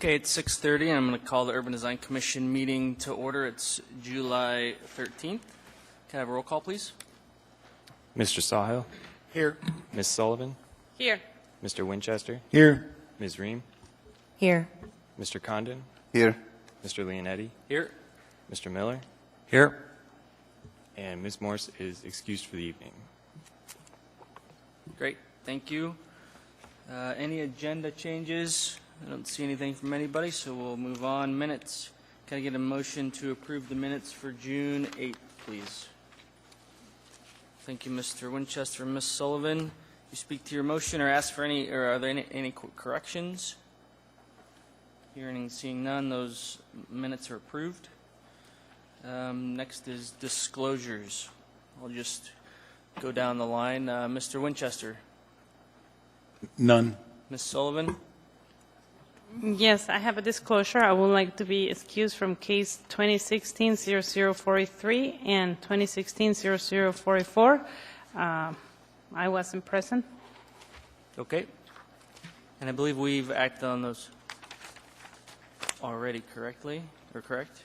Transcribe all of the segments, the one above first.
Okay, it's 6:30, and I'm going to call the Urban Design Commission meeting to order. It's July 13th. Can I have a roll call, please? Mr. Sahil? Here. Ms. Sullivan? Here. Mr. Winchester? Here. Ms. Ream? Here. Mr. Condon? Here. Mr. Leonetti? Here. Mr. Miller? Here. And Ms. Morse is excused for the evening. Great, thank you. Any agenda changes? I don't see anything from anybody, so we'll move on. Minutes. Can I get a motion to approve the minutes for June 8th, please? Thank you, Mr. Winchester. Ms. Sullivan, you speak to your motion or ask for any, or are there any corrections? Hearing and seeing none, those minutes are approved. Next is disclosures. I'll just go down the line. Mr. Winchester. None. Ms. Sullivan. Yes, I have a disclosure. I would like to be excused from case 2016-0043 and 2016-0044. I wasn't present. Okay. And I believe we've acted on those already correctly, or correct?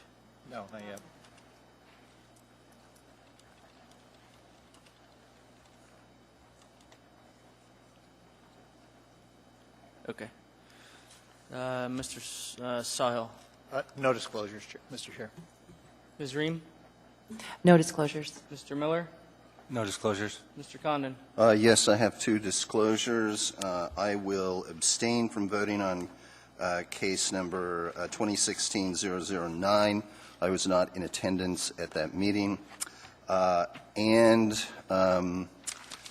No, not yet. Okay. Mr. Sahil. No disclosures, Mr. Chair. Ms. Ream. No disclosures. Mr. Miller. No disclosures. Mr. Condon. Yes, I have two disclosures. I will abstain from voting on case number 2016-009. I was not in attendance at that meeting. And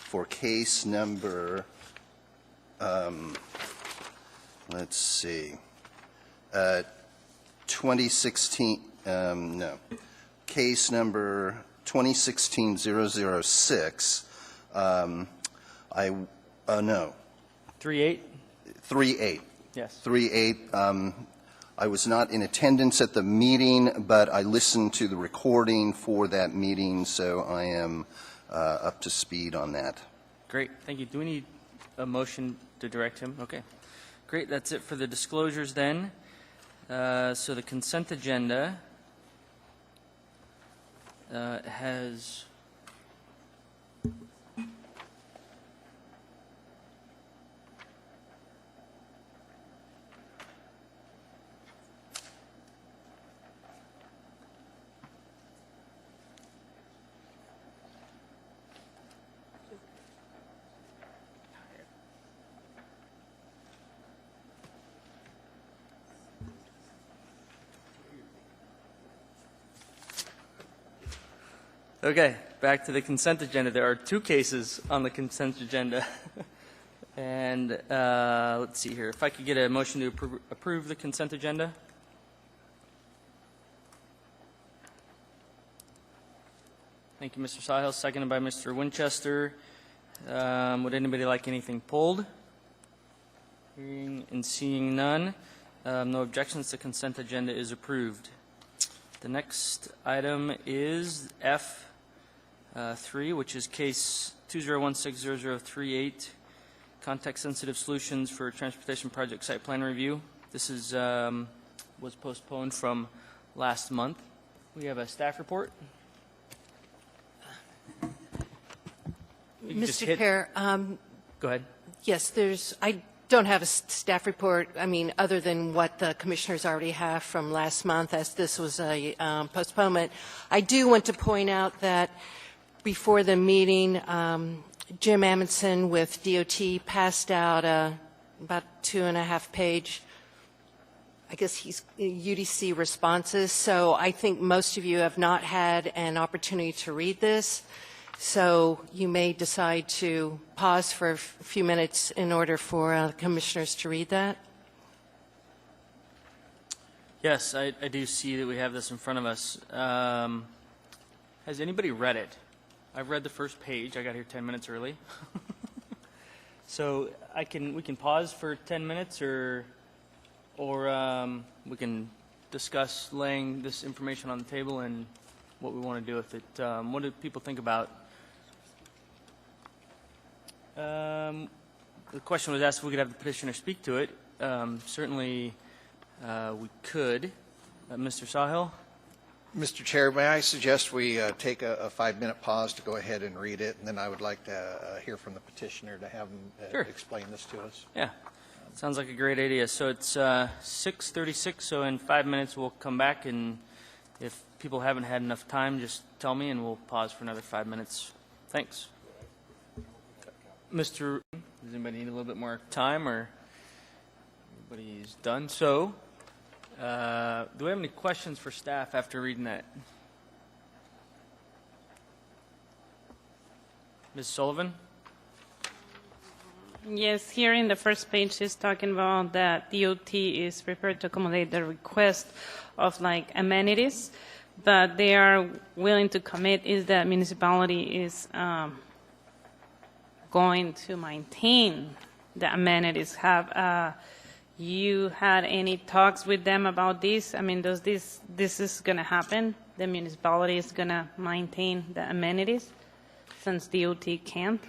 for case number, let's see, 2016, no, case number 2016-006, no. 3-8? 3-8. Yes. 3-8. I was not in attendance at the meeting, but I listened to the recording for that meeting, so I am up to speed on that. Great. Thank you. Do we need a motion to direct him? Okay. Great. That's it for the disclosures then. So the consent agenda has Okay, back to the consent agenda. There are two cases on the consent agenda. And let's see here. If I could get a motion to approve the consent agenda. Thank you, Mr. Sahil. Seconded by Mr. Winchester. Would anybody like anything pulled? Hearing and seeing none. No objections. The consent agenda is approved. The next item is F3, which is case 2016-0038, context-sensitive solutions for transportation project site plan review. This is was postponed from last month. We have a staff report. Mr. Chair, Go ahead. yes, I don't have a staff report, other than what the commissioners already have from last month, as this was a postponement. I do want to point out that before the meeting, Jim Amundson with DOT passed out about 2.5-page, I guess he's UDC responses. So I think most of you have not had an opportunity to read this. So you may decide to pause for a few minutes in order for commissioners to read that. Yes, I do see that we have this in front of us. Has anybody read it? I've read the first page. I got here 10 minutes early. So we can pause for 10 minutes, or we can discuss laying this information on the table and what we want to do with it. What do people think about? The question was asked if we could have the petitioner speak to it. Certainly, We could. Mr. Sawhill? Mr. Chair, may I suggest we take a 5-minute pause to go ahead and read it, and then I would like to hear from the petitioner to have him Sure. explain this to us. Yeah, sounds like a great idea. So it's 6:36, so in 5 minutes we'll come back, and if people haven't had enough time, just tell me, and we'll pause for another 5 minutes. Thanks. Mr. Does anybody need a little bit more time, or everybody's done? So, do we have any questions for staff after reading that? Ms. Sullivan? Yes, here in the first page is talking about that DOT is prepared to accommodate the request of like amenities, but they are willing to commit is that municipality is going to maintain the amenities. Have you had any talks with them about this? I mean, does this is going to happen? The municipality is going to maintain the amenities since DOT can't?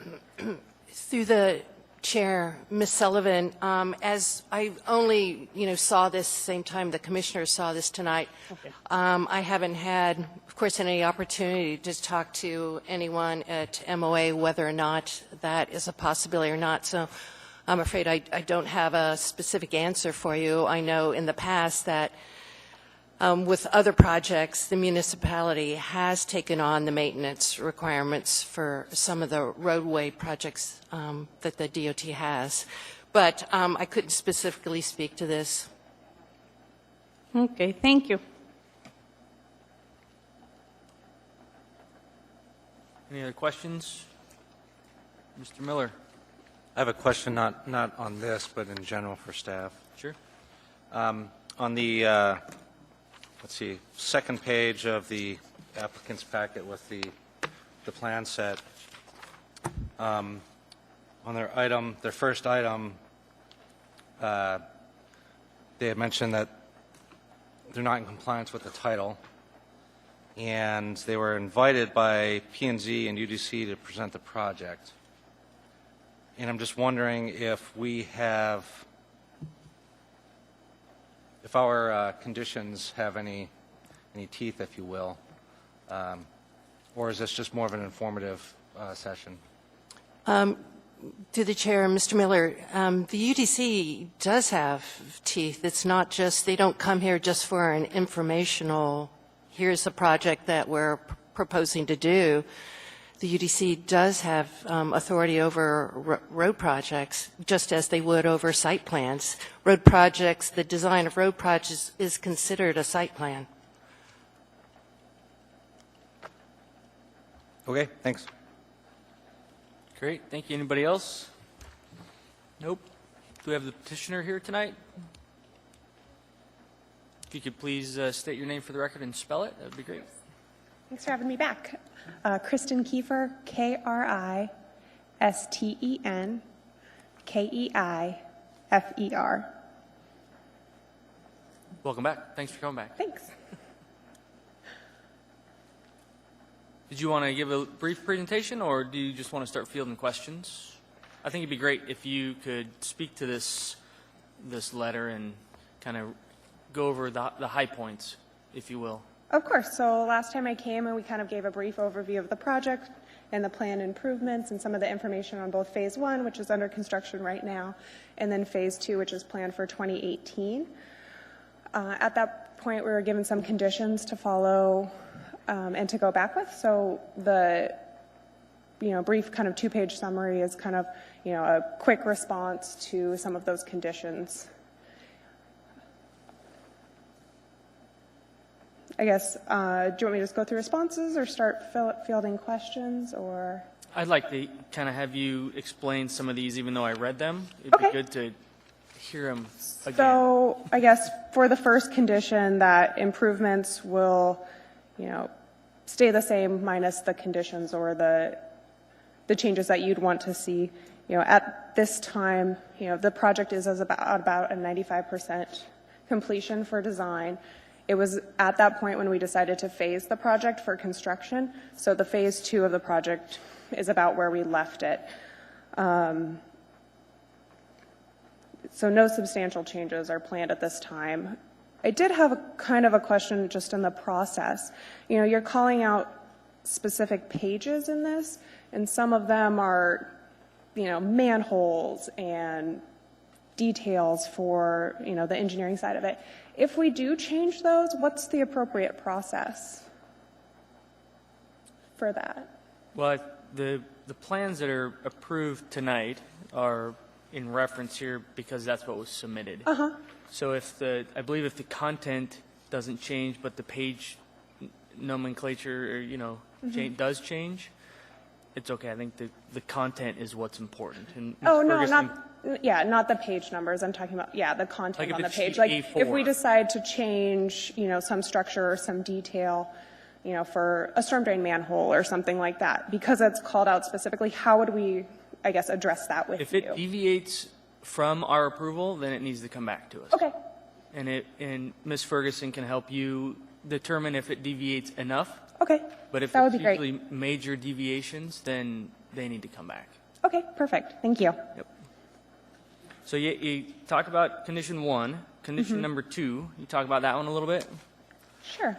Through the chair, Ms. Sullivan, as I only, saw this same time the commissioners saw this tonight, Okay. I haven't had, of course, any opportunity to talk to anyone at MOA whether or not that is a possibility or not. So I'm afraid I don't have a specific answer for you. I know in the past that with other projects, the municipality has taken on the maintenance requirements for some of the roadway projects that the DOT has. But I couldn't specifically speak to this. Okay, thank you. Any other questions? Mr. Miller? I have a question, not on this, but in general for staff. Sure. On the, let's see, second page of the applicant's packet with the plan set, on their first item, they had mentioned that they're not in compliance with the title, and they were invited by P&Z and UDC to present the project. And I'm just wondering if we have, if our conditions have any teeth, if you will, or is this just more of an informative session? To the chair, Mr. Miller, the UDC does have teeth. It's not just, they don't come here just for an informational, here's a project that we're proposing to do. The UDC does have authority over road projects, just as they would over site plans. Road projects, the design of road projects is considered a site plan. Okay, thanks. Great, thank you. Anybody else? Nope. Do we have the petitioner here tonight? If you could please state your name for the record and spell it, that would be great. Thanks for having me back. Kristen Kiefer, Kristen Keifer. Welcome back. Thanks for coming back. Thanks. Did you want to give a brief presentation, or do you just want to start fielding questions? I think it'd be great if you could speak to this letter and kind of go over the high points, if you will. Of course. So last time I came and we kind of gave a brief overview of the project and the planned improvements and some of the information on both Phase 1, which is under construction right now, and then Phase 2, which is planned for 2018. At that point, we were given some conditions to follow and to go back with. So the brief kind of 2-page summary is kind of a quick response to some of those conditions. I guess, do you want me to just go through responses or start fielding questions, or? I'd like to kind of have you explain some of these, even though I read them. It'd Okay. be good to hear them again. So I guess for the first condition, that improvements will, stay the same minus the conditions or the changes that you'd want to see. At this time, the project is about a 95% completion for design. It was at that point when we decided to phase the project for construction. So the Phase 2 of the project is about where we left it. So no substantial changes are planned at this time. I did have a kind of a question just in the process. You know, you're calling out specific pages in this, and some of them are, you know, manholes and details for, you know, the engineering side of it. If we do change those, what's the appropriate process for that? Well, the plans that are approved tonight are in reference here because that's what was submitted. Uh-huh. So I believe if the content doesn't change, but the page nomenclature, or, you know, does change, it's okay. I think the content is what's important. And Ms. Oh, no, Ferguson- not the page numbers. I'm talking about, the content Like if on the it's page. sheet Like, if we A4. decide to change, you know, some structure or some detail, you know, for a storm drain manhole or something like that, because it's called out specifically, how would we, I guess, address that with If you? it deviates from our approval, then it needs to come back to us. Okay, And Ms. Ferguson can help you determine if it deviates enough. okay. But if That would it's be great. usually major deviations, then they need to come back. Okay, perfect. Thank you. So you talked about condition 1. Condition number 2, you talk about that one a little bit? Sure.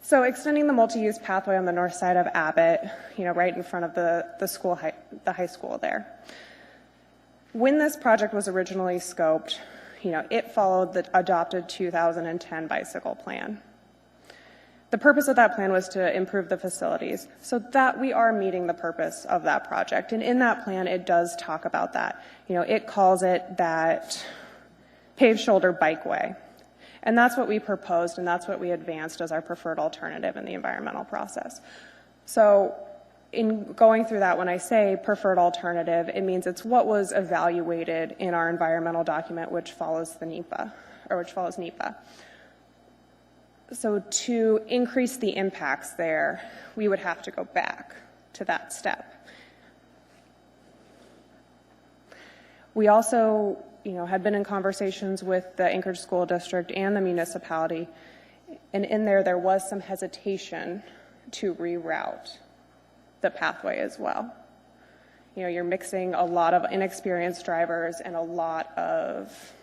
So extending the multi-use pathway on the north side of Abbott, you know, right in front of the high school there. When this project was originally scoped, you know, it followed the adopted 2010 bicycle plan. The purpose of that plan was to improve the facilities, so that we are meeting the purpose of that project. And in that plan, it does talk about that. You know, it calls it that paved shoulder bikeway. And that's what we proposed, and that's what we advanced as our preferred alternative in the environmental process. So in going through that, when I say preferred alternative, it means it's what was evaluated in our environmental document, which follows the NEPA, or which follows NEPA. So to increase the impacts there, we would have to go back to that step. We also, you know, had been in conversations with the Anchorage School District and the municipality, and in there was some hesitation to reroute the pathway as well. You know, you're mixing a lot of inexperienced drivers and a lot of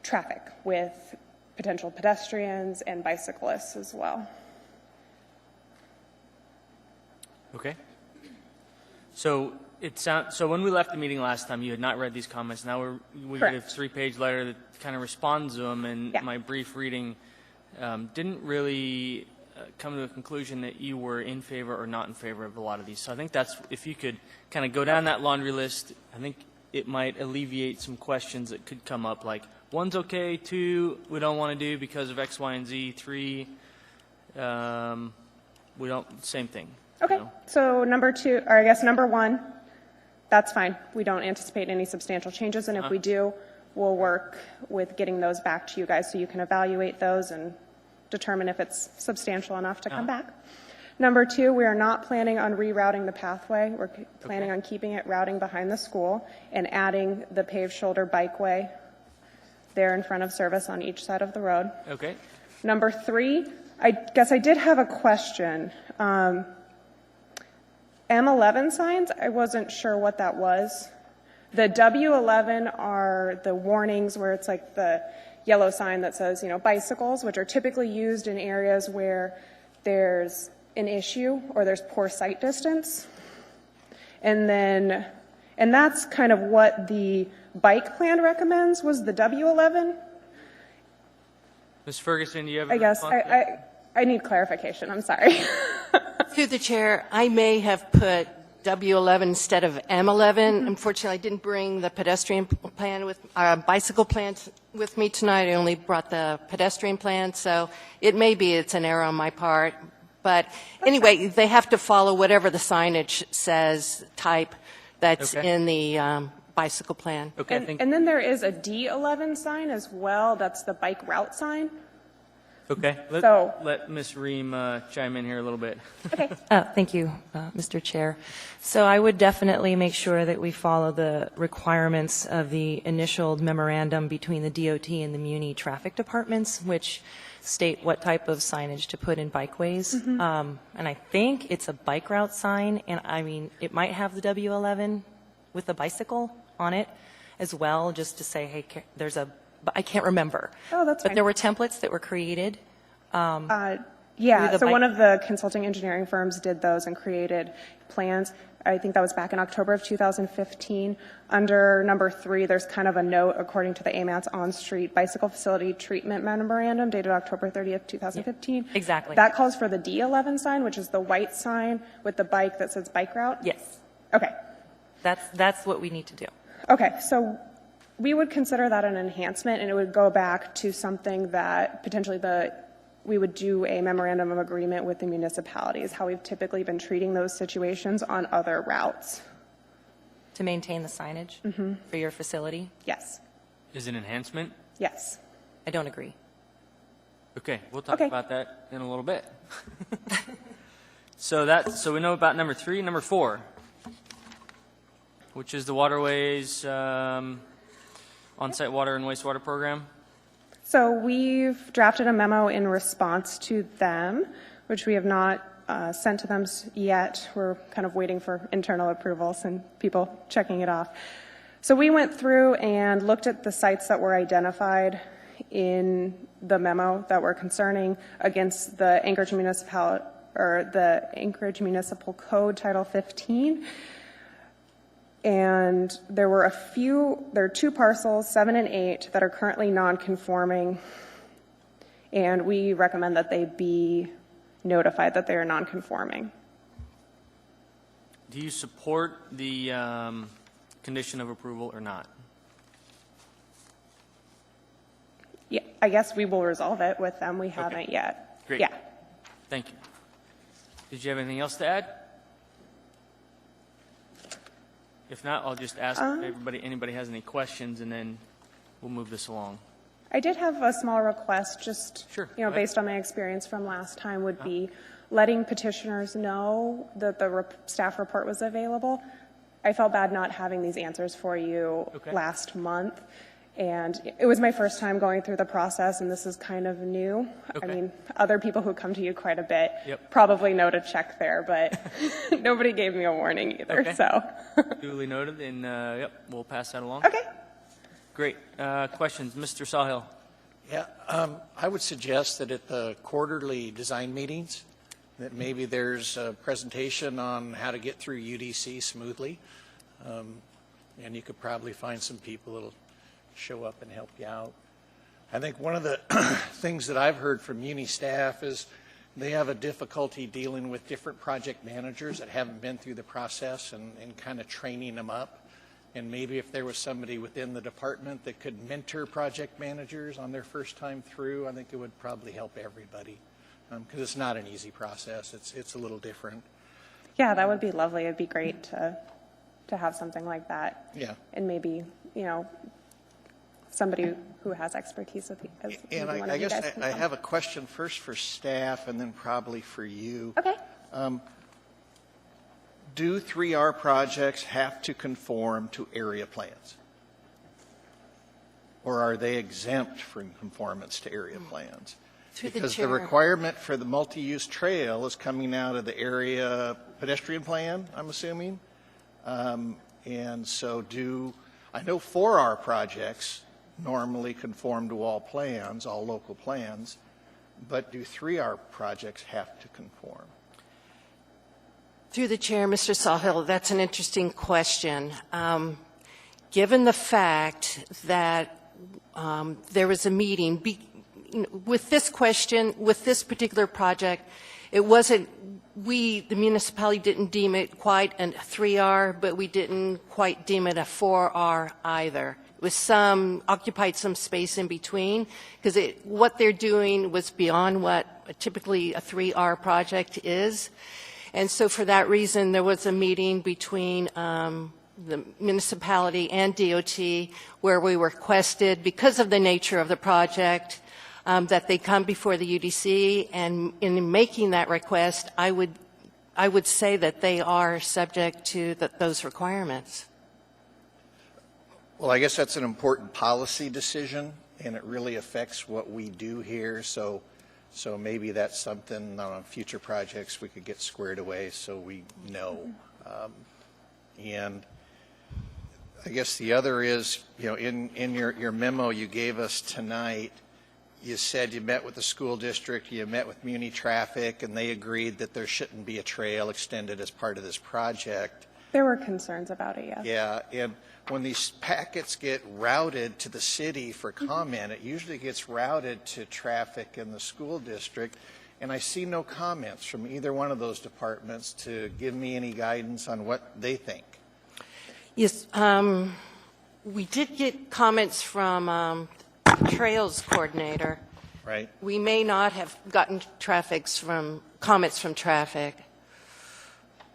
traffic with potential pedestrians and bicyclists as well. Okay. So so when we left the meeting last time, you had not read these comments. Now we get a Correct. 3-page letter that kind of responds to them, and Yeah. my brief reading didn't really come to a conclusion that you were in favor or not in favor of a lot of these. So I think that's, if you could kind of go down that laundry list, I think it might alleviate some questions that could come up, like 1's okay, 2 we don't want to do because of X, Y, and Z, 3 we don't, same thing. you Okay, know? so number 2, or I guess number 1, that's fine. We don't anticipate any substantial changes, and if we do, we'll work with getting those back to you guys so you can evaluate those and determine if it's substantial enough to come back. Number 2, we are not planning on rerouting the pathway. We're planning on keeping it routing behind the school and adding the paved shoulder bikeway there in front of service on each side of the road. Okay. Number 3, I guess I did have a question. M11 signs, I wasn't sure what that was. The W11 are the warnings where it's like the yellow sign that says, you know, bicycles, which are typically used in areas where there's an issue or there's poor sight distance. And that's kind of what the bike plan recommends, was the W11. Ms. Ferguson, do you have a I guess response to that? I need clarification. I'm sorry. Through the chair, I may have put W11 instead of M11. Unfortunately, I didn't bring the pedestrian plan bicycle plan with me tonight. I only brought the pedestrian plan, so it may be it's an error on my part. But anyway, they have to follow whatever the signage says, type, that's Okay. in the bicycle plan. Okay, I think, And then there is a D11 sign as well. That's the bike route sign. okay. So- Let Ms. Ream chime in here a little bit. Thank you, Mr. Chair. So I would definitely make sure that we follow the requirements of the initial memorandum between the DOT and the Muni traffic departments, which state what type of signage to put in bikeways. And I think it's a bike route sign, and I mean, it might have the W11 with a bicycle on it as well, just to say, hey, I can't remember. Oh, that's But fine. there were templates that were created. Yeah, the so bike- one of the consulting engineering firms did those and created plans. I think that was back in October of 2015. Under number 3, there's kind of a note according to the AMATS on-street bicycle facility treatment memorandum dated October 30th, 2015. exactly. That calls for the D11 sign, which is the white sign with the bike that says bike route? Yes, Okay. that's what we need to do. Okay, so we would consider that an enhancement, and it would go back to something that potentially we would do a memorandum of agreement with the municipalities, how we've typically been treating those situations on other routes. To maintain the signage for your facility? Yes, Is an enhancement? yes. I don't agree. Okay, we'll talk Okay. about that in a little bit. So we know about number 3. Number 4, which is the waterways on-site water and wastewater program. So we've drafted a memo in response to them, which we have not sent to them yet. We're kind of waiting for internal approvals and people checking it off. So we went through and looked at the sites that were identified in the memo that were concerning against the Anchorage Municipal Code Title 15. And there are 2 parcels, 7 and 8, that are currently non-conforming, and we recommend that they be notified that they are non-conforming. Do you support the condition of approval or not? Yeah, I guess we will resolve it with them. We haven't yet. Great. Yeah. Thank you. Did you have anything else to add? If not, I'll just ask if anybody has any questions, and then we'll move this along. I did have a small request, just, Sure, you know, go ahead. based on my experience from last time, would be letting petitioners know that the staff report was available. I felt bad not having these answers for you Okay. last month, and it was my first time going through the process, and this is kind of new. Okay. I mean, other people who come to you quite a bit Yep. probably know to check there, but nobody gave me a warning either, Okay. so. Duly noted, and yep, we'll pass that along. Okay. Great. Questions? Mr. Sawhill? Yeah, I would suggest that at the quarterly design meetings, that maybe there's a presentation on how to get through UDC smoothly. And you could probably find some people that'll show up and help you out. I think one of the things that I've heard from Muni staff is they have a difficulty dealing with different project managers that haven't been through the process and kind of training them up. And maybe if there was somebody within the department that could mentor project managers on their first time through, I think it would probably help everybody. Because it's not an easy process. It's a little different. Yeah, that would be lovely. It'd be great to have something like that. Yeah. And maybe, you know, somebody who has expertise with as And maybe one I of you guess guys can I come. have a question first for staff and then probably for you. Okay. Do 3R projects have to conform to area plans? Or are they exempt from conformance to area plans? Through the Because the chair. requirement for the multi-use trail is coming out of the area pedestrian plan, I'm assuming. And so I know 4R projects normally conform to all plans, all local plans, but do 3R projects have to conform? Through the chair, Mr. Sawhill, that's an interesting question. Given the fact that there was a meeting, with this question, with this particular project, it wasn't, the municipality didn't deem it quite a 3R, but we didn't quite deem it a 4R either. It was occupied some space in between, because what they're doing was beyond what typically a 3R project is. And so for that reason, there was a meeting between the municipality and DOT where we requested, because of the nature of the project, that they come before the UDC. And in making that request, I would say that they are subject to those requirements. Well, I guess that's an important policy decision, and it really affects what we do here. So maybe that's something on future projects we could get squared away so we know. And I guess the other is, in your memo you gave us tonight, you said you met with the school district, you met with Muni Traffic, and they agreed that there shouldn't be a trail extended as part of this project. There were concerns about it, yes. Yeah, and when these packets get routed to the city for comment, it usually gets routed to traffic in the school district, and I see no comments from either one of those departments to give me any guidance on what they think. Yes, we did get comments from Trails Coordinator. Right? We may not have gotten comments from traffic.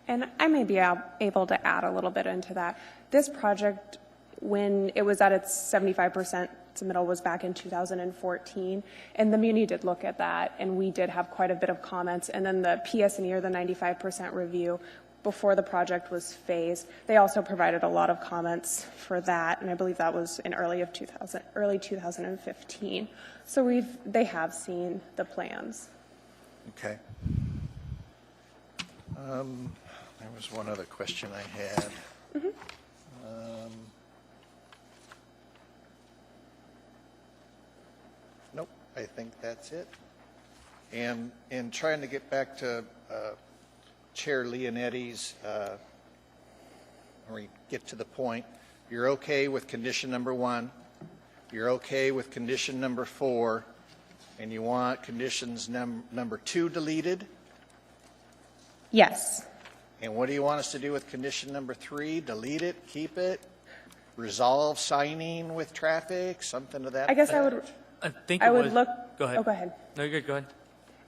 And I may be able to add a little bit into that. This project, when it was at its 75% submittal, was back in 2014, and the Muni did look at that, and we did have quite a bit of comments. And then the PS&E, or the 95% review, before the project was phased, they also provided a lot of comments for that, and I believe that was in early 2015. So they have seen the plans. Okay. There was one other question I had. Nope, I think that's it. And in trying to get back to Chair Leonetti's, or get to the point, you're okay with condition number 1, you're okay with condition number 4, and you want conditions number 2 deleted? Yes. And what do you want us to do with condition number 3? Delete it, keep it, resolve signing with traffic, something to that I guess effect? I would look. Go ahead. Oh, go ahead. No, you're good. Go ahead.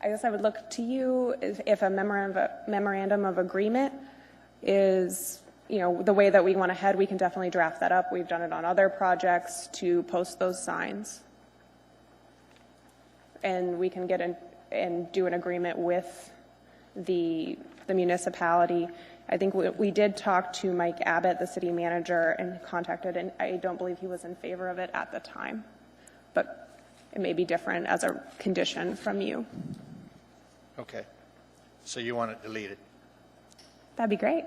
I guess I would look to you if a memorandum of agreement is, the way that we went ahead, we can definitely draft that up. We've done it on other projects to post those signs. And we can get in and do an agreement with the municipality. I think we did talk to Mike Abbott, the city manager, and contacted, and I don't believe he was in favor of it at the time. But it may be different as a condition from you. Okay. So you want it deleted? That'd be great.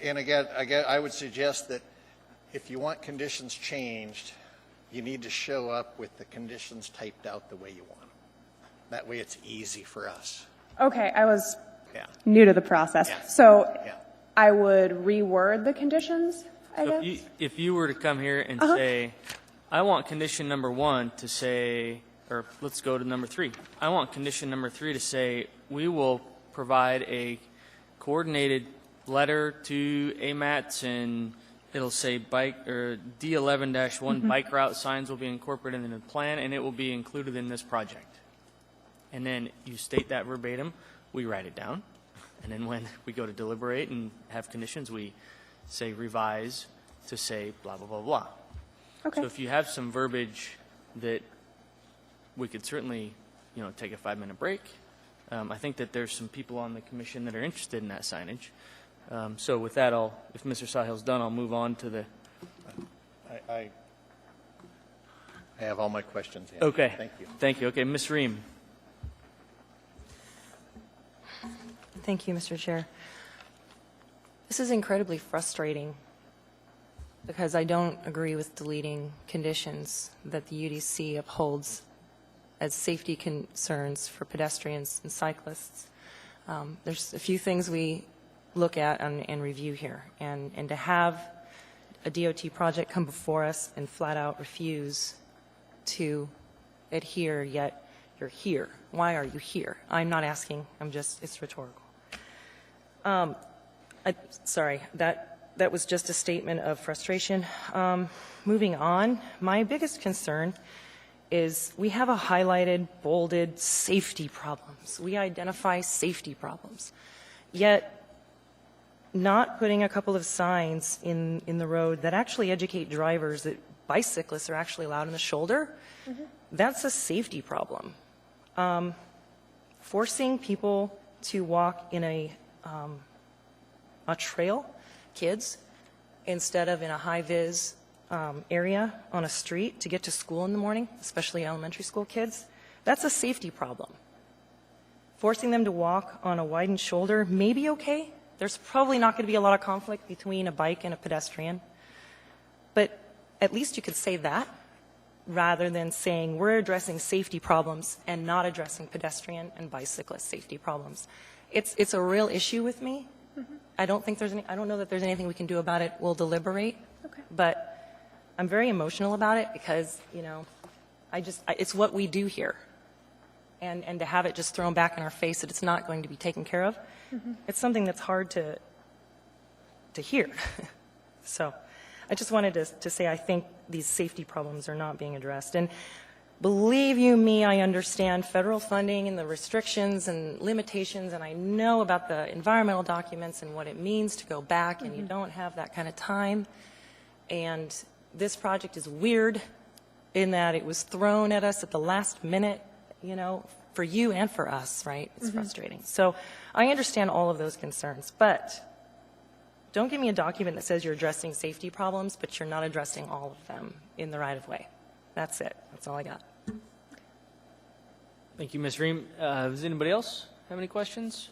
And again, I would suggest that if you want conditions changed, you need to show up with the conditions typed out the way you want them. That way it's easy for us. Okay, I was Yeah. new to the process. Yeah. So Yeah. I would reword the conditions, I So guess? if you were to come here and say, I want condition number 1 to say, or let's go to number 3. I want condition number 3 to say, we will provide a coordinated letter to AMATS, and it'll say bike or D11-1 bike route signs will be incorporated in the plan, and it will be included in this project. And then you state that verbatim, we write it down, and then when we go to deliberate and have conditions, we say revise to say blah, blah, blah, blah. Okay. So if you have some verbiage that we could certainly, take a 5-minute break. I think that there's some people on the commission that are interested in that signage. So with that, if Mr. Sahil's done, I'll move on to the. I have all my questions answered. Okay. Thank you. Thank you. Okay, Ms. Ream. Thank you, Mr. Chair. This is incredibly frustrating because I don't agree with deleting conditions that the UDC upholds as safety concerns for pedestrians and cyclists. There's a few things we look at and review here, and to have a DOT project come before us and flat out refuse to adhere, yet you're here. Why are you here? I'm not asking, it's rhetorical. Sorry, that was just a statement of frustration. Moving on, my biggest concern is we have a highlighted, bolded safety problems. We identify safety problems. Yet, not putting a couple of signs in the road that actually educate drivers that bicyclists are actually allowed in the shoulder, that's a safety problem. Forcing people to walk in a trail, kids, instead of in a high-vis area on a street to get to school in the morning, especially elementary school kids, that's a safety problem. Forcing them to walk on a widened shoulder may be okay, There's probably not going to be a lot of conflict between a bike and a pedestrian. But at least you could say that rather than saying we're addressing safety problems and not addressing pedestrian and bicyclist safety problems. It's a real issue with me. I don't know that there's anything we can do about it. We'll deliberate. Okay. But I'm very emotional about it because, it's what we do here. And to have it just thrown back in our face that it's not going to be taken care of, it's something that's hard to hear. So I just wanted to say I think these safety problems are not being addressed. And believe you me, I understand federal funding and the restrictions and limitations, and I know about the environmental documents and what it means to go back, and you don't have that kind of time. And this project is weird in that it was thrown at us at the last minute, for you and for us, right? It's frustrating. So I understand all of those concerns, but don't give me a document that says you're addressing safety problems, but you're not addressing all of them in the right of way. That's it. That's all I got. Thank you, Ms. Ream. Does anybody else have any questions?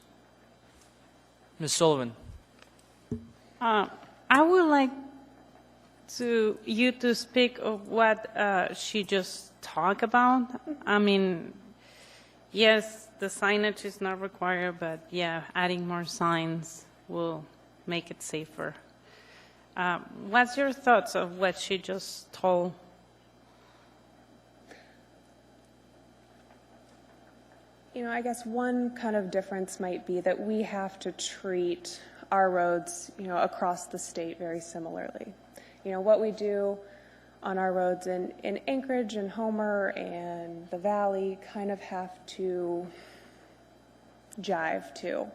Ms. Sullivan. I would like you to speak of what she just talked about. I mean, yes, the signage is not required, but yeah, adding more signs will make it safer. What's your thoughts of what she just told? I guess one kind of difference might be that we have to treat our roads, across the state very similarly. What we do on our roads in Anchorage and Homer and the Valley kind of have to jive too.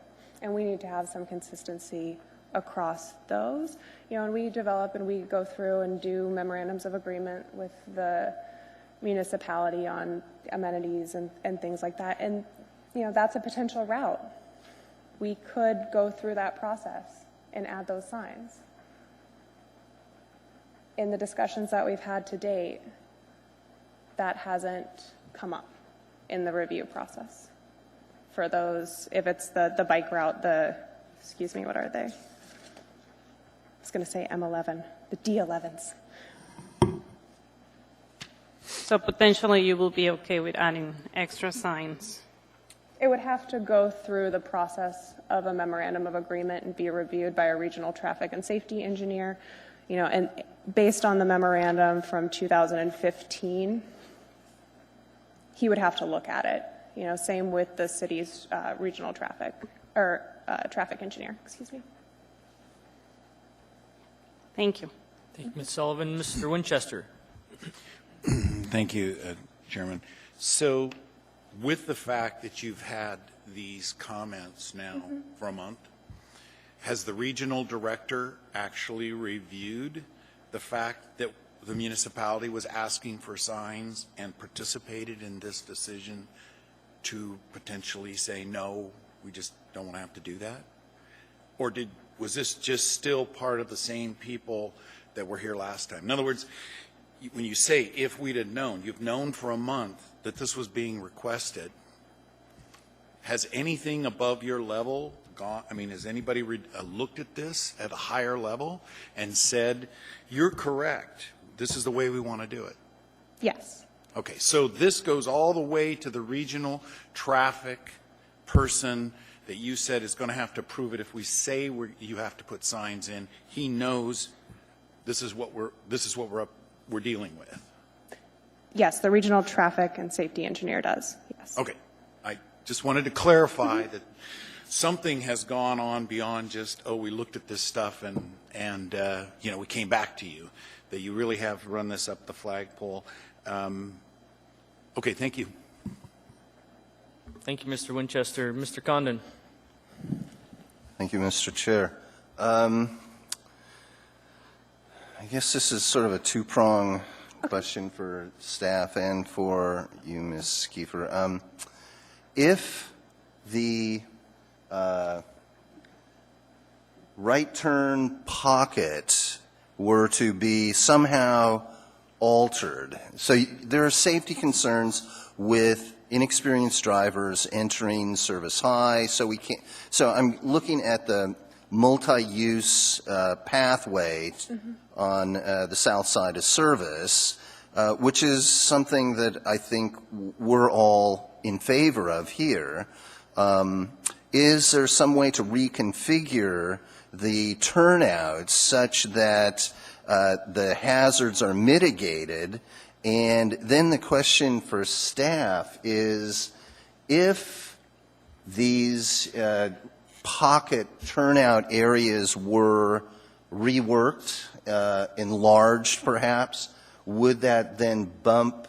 And we need to have some consistency across those. And we develop and we go through and do memorandums of agreement with the municipality on amenities and things like that. And, that's a potential route. We could go through that process and add those signs. In the discussions that we've had to date, that hasn't come up in the review process. For those, if it's the bike route, what are they? I was going to say M11, the D11s. So potentially you will be okay with adding extra signs? It would have to go through the process of a memorandum of agreement and be reviewed by a regional traffic and safety engineer. And based on the memorandum from 2015, he would have to look at it. Same with the city's regional traffic engineer. Excuse me. Thank you. Thank you, Ms. Sullivan. Mr. Winchester. Thank you, Chairman. So with the fact that you've had these comments now for a month, has the regional director actually reviewed the fact that the municipality was asking for signs and participated in this decision to potentially say, no, we just don't want to have to do that? Or was this just still part of the same people that were here last time? In other words, when you say, if we'd have known, you've known for a month that this was being requested. Has anything above your level gone? I mean, has anybody looked at this at a higher level and said, you're correct, this is the way we want to do it? Yes. Okay, so this goes all the way to the regional traffic person that you said is going to have to approve it. If we say you have to put signs in, he knows this is what we're dealing with. Yes, the regional traffic and safety engineer does. Yes. Okay, I just wanted to clarify that something has gone on beyond just, oh, we looked at this stuff and we came back to you. That you really have run this up the flagpole. Okay, thank you. Thank you, Mr. Winchester. Mr. Condon. Thank you, Mr. Chair. I guess this is sort of a two-prong question for staff and for you, Ms. Kiefer. If the right turn pocket were to be somehow altered, so there are safety concerns with inexperienced drivers entering Service High, so I'm looking at the multi-use pathway on the south side of Service, which is something that I think we're all in favor of here. Is there some way to reconfigure the turnouts such that the hazards are mitigated? And then the question for staff is, if these pocket turnout areas were reworked, enlarged perhaps, would that then bump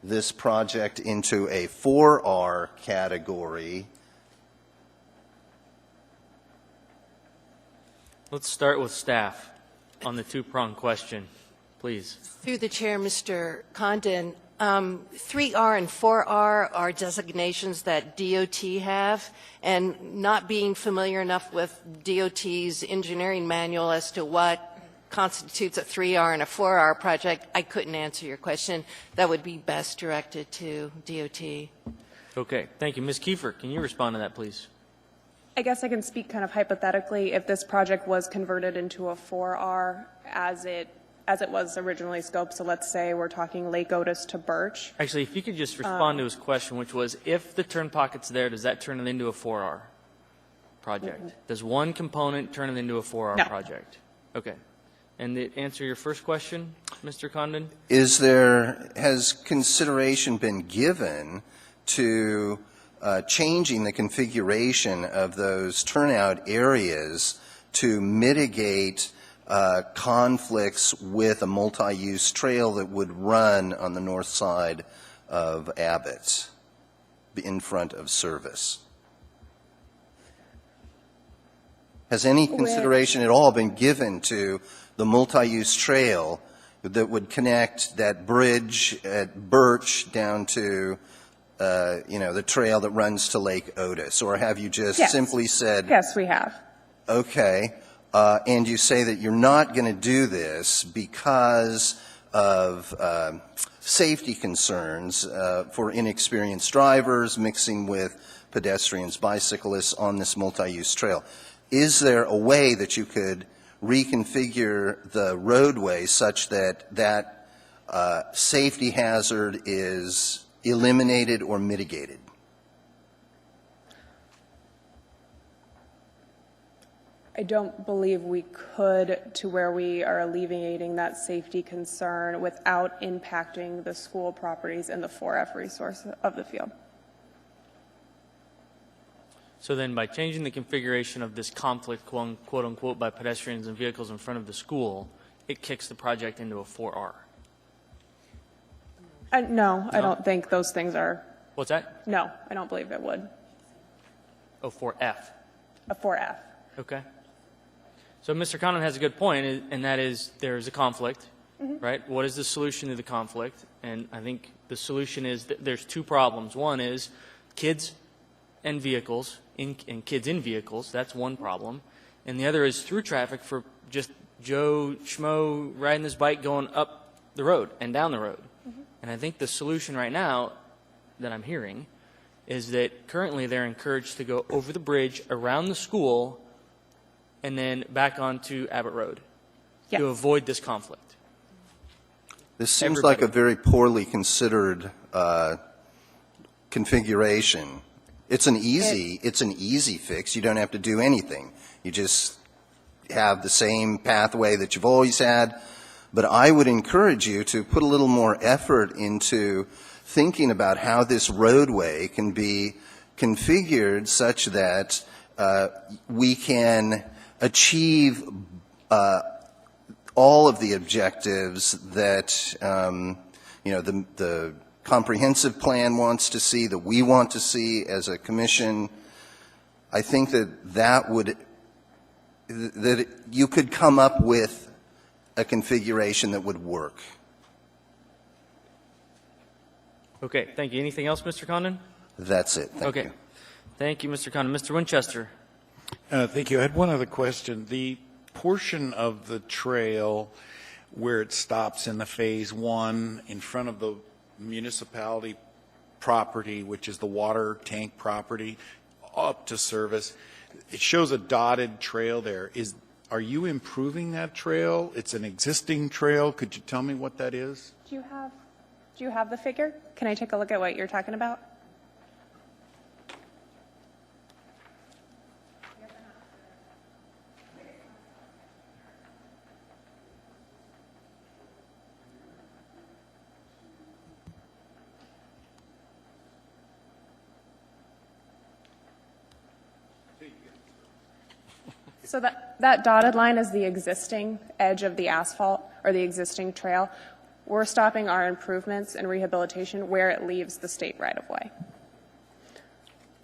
this project into a 4R category? Let's start with staff on the two-pronged question, please. Through the chair, Mr. Condon, 3R and 4R are designations that DOT have, and not being familiar enough with DOT's engineering manual as to what constitutes a 3R and a 4R project, I couldn't answer your question. That would be best directed to DOT. Okay, thank you. Ms. Kiefer, can you respond to that, please? I guess I can speak kind of hypothetically. If this project was converted into a 4R as it was originally scoped, so let's say we're talking Lake Otis to Birch. Actually, if you could just respond to his question, which was, if the turn pocket's there, does that turn it into a 4R project? Does one component turn it into a 4R No. project? Okay. And to answer your first question, Mr. Condon? Has consideration been given to changing the configuration of those turnout areas to mitigate conflicts with a multi-use trail that would run on the north side of Abbott in front of Service? Has any consideration at all been given to the multi-use trail that would connect that bridge at Birch down to the trail that runs to Lake Otis? Or have you just Yes. simply said, Yes, we have. okay, and you say that you're not going to do this because of safety concerns for inexperienced drivers mixing with pedestrians, bicyclists on this multi-use trail? Is there a way that you could reconfigure the roadway such that that safety hazard is eliminated or mitigated? I don't believe we could to where we are alleviating that safety concern without impacting the school properties and the 4F resource of the field. So then by changing the configuration of this conflict, quote unquote, by pedestrians and vehicles in front of the school, it kicks the project into a 4R. No, I don't think those things are, What's that? no, I don't believe it would. Oh, 4F. A 4F. Okay. So Mr. Condon has a good point, and that is there's a conflict, right? What is the solution to the conflict? And I think the solution is that there's two problems. One is kids and vehicles, and kids in vehicles. That's one problem. And the other is through traffic for just Joe Schmo riding his bike going up the road and down the road. And I think the solution right now that I'm hearing is that currently they're encouraged to go over the bridge, around the school, and then back onto Abbott Road Yes. to avoid this conflict. This seems like a Everybody. very poorly considered configuration. It's an easy fix. You don't have to do anything. You just have the same pathway that you've always had. But I would encourage you to put a little more effort into thinking about how this roadway can be configured such that we can achieve all of the objectives that the comprehensive plan wants to see, that we want to see as a commission. I think that you could come up with a configuration that would work. Okay, thank you. Anything else, Mr. Condon? That's it. Thank Okay. you. Thank you, Mr. Condon. Mr. Winchester. Thank you. I had one other question. The portion of the trail where it stops in the Phase 1 in front of the municipality property, which is the water tank property, up to Service, it shows a dotted trail there. Are you improving that trail? It's an existing trail. Could you tell me what that is? Do you have the figure? Can I take a look at what you're talking about? So that dotted line is the existing edge of the asphalt or the existing trail. We're stopping our improvements and rehabilitation where it leaves the state right-of-way.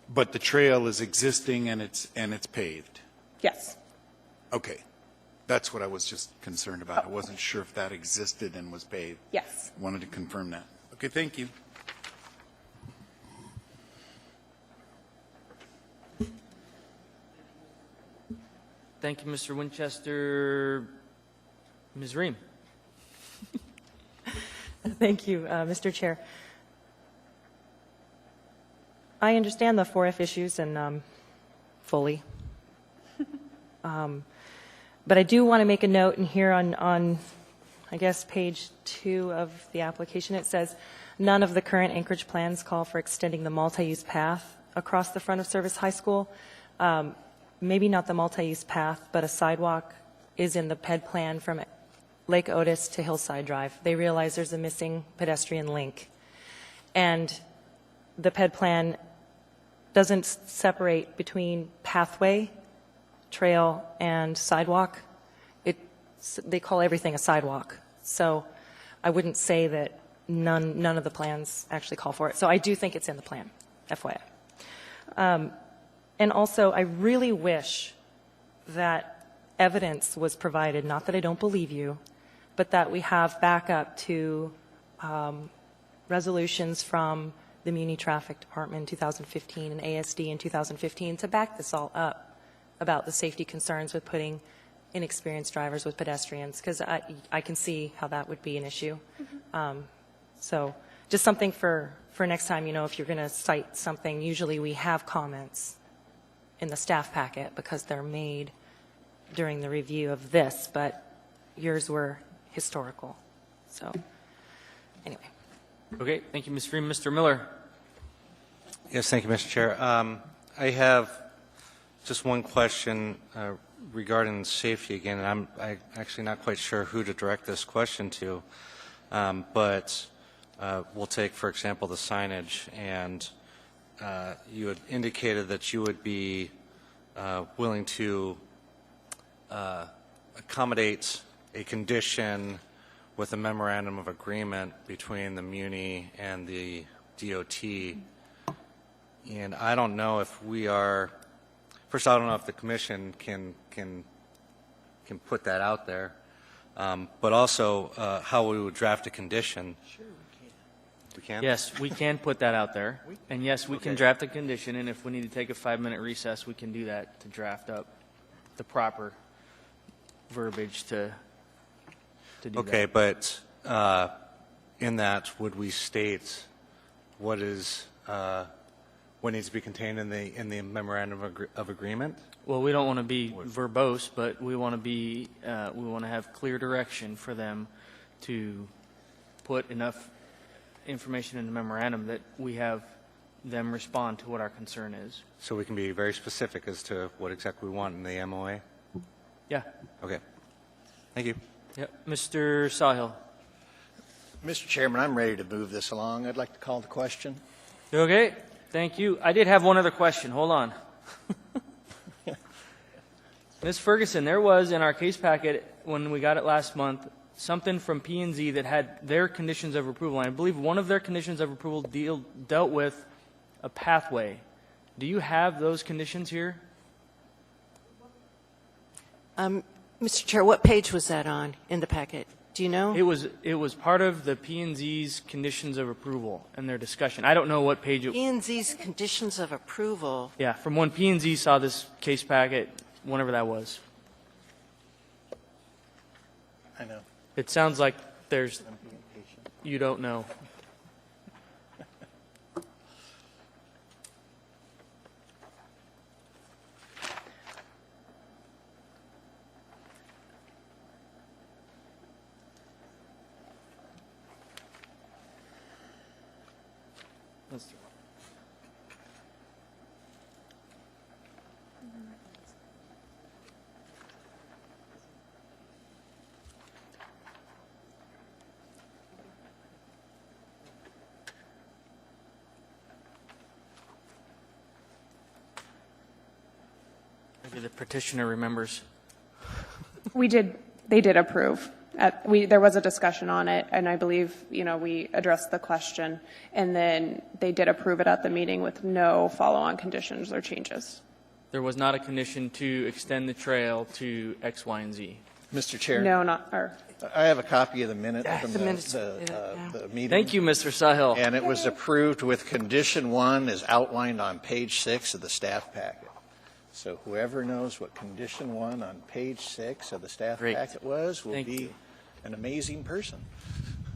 But the trail is existing and it's paved. Yes. Okay. That's what I was just concerned about. I wasn't sure if that existed and was paved. Yes. Wanted to confirm that. Okay, thank you. Thank you, Mr. Winchester. Ms. Ream. Thank you, Mr. Chair. I understand the 4F issues and fully. But I do want to make a note in here on, I guess, page 2 of the application. It says, none of the current Anchorage plans call for extending the multi-use path across the front of Service High School. Maybe not the multi-use path, but a sidewalk is in the PED plan from Lake Otis to Hillside Drive. They realize there's a missing pedestrian link. And the PED plan doesn't separate between pathway, trail, and sidewalk. They call everything a sidewalk. So I wouldn't say that none of the plans actually call for it. So I do think it's in the plan, FYI. And also, I really wish that evidence was provided, not that I don't believe you, but that we have backup to resolutions from the Muni Traffic Department in 2015 and ASD in 2015 to back this all up about the safety concerns with putting inexperienced drivers with pedestrians, because I can see how that would be an issue. So just something for next time, if you're going to cite something, usually we have comments in the staff packet because they're made during the review of this, but yours were historical. So anyway. Okay, thank you, Ms. Freeman. Mr. Miller. Yes, thank you, Mr. Chair. I have just one question regarding safety again, and I'm actually not quite sure who to direct this question to, but we'll take, for example, the signage, and you had indicated that you would be willing to accommodate a condition with a memorandum of agreement between the Muni and the DOT. And I don't know if we are, first I don't know if the commission can put that out there, but also how we would draft a condition. Sure, we can. Yes, we can put that out there. And yes, we can draft a condition, and if we need to take a 5-minute recess, we can do that to draft up the proper verbiage to do that. Okay, but in that, would we state what is what needs to be contained in the memorandum of agreement? Well, we don't want to be verbose, but we want to be we want to have clear direction for them to put enough information in the memorandum that we have them respond to what our concern is. So we can be very specific as to what exactly we want in the MOA? Yeah. Okay. Thank you. Yep. Mr. Sawhill. Mr. Chairman, I'm ready to move this along. I'd like to call the question. Okay. Thank you. I did have one other question. Hold on. Ms. Ferguson, there was in our case packet when we got it last month something from P&Z that had their conditions of approval. And I believe one of their conditions of approval dealt with a pathway. Do you have those conditions here? Mr. Chair, what page was that on in the packet? Do you know? It was part of the P&Z's conditions of approval and their discussion. I don't know what page it was. P&Z's conditions of approval. Yeah, from when P&Z saw this case packet, whenever that was. I know. It sounds like you don't know. Maybe the petitioner remembers. They did approve. There was a discussion on it, and I believe, we addressed the question, and then they did approve it at the meeting with no follow-on conditions or changes. There was not a condition to extend the trail to X, Y, and Z. Mr. Chair? No, I have a copy of the minute from the minutes, the meeting. Thank you, Mr. Sahil. And it was approved with condition 1 as outlined on page 6 of the staff packet. So whoever knows what condition 1 on page 6 of the staff Great. packet was will Thank be you. an amazing person.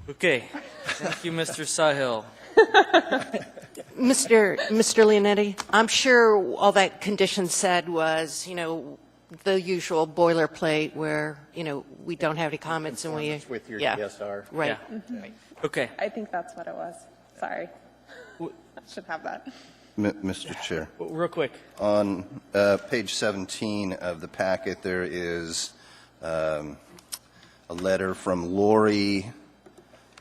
Okay. Thank you, Mr. Sahil. Mr. Leonetti, I'm sure all that condition said was, the usual boilerplate where, we don't have any comments and we. Conformance with your yeah, DSR. Right. Yeah. Okay. I think that's what it was. Sorry. I should have that. Mr. Chair, Real quick. on page 17 of the packet, there is a letter from Lori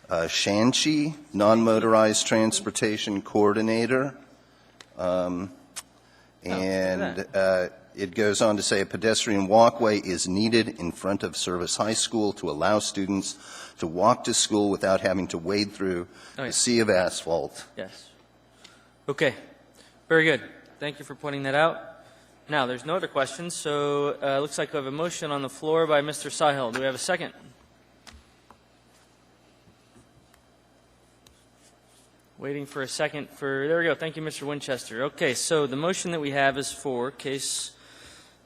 Shanchi, non-motorized transportation coordinator. It goes on to say a pedestrian walkway is needed in front of Service High School to allow students to walk to school without having to wade through a sea of asphalt. Yes. Okay. Very good. Thank you for pointing that out. Now, there's no other questions, so it looks like we have a motion on the floor by Mr. Sahil. Do we have a second? Waiting for a second for, there we go. Thank you, Mr. Winchester. Okay, so the motion that we have is for case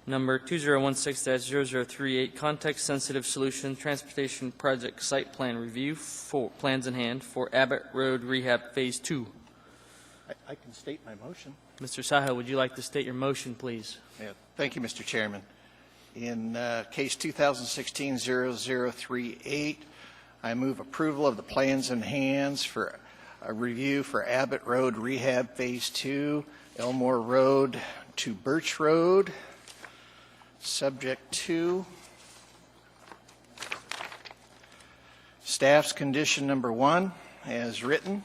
number 2016-0038, context-sensitive solution transportation project site plan review for plans in hand for Abbott Road Rehab Phase 2. I can state my motion. Mr. Sahil, would you like to state your motion, please? Yeah. Thank you, Mr. Chairman. In case 2016-0038, I move approval of the plans in hands for a review for Abbott Road Rehab Phase 2, Elmore Road to Birch Road, subject to staff's condition number 1 as written.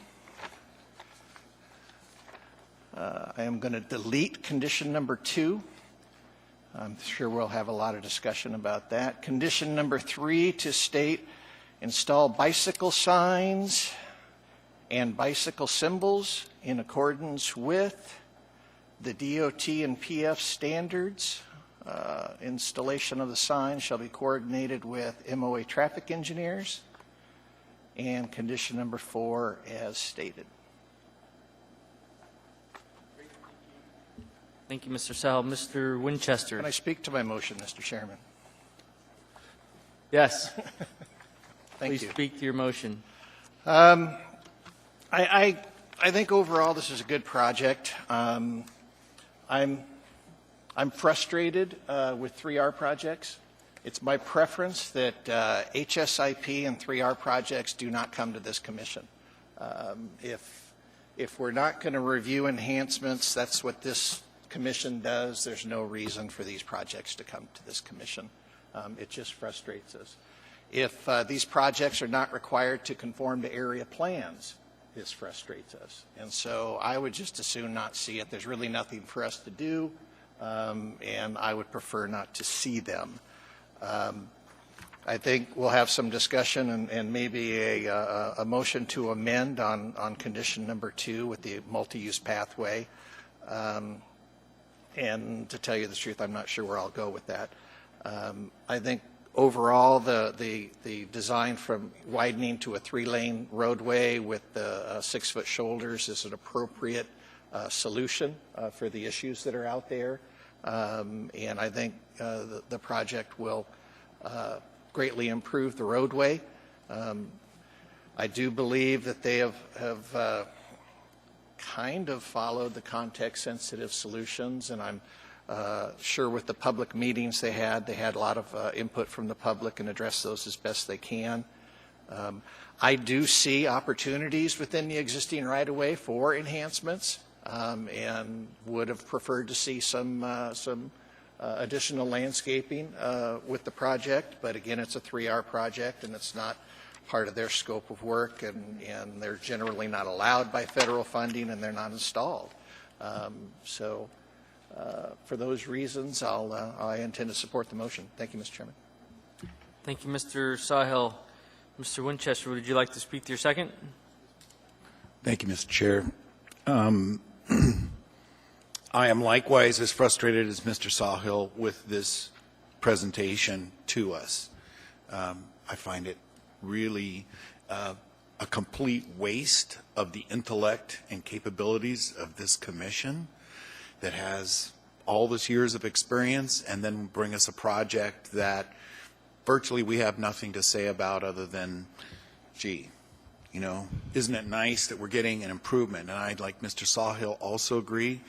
I am going to delete condition number 2. I'm sure we'll have a lot of discussion about that. Condition number 3 to state install bicycle signs and bicycle symbols in accordance with the DOT and PF standards. Installation of the sign shall be coordinated with MOA traffic engineers. And condition number 4 as stated. Thank you, Mr. Sahil. Mr. Winchester. Can I speak to my motion, Mr. Chairman? Yes. Thank Please you. speak to your motion. I think overall this is a good project. I'm frustrated with 3R projects. It's my preference that HSIP and 3R projects do not come to this commission. If we're not going to review enhancements, that's what this commission does. There's no reason for these projects to come to this commission. It just frustrates us. If these projects are not required to conform to area plans, this frustrates us. And so I would just as soon not see it. There's really nothing for us to do, and I would prefer not to see them. I think we'll have some discussion and maybe a motion to amend on condition number 2 with the multi-use pathway. And to tell you the truth, I'm not sure where I'll go with that. I think overall, the design from widening to a 3-lane roadway with the 6-foot shoulders is an appropriate solution for the issues that are out there. And I think the project will greatly improve the roadway. I do believe that they have kind of followed the context-sensitive solutions, and I'm sure with the public meetings they had a lot of input from the public and addressed those as best they can. I do see opportunities within the existing right-of-way for enhancements, and would have preferred to see some additional landscaping with the project. But again, it's a 3R project, and it's not part of their scope of work, and they're generally not allowed by federal funding, and they're not installed. So for those reasons, I intend to support the motion. Thank you, Mr. Chairman. Thank you, Mr. Sawhill. Mr. Winchester, would you like to speak to your second? Thank you, Mr. Chair. I am likewise as frustrated as Mr. Sawhill with this presentation to us. I find it really a complete waste of the intellect and capabilities of this commission that has all this years of experience, and then bring us a project that virtually we have nothing to say about other than, gee, you know, isn't it nice that we're getting an improvement? And I'd like Mr. Sawhill also agree.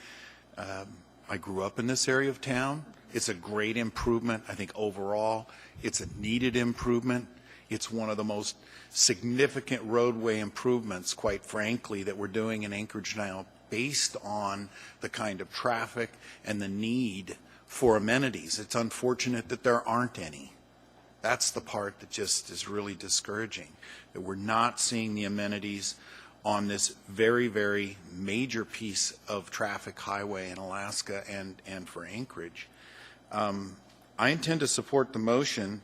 I grew up in this area of town. It's a great improvement. I think overall it's a needed improvement. It's one of the most significant roadway improvements, quite frankly, that we're doing in Anchorage now, based on the kind of traffic and the need for amenities. It's unfortunate that there aren't any. That's the part that just is really discouraging, that we're not seeing the amenities on this very, very major piece of traffic highway in Alaska and for Anchorage. I intend to support the motion.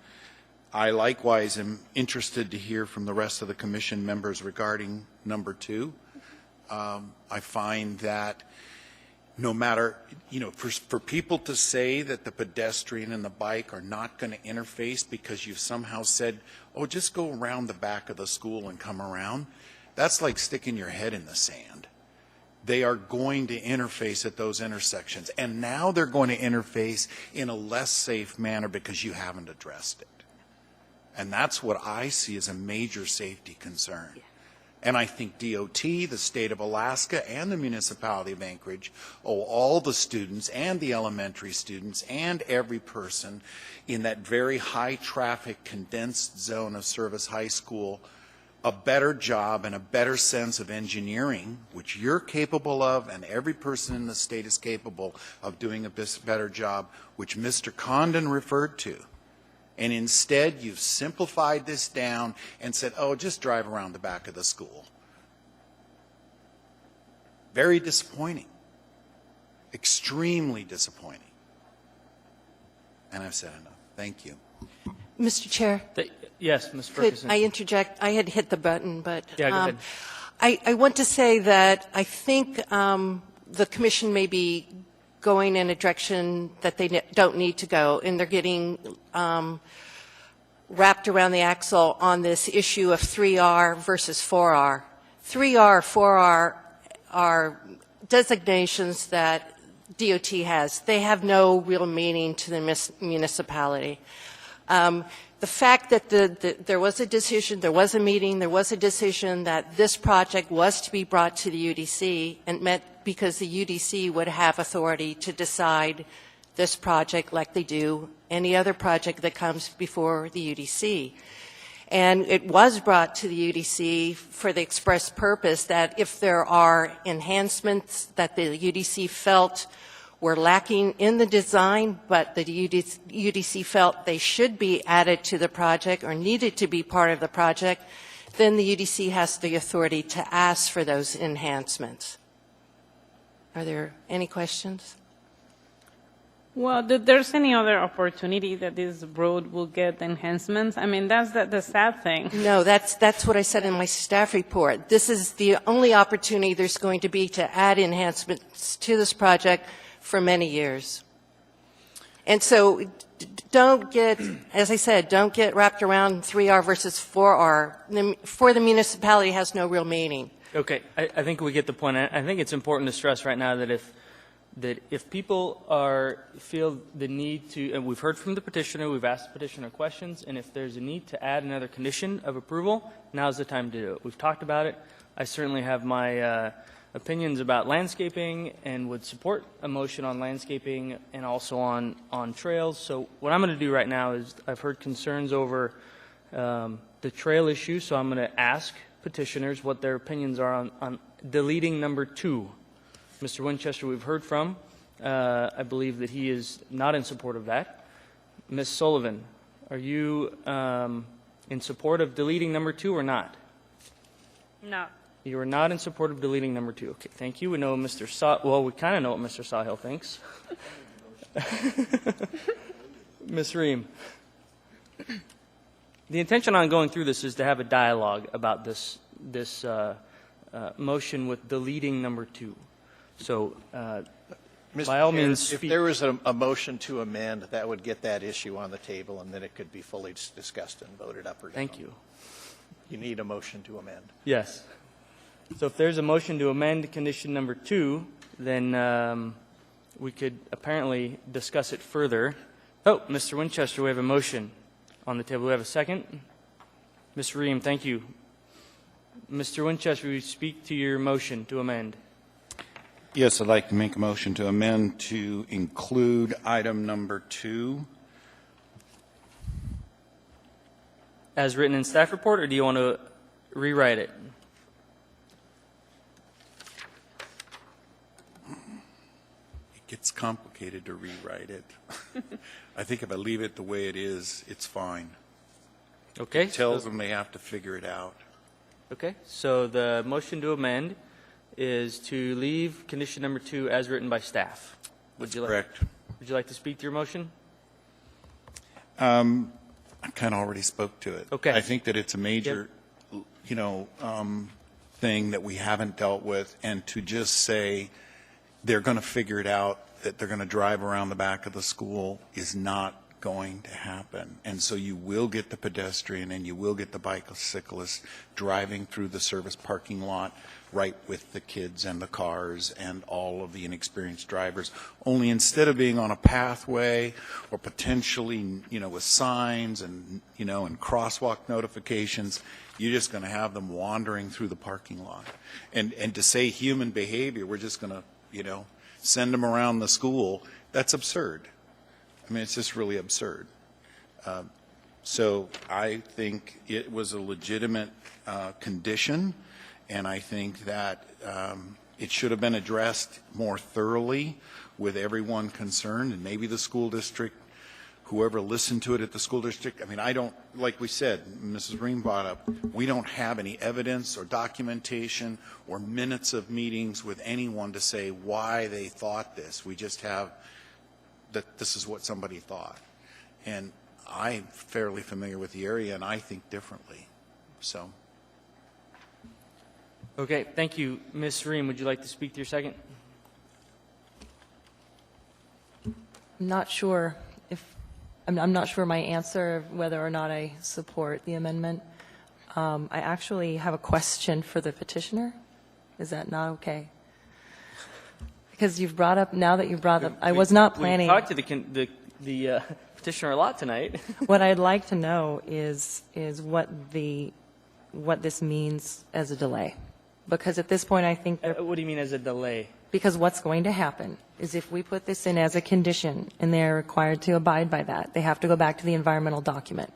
I likewise am interested to hear from the rest of the commission members regarding number 2. I find that no matter, you know, for people to say that the pedestrian and the bike are not going to interface because you've somehow said, oh, just go around the back of the school and come around, that's like sticking your head in the sand. They are going to interface at those intersections, and now they're going to interface in a less safe manner because you haven't addressed it. And that's what I see as a major safety concern. And I think DOT, the state of Alaska, and the municipality of Anchorage owe all the students and the elementary students and every person in that very high-traffic, condensed zone of Service High School a better job and a better sense of engineering, which you're capable of, and every person in the state is capable of doing a better job, which Mr. Condon referred to. And instead, you've simplified this down and said, oh, just drive around the back of the school. Very disappointing. Extremely disappointing. And I've said enough. Thank you. Mr. Chair, Yes, Ms. could Ferguson. I interject? I had hit the button, but Yeah, go ahead. I want to say that I think the commission may be going in a direction that they don't need to go, and they're getting wrapped around the axle on this issue of 3R versus 4R. 3R, 4R are designations that DOT has. They have no real meaning to the municipality. The fact that there was a decision, there was a meeting, there was a decision that this project was to be brought to the UDC, and meant because the UDC would have authority to decide this project like they do any other project that comes before the UDC. And it was brought to the UDC for the express purpose that if there are enhancements that the UDC felt were lacking in the design, but the UDC felt they should be added to the project or needed to be part of the project, then the UDC has the authority to ask for those enhancements. Are there any questions? Well, there's any other opportunity that this road will get enhancements? I mean, that's the sad thing. No, that's what I said in my staff report. This is the only opportunity there's going to be to add enhancements to this project for many years. And so don't get, as I said, don't get wrapped around 3R versus 4R. For the municipality, it has no real meaning. Okay, I think we get the point. I think it's important to stress right now that if people feel the need to, and we've heard from the petitioner, we've asked the petitioner questions, and if there's a need to add another condition of approval, now's the time to do it. We've talked about it. I certainly have my opinions about landscaping and would support a motion on landscaping and also on trails. So what I'm going to do right now is I've heard concerns over the trail issue, so I'm going to ask petitioners what their opinions are on deleting number 2. Mr. Winchester, we've heard from. I believe that he is not in support of that. Ms. Sullivan, are you in support of deleting number 2 or not? No. You are not in support of deleting number 2. Okay, thank you. We know Mr. Well, we kind of know what Mr. Sawhill thinks. Ms. Ream, the intention on going through this is to have a dialogue about this motion with deleting number 2. So, Mr. by all Chair, means, if speak. there was a motion to amend, that would get that issue on the table, and then it could be fully discussed and voted up or down. Thank you. You need a motion to amend. Yes. So if there's a motion to amend condition number 2, then we could apparently discuss it further. Oh, Mr. Winchester, we have a motion on the table. We have a second. Ms. Ream, thank you. Mr. Winchester, will you speak to your motion to amend? Yes, I'd like to make a motion to amend to include item number 2. As written in staff report, or do you want to rewrite it? It gets complicated to rewrite it. I think if I leave it the way it is, it's fine. Okay. It tells them they have to figure it out. Okay. So the motion to amend is to leave condition number 2 as written by staff. That's correct. Would you like to speak to your motion? I kind of already spoke to it. Okay. I think that it's a major, thing that we haven't dealt with, and to just say they're going to figure it out, that they're going to drive around the back of the school is not going to happen. And so you will get the pedestrian and you will get the bicyclist driving through the service parking lot right with the kids and the cars and all of the inexperienced drivers. Only instead of being on a pathway or potentially, with signs and, and crosswalk notifications, you're just going to have them wandering through the parking lot. And to say human behavior, we're just going to, send them around the school, that's absurd. I mean, it's just really absurd. So I think it was a legitimate condition, and I think that it should have been addressed more thoroughly with everyone concerned, and maybe the school district, whoever listened to it at the school district. I mean, I don't, like we said, Mrs. Ream brought up, we don't have any evidence or documentation or minutes of meetings with anyone to say why they thought this. We just have that this is what somebody thought. And I'm fairly familiar with the area, and I think differently. So. Okay, thank you. Ms. Ream, would you like to speak to your second? I'm not sure I'm not sure my answer, whether or not I support the amendment. I actually have a question for the petitioner. Is that not okay? Because you've brought up, now that you've brought up, I was not planning. We talked to the petitioner a lot tonight. What I'd like to know is what this means as a delay. Because at this point, I think What do you mean as a delay? because what's going to happen is if we put this in as a condition and they're required to abide by that, they have to go back to the environmental document.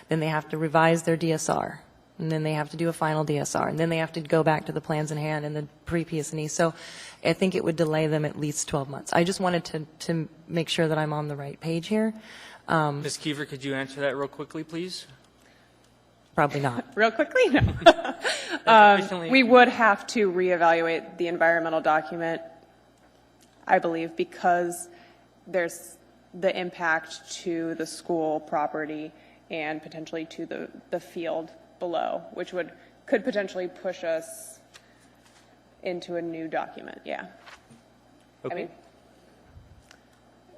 Then they have to revise their DSR, and then they have to do a final DSR, and then they have to go back to the plans in hand and the pre-PS&E. So I think it would delay them at least 12 months. I just wanted to make sure that I'm on the right page here. Ms. Kiefer, could you answer that real quickly, please? Probably not. Real quickly, no. Efficiently- We would have to reevaluate the environmental document, I believe, because there's the impact to the school property and potentially to the field below, which could potentially push us into a new document, yeah. Okay. I mean,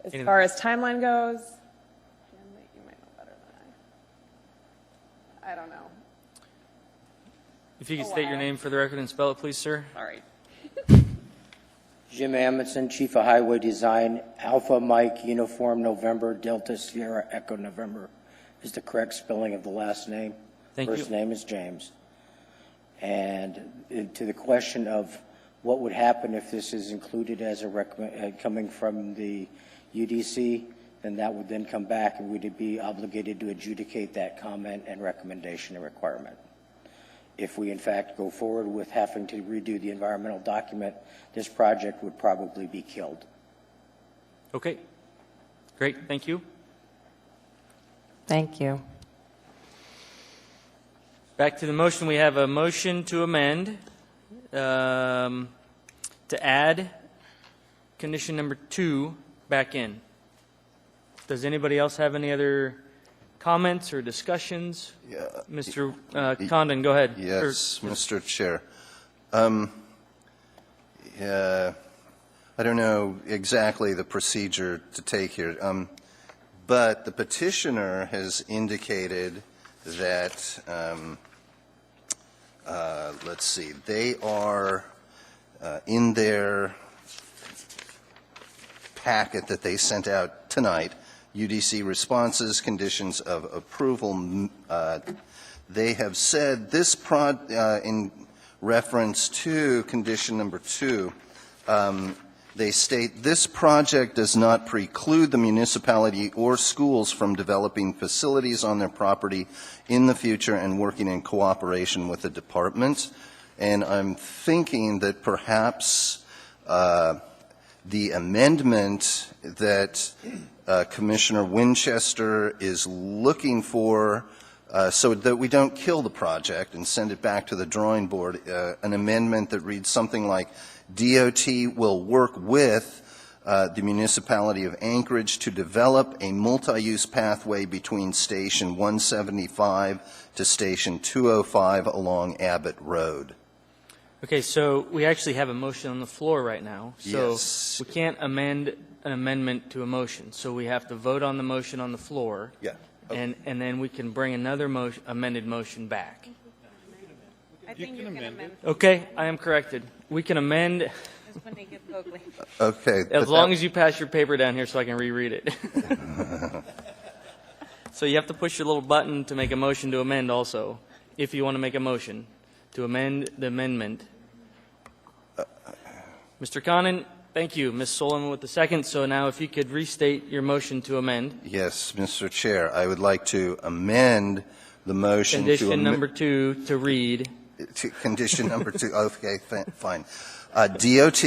as Anything- far as timeline goes, you might know better than I don't know. If you could state your name for the record and spell it, please, sir. Sorry. Jim Amundsen, Chief of Highway Design, Alpha Mike Uniform November Delta Sierra Echo November is the correct spelling of the last name. Thank you. First name is James. And to the question of what would happen if this is included as a coming from the UDC, then that would then come back and we'd be obligated to adjudicate that comment and recommendation and requirement. If we in fact go forward with having to redo the environmental document, this project would probably be killed. Okay. Great, thank you. Thank you. Back to the motion, we have a motion to amend, to add condition number 2 back in. Does anybody else have any other comments or discussions? Yeah. Mr. Condon, go ahead. Yes, Mr. Chair. Yeah, I don't know exactly the procedure to take here, but the petitioner has indicated that, let's see, they are in their packet that they sent out tonight, UDC responses, conditions of approval. They have said this in reference to condition number 2, they state this project does not preclude the municipality or schools from developing facilities on their property in the future and working in cooperation with the department. And I'm thinking that perhaps the amendment that Commissioner Winchester is looking for, so that we don't kill the project and send it back to the drawing board, an amendment that reads something like, DOT will work with the municipality of Anchorage to develop a multi-use pathway between Station 175 to Station 205 along Abbott Road. Okay, so we actually have a motion on the floor right now. So Yes. we can't amend an amendment to a motion. So we have to vote on the motion on the floor. Yeah. And then we can bring another amended motion back. I think you can amend. Okay, I am corrected. We can amend That's when they get ugly. Okay. as long as you pass your paper down here so I can reread it. So you have to push your little button to make a motion to amend also, if you want to make a motion to amend the amendment. Mr. Conan, thank you. Ms. Solomon with the second. So now if you could restate your motion to amend. Yes, Mr. Chair, I would like to amend the motion Condition number 2 to read. Condition number 2, okay, fine. DOT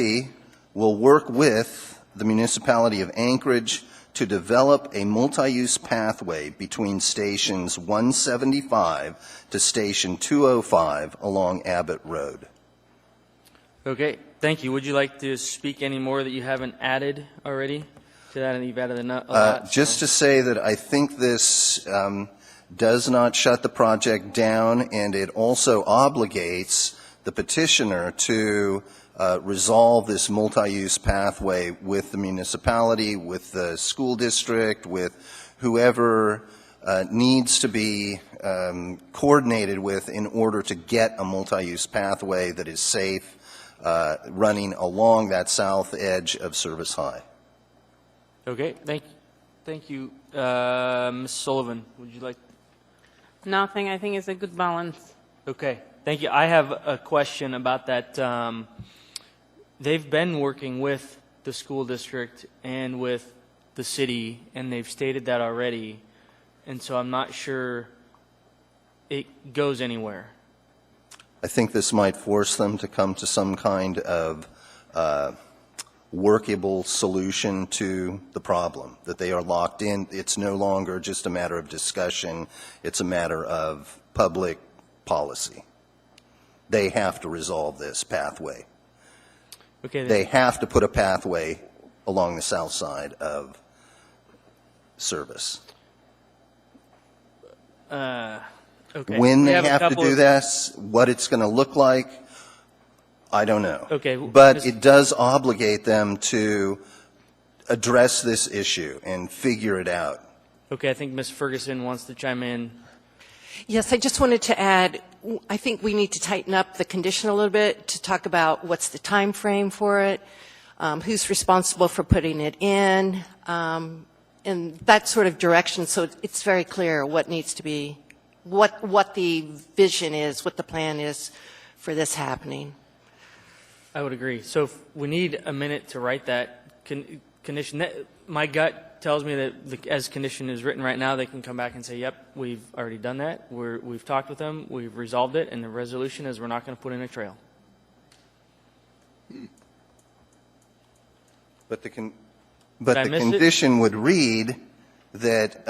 will work with the municipality of Anchorage to develop a multi-use pathway between stations 175 to station 205 along Abbott Road. Okay, thank you. Would you like to speak any more that you haven't added already to that? And you've added a lot. Just to say that I think this does not shut the project down, and it also obligates the petitioner to resolve this multi-use pathway with the municipality, with the school district, with whoever needs to be coordinated with in order to get a multi-use pathway that is safe running along that south edge of Service High. Okay, thank you. Ms. Sullivan, would you like? Nothing. I think it's a good balance. Okay, thank you. I have a question about that. They've been working with the school district and with the city, and they've stated that already, and so I'm not sure it goes anywhere. I think this might force them to come to some kind of workable solution to the problem, that they are locked in. It's no longer just a matter of discussion. It's a matter of public policy. They have to resolve this pathway. Okay. They have to put a pathway along the south side of Service. Okay. When We they have a have to couple do of- this, what it's going to look like, I don't know. Okay. But it does obligate them to address this issue and figure it out. Okay, I think Ms. Ferguson wants to chime in. Yes, I just wanted to add, I think we need to tighten up the condition a little bit to talk about what's the time frame for it, who's responsible for putting it in, and that sort of direction, so it's very clear what needs to be, what the vision is, what the plan is for this happening. I would agree. So if we need a minute to write that condition. My gut tells me that as condition is written right now, they can come back and say, yep, we've already done that, we've talked with them, we've resolved it, and the resolution is we're not going to put in a trail. But the Did I miss it? condition would read that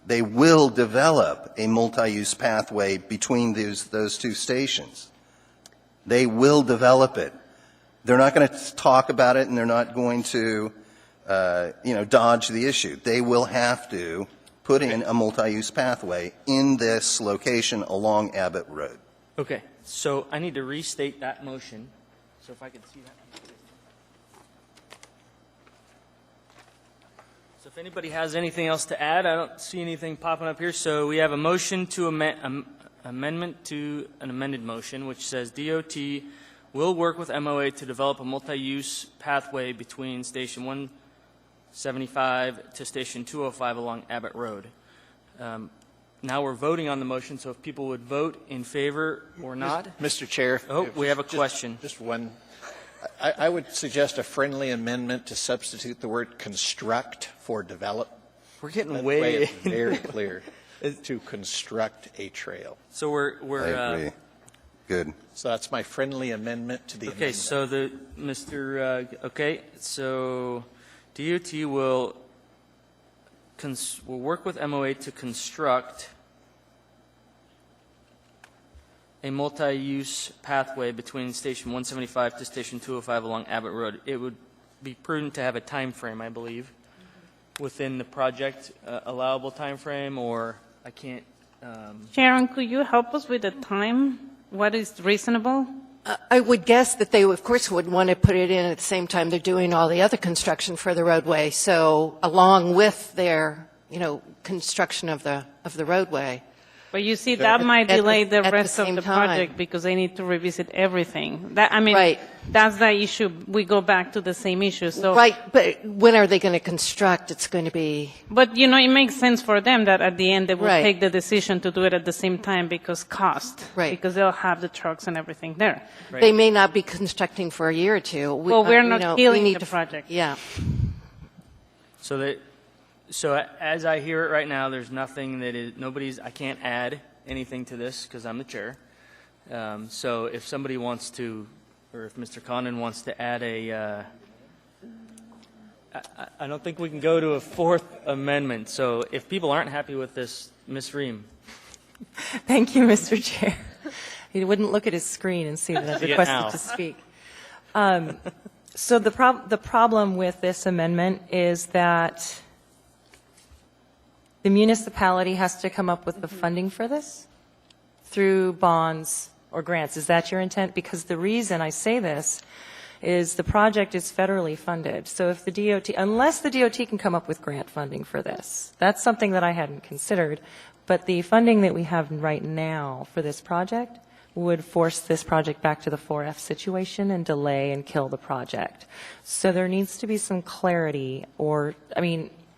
they will develop a multi-use pathway between those two stations. They will develop it. They're not going to talk about it, and they're not going to, dodge the issue. They will have to put in a multi-use pathway in this location along Abbott Road. Okay, so I need to restate that motion. So if I could see that. So if anybody has anything else to add, I don't see anything popping up here. So we have a motion to amendment to an amended motion, which says DOT will work with MOA to develop a multi-use pathway between Station 175 to Station 205 along Abbott Road. Now we're voting on the motion, so if people would vote in favor or not. Mr. Chair. Oh, we have a question. Just one. I would suggest a friendly amendment to substitute the word construct for develop. We're getting That way. way it's very clear to construct a trail. So we're. I agree. Good. So that's my friendly amendment to the Okay, amendment. so so DOT will work with MOA to construct a multi-use pathway between Station 175 to Station 205 along Abbott Road. It would be prudent to have a time frame, I believe, within the project allowable time frame, or I can't. Sharon, could you help us with the time? What is reasonable? I would guess that they, of course, would want to put it in at the same time they're doing all the other construction for the roadway. So along with their, construction of the roadway. But you see, that might delay the at the rest of same the time. project because they need to revisit everything. Right. That's the issue. We go back to the same issue. So, Right, but when are they going to construct? It's going to be, but it makes sense for them that at the end they will Right. take the decision to do it at the same time because cost. Right. Because they'll have the trucks and everything there. they may not be constructing for a year or two. Well, we're not we killing need the to- project. Yeah. So as I hear it right now, there's nothing I can't add anything to this because I'm the chair. So if somebody wants to, or if Mr. Condon wants to add I don't think we can go to a fourth amendment. So if people aren't happy with this, Ms. Ream. Thank you, Mr. Chair. He wouldn't look at his screen and see that I've See it now. requested to speak. So the problem with this amendment is that the municipality has to come up with the funding for this through bonds or grants. Is that your intent? Because the reason I say this is the project is federally funded. So if the DOT, unless the DOT can come up with grant funding for this, that's something that I hadn't considered. But the funding that we have right now for this project would force this project back to the 4F situation and delay and kill the project. So there needs to be some clarity,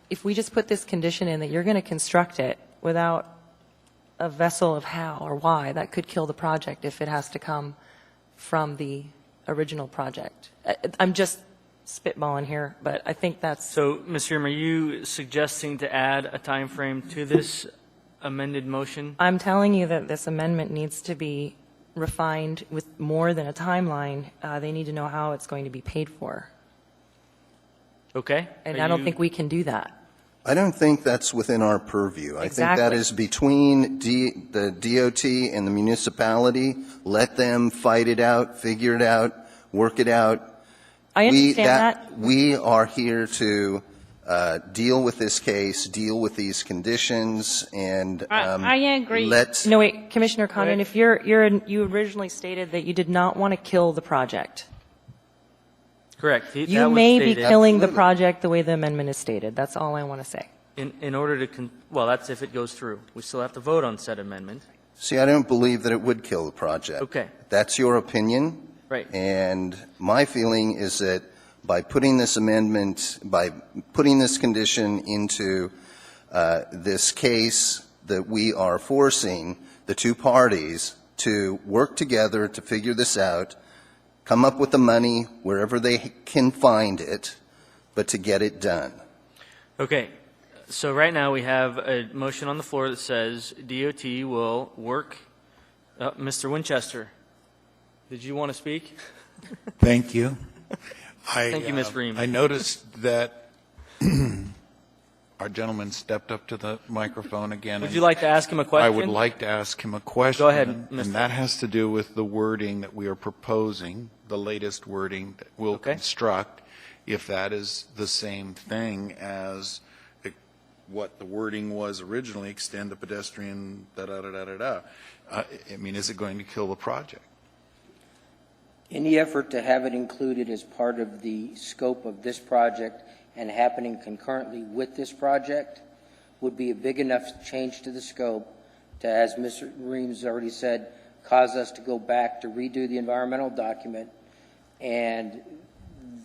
if we just put this condition in that you're going to construct it without a vessel of how or why, that could kill the project if it has to come from the original project. I'm just spitballing here, but I think that's... So, Ms. Ream, are you suggesting to add a time frame to this amended motion? I'm telling you that this amendment needs to be refined with more than a timeline. They need to know how it's going to be paid for. Okay. And Are I don't you- think we can do that. I don't think that's within our purview. I think that Exactly. is between the DOT and the municipality. Let them fight it out, figure it out, work it out. I understand that. We are here to deal with this case, deal with these conditions, and I agree. let's... No, wait, Commissioner Condon, Wait. if you originally stated that you did not want to kill the project. Correct. You That was may be stated. killing the Absolutely. project the way the amendment is stated. That's all I want to say. In order to, that's if it goes through. We still have to vote on said amendment. See, I don't believe that it would kill the project. Okay. That's your opinion. Right. And my feeling is that by putting this amendment, by putting this condition into this case, that we are forcing the two parties to work together to figure this out, come up with the money wherever they can find it, but to get it done. Okay, so right now we have a motion on the floor that says DOT will work. Mr. Winchester, did you want to speak? Thank you. Thank you, Ms. Ream. I noticed that our gentleman stepped up to the microphone again. Would and you like to ask him a question? I would like to ask him a question. Go ahead, And Mr. that has to do with the wording that we are proposing, the latest wording that we'll Okay. construct, if that is the same thing as what the wording was originally, extend the pedestrian, da-da-da-da-da-da. I mean, is it going to kill the project? Any effort to have it included as part of the scope of this project and happening concurrently with this project would be a big enough change to the scope to, as Mr. Reams already said, cause us to go back to redo the environmental document, and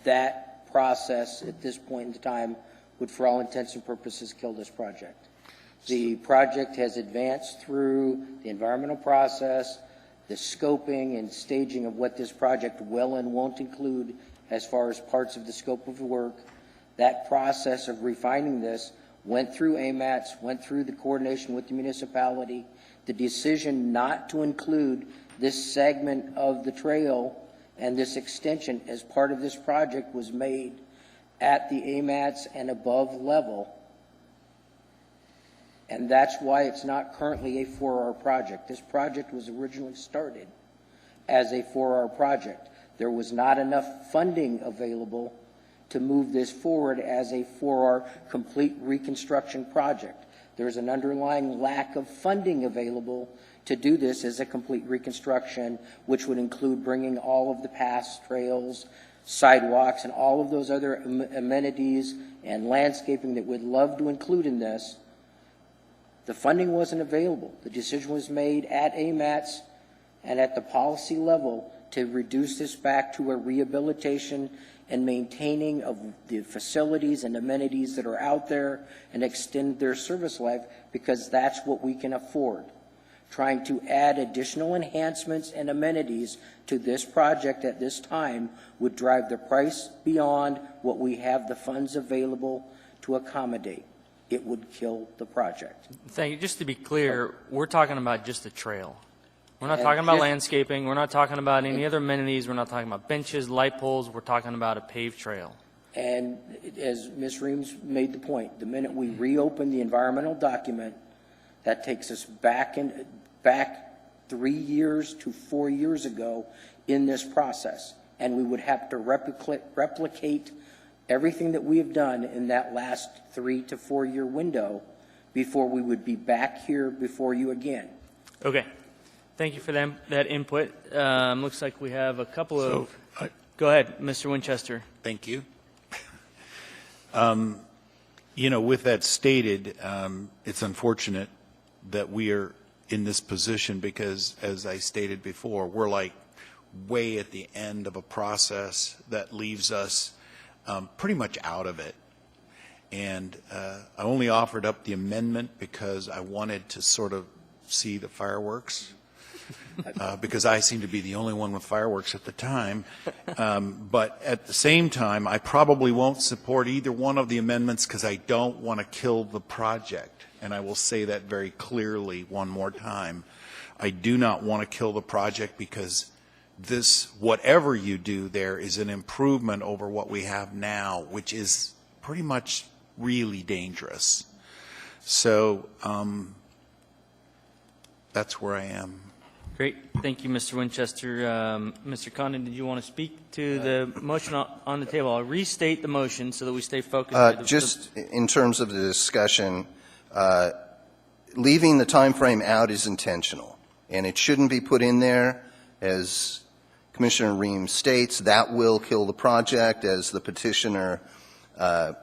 that process at this point in time would, for all intents and purposes, kill this project. The project has advanced through the environmental process, the scoping and staging of what this project will and won't include as far as parts of the scope of the work. That process of refining this went through AMATS, went through the coordination with the municipality. The decision not to include this segment of the trail and this extension as part of this project was made at the AMATS and above level. And that's why it's not currently a 4R project. This project was originally started as a 4R project. There was not enough funding available to move this forward as a 4R complete reconstruction project. There's an underlying lack of funding available to do this as a complete reconstruction, which would include bringing all of the paths, trails, sidewalks, and all of those other amenities and landscaping that we'd love to include in this. The funding wasn't available. The decision was made at AMATS and at the policy level to reduce this back to a rehabilitation and maintaining of the facilities and amenities that are out there and extend their service life, because that's what we can afford. Trying to add additional enhancements and amenities to this project at this time would drive the price beyond what we have the funds available to accommodate. It would kill the project. Thank you. Just to be clear, we're talking about just a trail. We're not And talking about just- landscaping. We're not talking about any other amenities. We're not talking about benches, light poles. We're talking about a paved trail. And as Ms. Reams made the point, the minute we reopen the environmental document, that takes us back 3 years to 4 years ago in this process. And we would have to replicate everything that we have done in that last 3 to 4 year window before we would be back here before you again. Okay. Thank you for that input. Looks like we have a couple of... Go ahead, Mr. Winchester. Thank you. With that stated, it's unfortunate that we are in this position because, as I stated before, we're like way at the end of a process that leaves us pretty much out of it. And I only offered up the amendment because I wanted to sort of see the fireworks. Because I seem to be the only one with fireworks at the time. But at the same time, I probably won't support either one of the amendments because I don't want to kill the project. And I will say that very clearly one more time. I do not want to kill the project because this, whatever you do there, is an improvement over what we have now, which is pretty much really dangerous. So that's where I am. Great. Thank you, Mr. Winchester. Mr. Condon, did you want to speak to the motion on the table? I'll restate the motion so that we stay focused. Just in terms of the discussion, leaving the time frame out is intentional, and it shouldn't be put in there. As Commissioner Reams states, that will kill the project, as the petitioner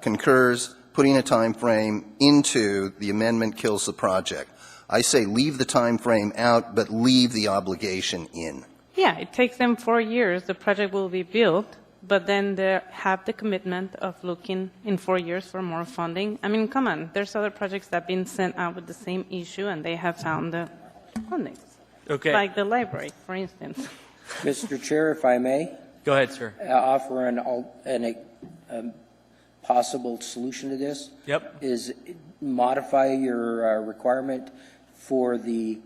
concurs. Putting a time frame into the amendment kills the project. I say leave the time frame out, but leave the obligation in. Yeah, it takes them 4 years. The project will be built, but then they have the commitment of looking in 4 years for more funding. I mean, come on. There's other projects that have been sent out with the same issue, and they have found the funding. Okay. Like the library, for instance. Mr. Chair, if I may, Go ahead, sir. offer a possible solution to this. Yep. Is modify your requirement for the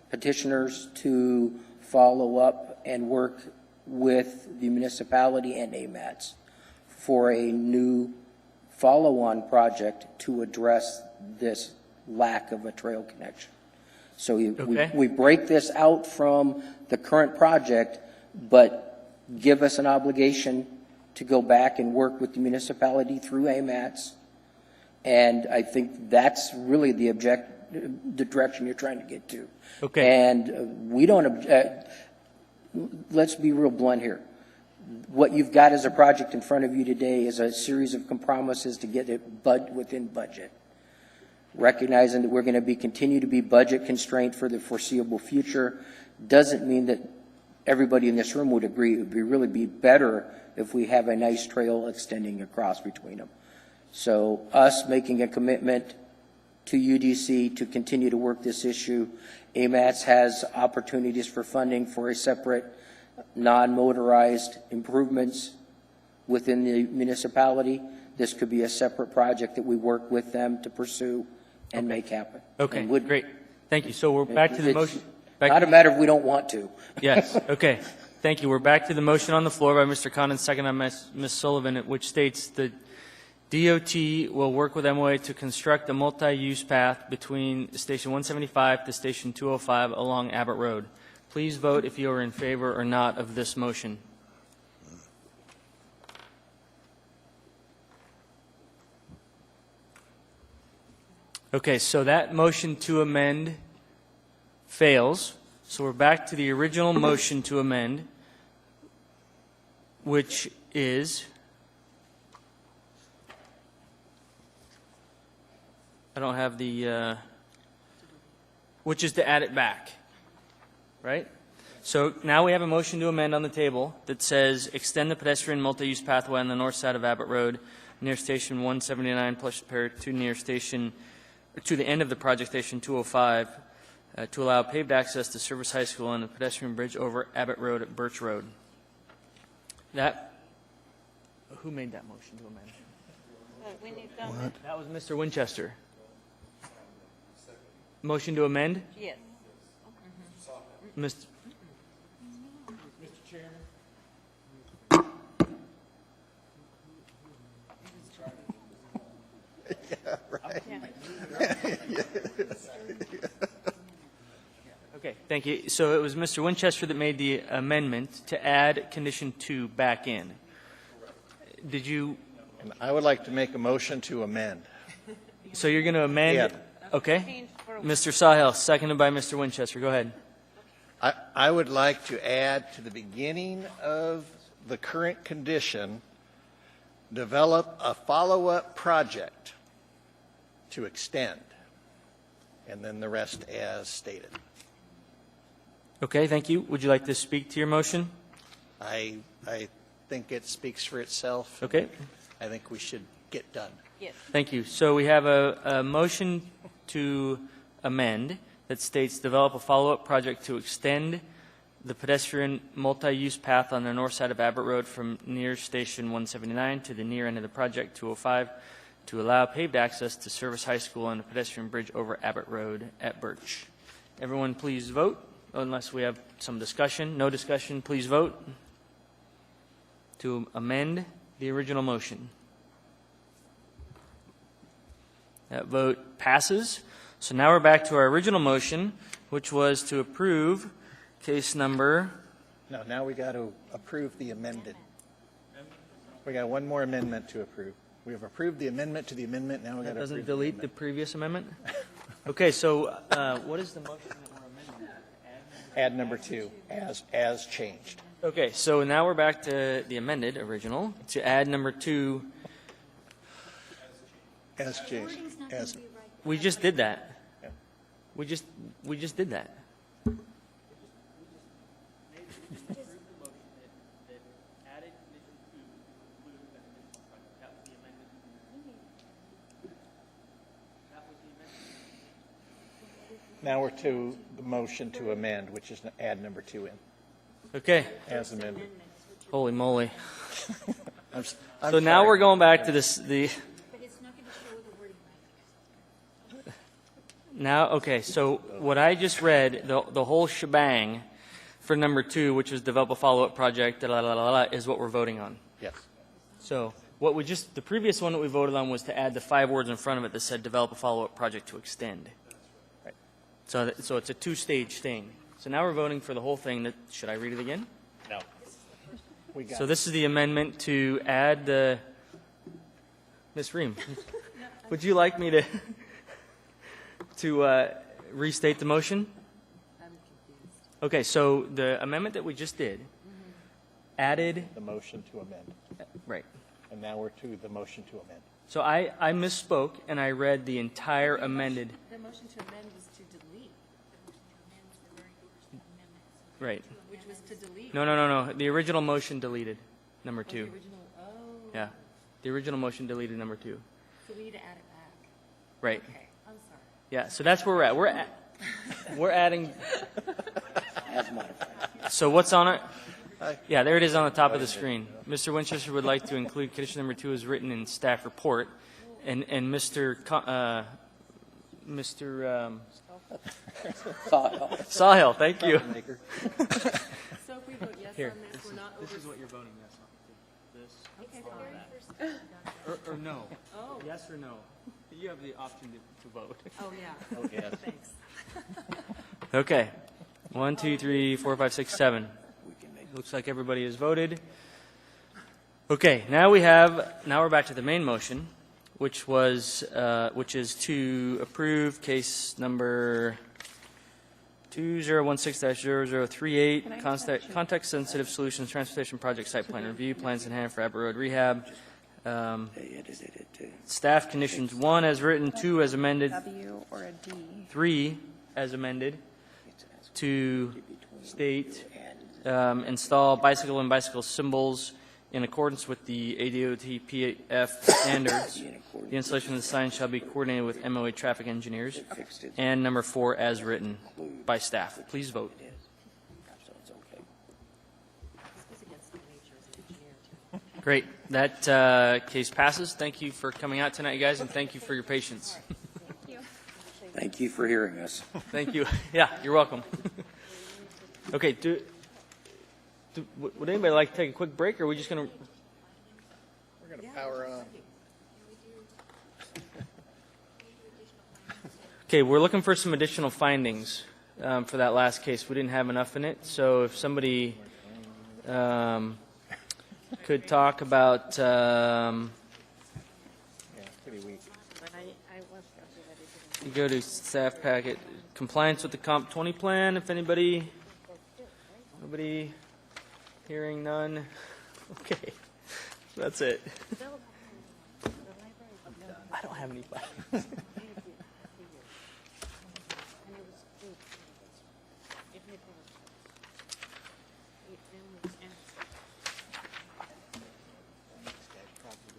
petitioners to follow up and work with the municipality and AMATS for a new follow-on project to address this lack of a trail connection. So we break this out from the current project, but give us an obligation to go back and work with the municipality through AMATS. And I think that's really the direction you're trying to get to. Okay. And we don't, let's be real blunt here. What you've got as a project in front of you today is a series of compromises to get it within budget. Recognizing that we're going to continue to be budget constrained for the foreseeable future doesn't mean that everybody in this room would agree. It would really be better if we have a nice trail extending across between them. So us making a commitment to UDC to continue to work this issue. AMATS has opportunities for funding for a separate non-motorized improvements within the municipality. This could be a separate project that we work with them to pursue and make happen. Okay, And would- great. Thank you. So we're back to the It's motion. Not a matter of we don't want to. Yes, okay. Thank you. We're back to the motion on the floor by Mr. Condon, second by Ms. Sullivan, which states the DOT will work with MOA to construct a multi-use path between Station 175 to Station 205 along Abbott Road. Please vote if you are in favor or not of this motion. Okay, so that motion to amend fails. So we're back to the original motion to amend, which is, I don't have the, which is to add it back, right? So now we have a motion to amend on the table that says extend the pedestrian multi-use pathway on the north side of Abbott Road near Station 179 plus repair to near Station, to the end of the project, Station 205, to allow paved access to Service High School and a pedestrian bridge over Abbott Road at Birch Road. That, who made that motion to amend? That was Mr. Winchester. Motion to amend? Yes. Mr. Okay, thank you. So it was Mr. Winchester that made the amendment to add condition 2 back in. Did you, And I would like to make a motion to amend. so you're going to amend? Yeah. Okay. Mr. Sahel, seconded by Mr. Winchester. Go ahead. I would like to add to the beginning of the current condition, develop a follow-up project to extend, and then the rest as stated. Okay, thank you. Would you like to speak to your motion? I think it speaks for itself. Okay. I think we should get done. Yes. Thank you. So we have a motion to amend that states develop a follow-up project to extend the pedestrian multi-use path on the north side of Abbott Road from near Station 179 to the near end of the project, 205, to allow paved access to Service High School and a pedestrian bridge over Abbott Road at Birch. Everyone please vote, unless we have some discussion. No discussion, please vote to amend the original motion. That vote passes. So now we're back to our original motion, which was to approve case number, No, now we got to approve the amended. We got one more amendment to approve. We have approved the amendment to the amendment, now we got that to approve doesn't the delete the amendment. previous amendment? Okay, so what is the motion that we're amending? Add number 2, as changed. Okay, so now we're back to the amended original, to add number 2. As changed. As, We just did that. Yeah. We just did that. now we're to the motion to amend, which is to add number 2 in, Okay, as amended. holy moly. So now we're going back to this, now, okay, so what I just read, the whole shebang for number 2, which was develop a follow-up project, is what we're voting on. Yes. So what we just, the previous one that we voted on was to add the 5 words in front of it that said develop a follow-up project to extend. Right. So it's a 2-stage thing. So now we're voting for the whole thing. Should I read it again? No. We got So this is the amendment to add the, Ms. Ream, would you like me to restate the motion? I'm confused. Okay, so the amendment that we just did added, the motion to amend. right. And now we're to the motion to amend. So I misspoke and I read the entire amended, The motion to amend was to delete, right. which was to delete. No. The original motion deleted number 2. Original, Yeah. The original motion deleted number 2. so we need to add it back. Right. Okay, I'm sorry. Yeah, so that's where we're at. We're adding. As modified. So what's on it? Yeah, there it is on the top of the screen. Mr. Winchester would like to include condition number 2 as written in staff report, and Mr. Sawhill, thank you. So if we vote yes Here, on this, we're not this over. is what you're voting yes on. This Okay, the very first. or no? Oh. Yes or no? You have the option to vote. Oh, yeah. Oh, yes. Thanks. Okay. 1, 2, 3, 4, 5, 6, 7. Looks like everybody has voted. Okay, now we're back to the main motion, which is to approve case number 2016-0038, context-sensitive solutions transportation project site plan review, plans in hand for Abbott Road rehab. Staff conditions 1 as written, 2 as amended, W or a D. 3 as amended to state install bicycle and bicycle symbols in accordance with the ADOT PF standards. The installation of the sign shall be coordinated with MOA traffic engineers. And number 4 as written by staff. Please vote. Great. That case passes. Thank you for coming out tonight, you guys, and thank you for your patience. Thank you for hearing us. Thank you. Yeah, you're welcome. Okay, would anybody like to take a quick break, or are we just going to? We're going to power on. Okay, we're looking for some additional findings for that last case. We didn't have enough in it, so if somebody could talk about. Pretty weak. You go to staff packet, compliance with the Comp 20 plan, if nobody, hearing none. Okay, that's it. I don't have any files.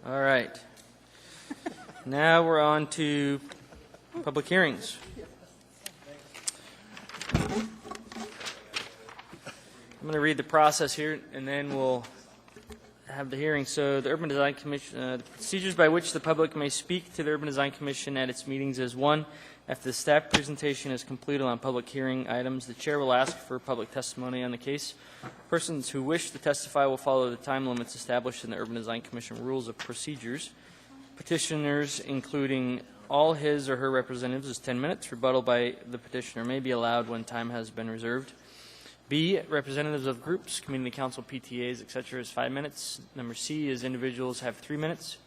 All right. Now we're on to public hearings. I'm going to read the process here, and then we'll have the hearing. So the Urban Design Commission, the procedures by which the public may speak to the Urban Design Commission at its meetings is 1, after the staff presentation is completed on public hearing items, the chair will ask for public testimony on the case. Persons who wish to testify will follow the time limits established in the Urban Design Commission Rules of Procedures. Petitioners, including all his or her representatives, is 10 minutes. Rebuttal by the petitioner may be allowed when time has been reserved. B, representatives of groups, community council, PTAs, etc. is 5 minutes. Number C is individuals have 3 minutes.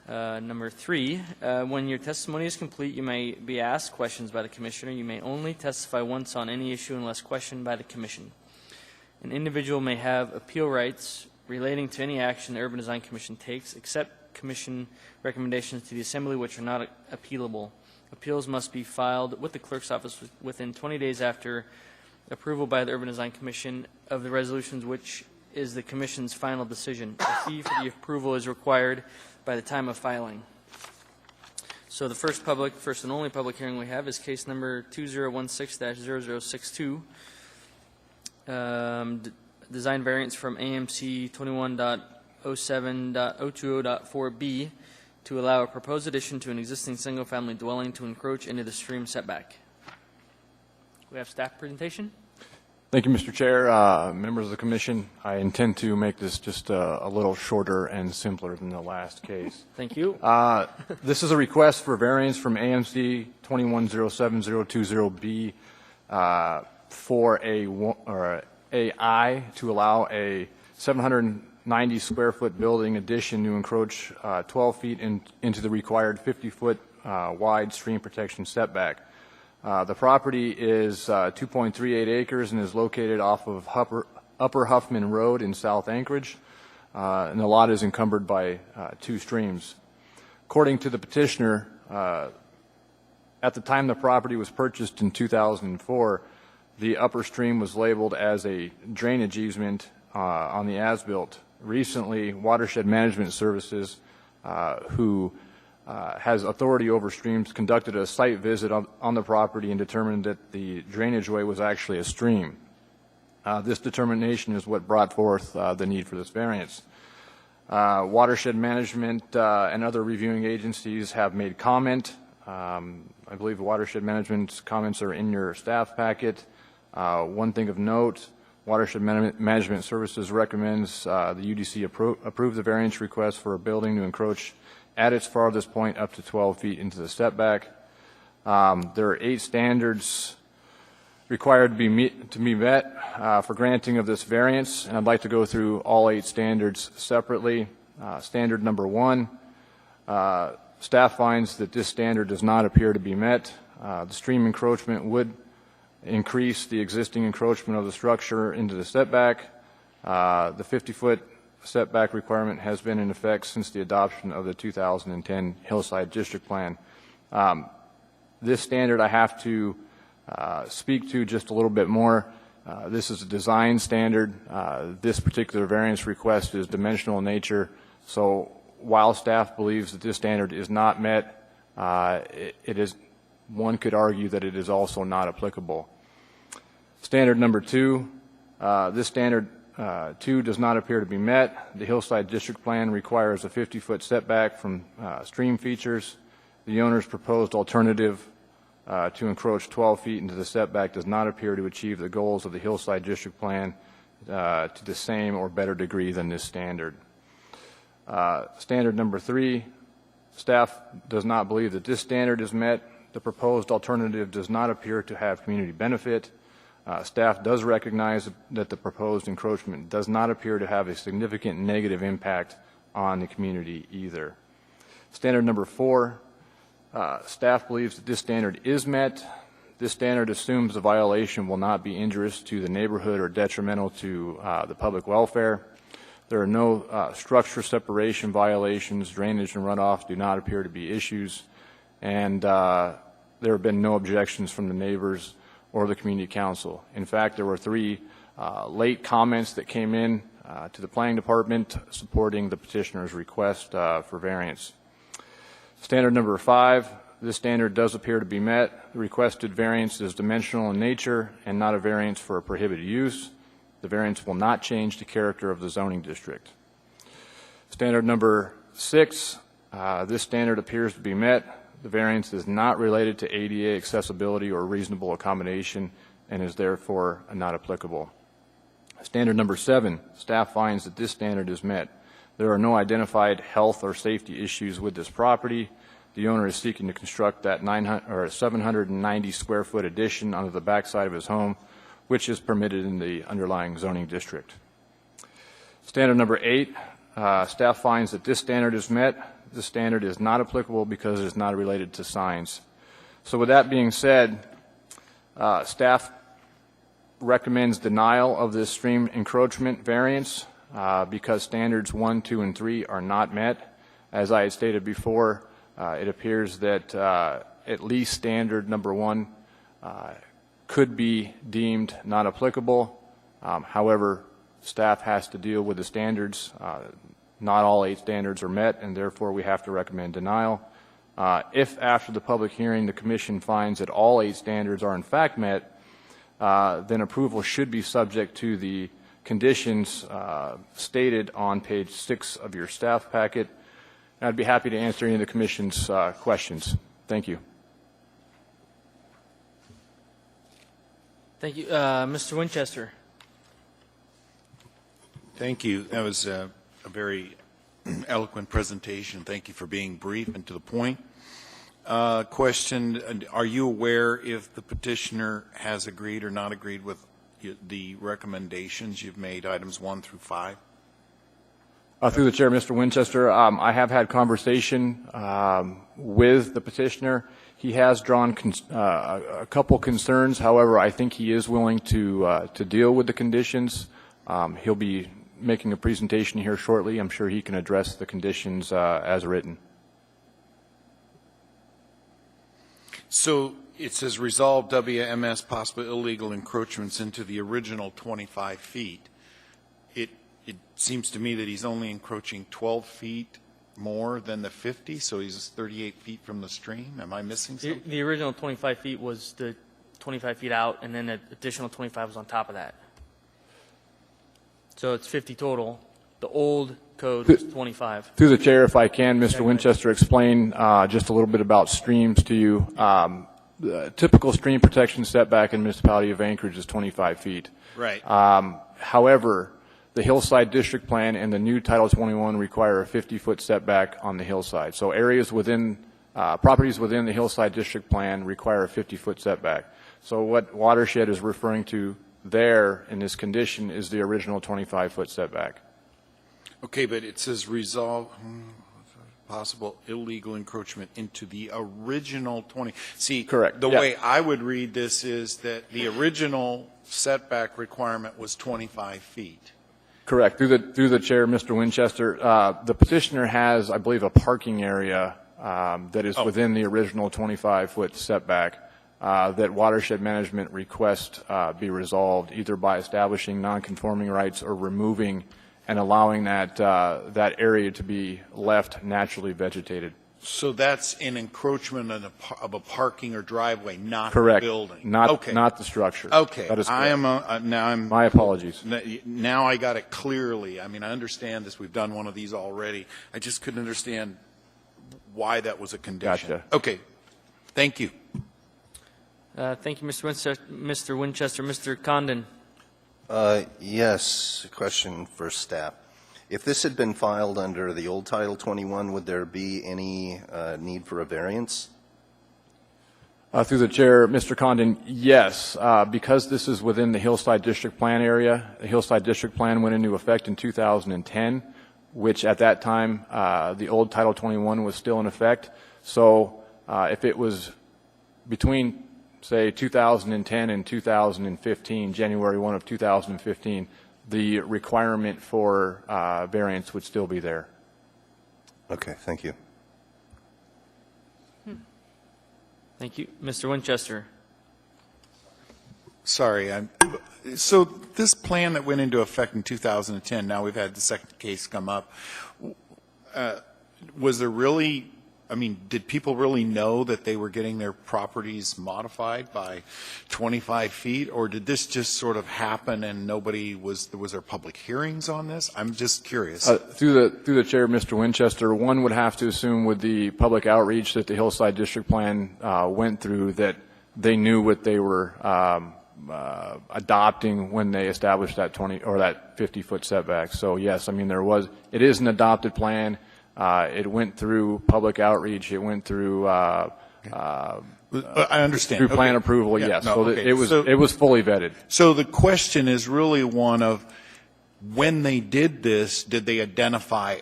Number 3, when your testimony is complete, you may be asked questions by the commissioner. You may only testify once on any issue unless questioned by the commission. An individual may have appeal rights relating to any action the Urban Design Commission takes, except commission recommendations to the assembly which are not appealable. Appeals must be filed with the clerk's office within 20 days after approval by the Urban Design Commission of the resolutions, which is the commission's final decision. A fee for the approval is required by the time of filing. So the first and only public hearing we have is case number 2016-0062. Design variance from AMC 07.020.4b to allow a proposed addition to an existing single-family dwelling to encroach into the stream setback. We have staff presentation. Thank you, Mr. Chair. Members of the Commission, I intend to make this just a little shorter and simpler than the last case. Thank you. This is a request for variance from AMC 2107020B for AI to allow a 790 square foot building addition to encroach 12 feet into the required 50-foot wide stream protection setback. The property is 2.38 acres and is located off of Upper Huffman Road in South Anchorage, and the lot is encumbered by two streams. According to the petitioner, at the time the property was purchased in 2004, the upper stream was labeled as a drainage easement on the as-built. Recently, Watershed Management Services, who has authority over streams, conducted a site visit on the property and determined that the drainage way was actually a stream. This determination is what brought forth the need for this variance. Watershed Management and other reviewing agencies have made comment. I believe Watershed Management's comments are in your staff packet. One thing of note, Watershed Management Services recommends the UDC approve the variance request for a building to encroach at its farthest point up to 12 feet into the setback. There are 8 standards required to be met for granting of this variance, and I'd like to go through all 8 standards separately. Standard number 1, staff finds that this standard does not appear to be met. The stream encroachment would increase the existing encroachment of the structure into the setback. The 50-foot setback requirement has been in effect since the adoption of the 2010 Hillside District Plan. This standard I have to speak to just a little bit more. This is a design standard. This particular variance request is dimensional in nature, so while staff believes that this standard is not met, one could argue that it is also not applicable. Standard number 2, this standard 2 does not appear to be met. The Hillside District Plan requires a 50-foot setback from stream features. The owner's proposed alternative to encroach 12 feet into the setback does not appear to achieve the goals of the Hillside District Plan to the same or better degree than this standard. Standard number 3, staff does not believe that this standard is met. The proposed alternative does not appear to have community benefit. Staff does recognize that the proposed encroachment does not appear to have a significant negative impact on the community either. Standard number 4, staff believes that this standard is met. This standard assumes the violation will not be injurious to the neighborhood or detrimental to the public welfare. There are no structure separation violations. Drainage and runoff do not appear to be issues, and there have been no objections from the neighbors or the community council. In fact, there were 3 late comments that came in to the planning department supporting the petitioner's request for variance. Standard number 5, this standard does appear to be met. The requested variance is dimensional in nature and not a variance for a prohibited use. The variance will not change the character of the zoning district. Standard number 6, this standard appears to be met. The variance is not related to ADA accessibility or reasonable accommodation and is therefore not applicable. Standard number 7, staff finds that this standard is met. There are no identified health or safety issues with this property. The owner is seeking to construct that 790 square foot addition onto the backside of his home, which is permitted in the underlying zoning district. Standard number 8, staff finds that this standard is met. This standard is not applicable because it is not related to signs. So with that being said, staff recommends denial of this stream encroachment variance because standards 1, 2, and 3 are not met. As I had stated before, it appears that at least standard number 1 could be deemed not applicable. However, staff has to deal with the standards. Not all 8 standards are met, and therefore we have to recommend denial. If after the public hearing the Commission finds that all 8 standards are in fact met, then approval should be subject to the conditions stated on page 6 of your staff packet. And I'd be happy to answer any of the Commission's questions. Thank you. Thank you. Mr. Winchester. Thank you. That was a very eloquent presentation. Thank you for being brief and to the point. Question, are you aware if the petitioner has agreed or not agreed with the recommendations you've made, items 1 through 5? Through the chair, Mr. Winchester, I have had conversation with the petitioner. He has drawn a couple concerns. However, I think he is willing to deal with the conditions. He'll be making a presentation here shortly. I'm sure he can address the conditions as written. So it says resolve WMS possible illegal encroachments into the original 25 feet. It seems to me that he's only encroaching 12 feet more than the 50, so he's 38 feet from the stream. Am I missing something? The original 25 feet was the 25 feet out, and then an additional 25 was on top of that. So it's 50 total. The old code was 25. Through the chair, if I can, Mr. Winchester, explain just a little bit about streams to you. The typical stream protection setback in the municipality of Anchorage is 25 feet. Right. However, the Hillside District Plan and the new Title 21 require a 50-foot setback on the hillside. So areas within, properties within the Hillside District Plan require a 50-foot setback. So what Watershed is referring to there in this condition is the original 25-foot setback. Okay, but it says resolve possible illegal encroachment into the original 20. See, correct. The way I would read this is that the original setback requirement was 25 feet. Correct. Through the chair, Mr. Winchester, the petitioner has, I believe, a parking area that is within the original 25-foot setback that Watershed Management requests be resolved either by establishing nonconforming rights or removing and allowing that area to be left naturally vegetated. So that's an encroachment of a parking or driveway, not Correct. the building. Not the structure. Okay. That is I correct. am now I'm My apologies. Now I got it clearly. I mean, I understand this. We've done one of these already. I just couldn't understand why that was a condition. Gotcha. Okay. Thank you. Thank you, Mr. Winchester. Mr. Condon. Yes, a question for staff. If this had been filed under the old Title 21, would there be any need for a variance? Through the chair, Mr. Condon, yes. Because this is within the Hillside District Plan area, the Hillside District Plan went into effect in 2010, which at that time the old Title 21 was still in effect. So if it was between, say, 2010 and 2015, January 1 of 2015, the requirement for variance would still be there. Okay, thank you. Thank you. Mr. Winchester. Sorry. So this plan that went into effect in 2010, now we've had the second case come up. Was there really, I mean, did people really know that they were getting their properties modified by 25 feet, or did this just sort of happen and nobody was there public hearings on this? I'm just curious. Through the chair, Mr. Winchester, one would have to assume with the public outreach that the Hillside District Plan went through that they knew what they were adopting when they established that 20 or that 50-foot setback. So yes, I mean it is an adopted plan. It went through public outreach. It went through I understand. through plan approval. Yeah, yes, no, so okay. it was fully vetted. So the question is really one of when they did this, did they identify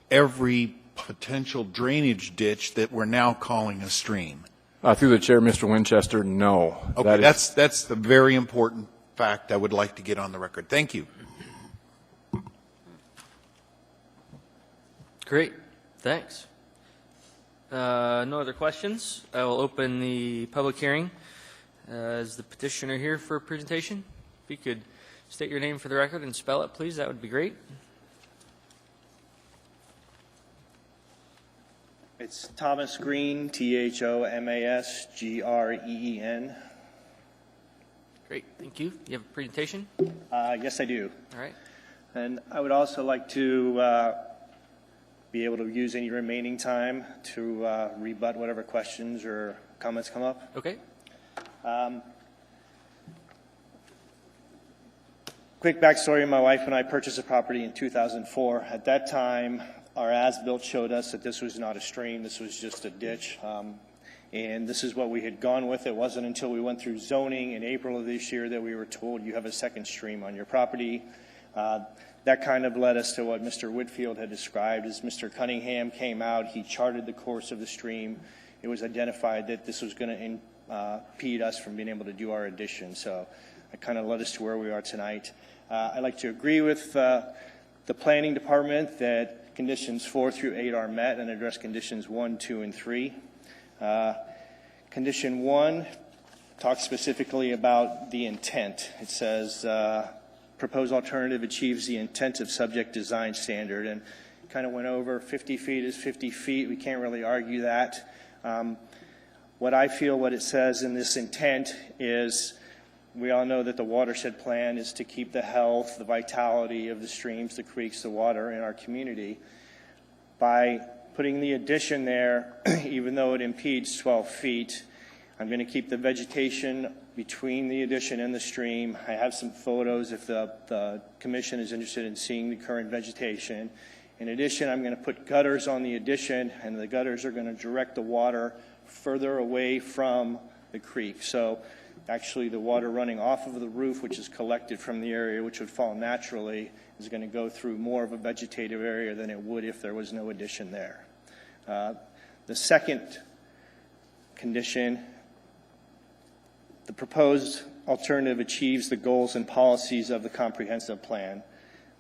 every potential drainage ditch that we're now calling a stream? Through the chair, Mr. Winchester, no. Okay, that's the very important fact I would like to get on the record. Thank you. Great. Thanks. No other questions. I will open the public hearing. Is the petitioner here for a presentation? If you could state your name for the record and spell it, please, that would be great. It's Thomas Green, ThomasGreen. Great, thank you. You have a presentation? Yes, I do. All right. And I would also like to be able to use any remaining time to rebut whatever questions or comments come up. Okay. Quick backstory, my wife and I purchased a property in 2004. At that time, our as-built showed us that this was not a stream, this was just a ditch. And this is what we had gone with. It wasn't until we went through zoning in April of this year that we were told you have a second stream on your property. That kind of led us to what Mr. Whitfield had described as Mr. Cunningham came out, he charted the course of the stream. It was identified that this was going to impede us from being able to do our addition. So it kind of led us to where we are tonight. I'd like to agree with the planning department that conditions 4 through 8 are met and address conditions 1, 2, and 3. Condition 1 talks specifically about the intent. It says proposed alternative achieves the intent of subject design standard, and kind of went over 50 feet is 50 feet. We can't really argue that. What I feel what it says in this intent is we all know that the watershed plan is to keep the health, the vitality of the streams, the creeks, the water in our community. By putting the addition there, even though it impedes 12 feet, I'm going to keep the vegetation between the addition and the stream. I have some photos if the commission is interested in seeing the current vegetation. In addition, I'm going to put gutters on the addition, and the gutters are going to direct the water further away from the creek. So actually the water running off of the roof, which is collected from the area, which would fall naturally, is going to go through more of a vegetative area than it would if there was no addition there. The second condition, the proposed alternative achieves the goals and policies of the comprehensive plan.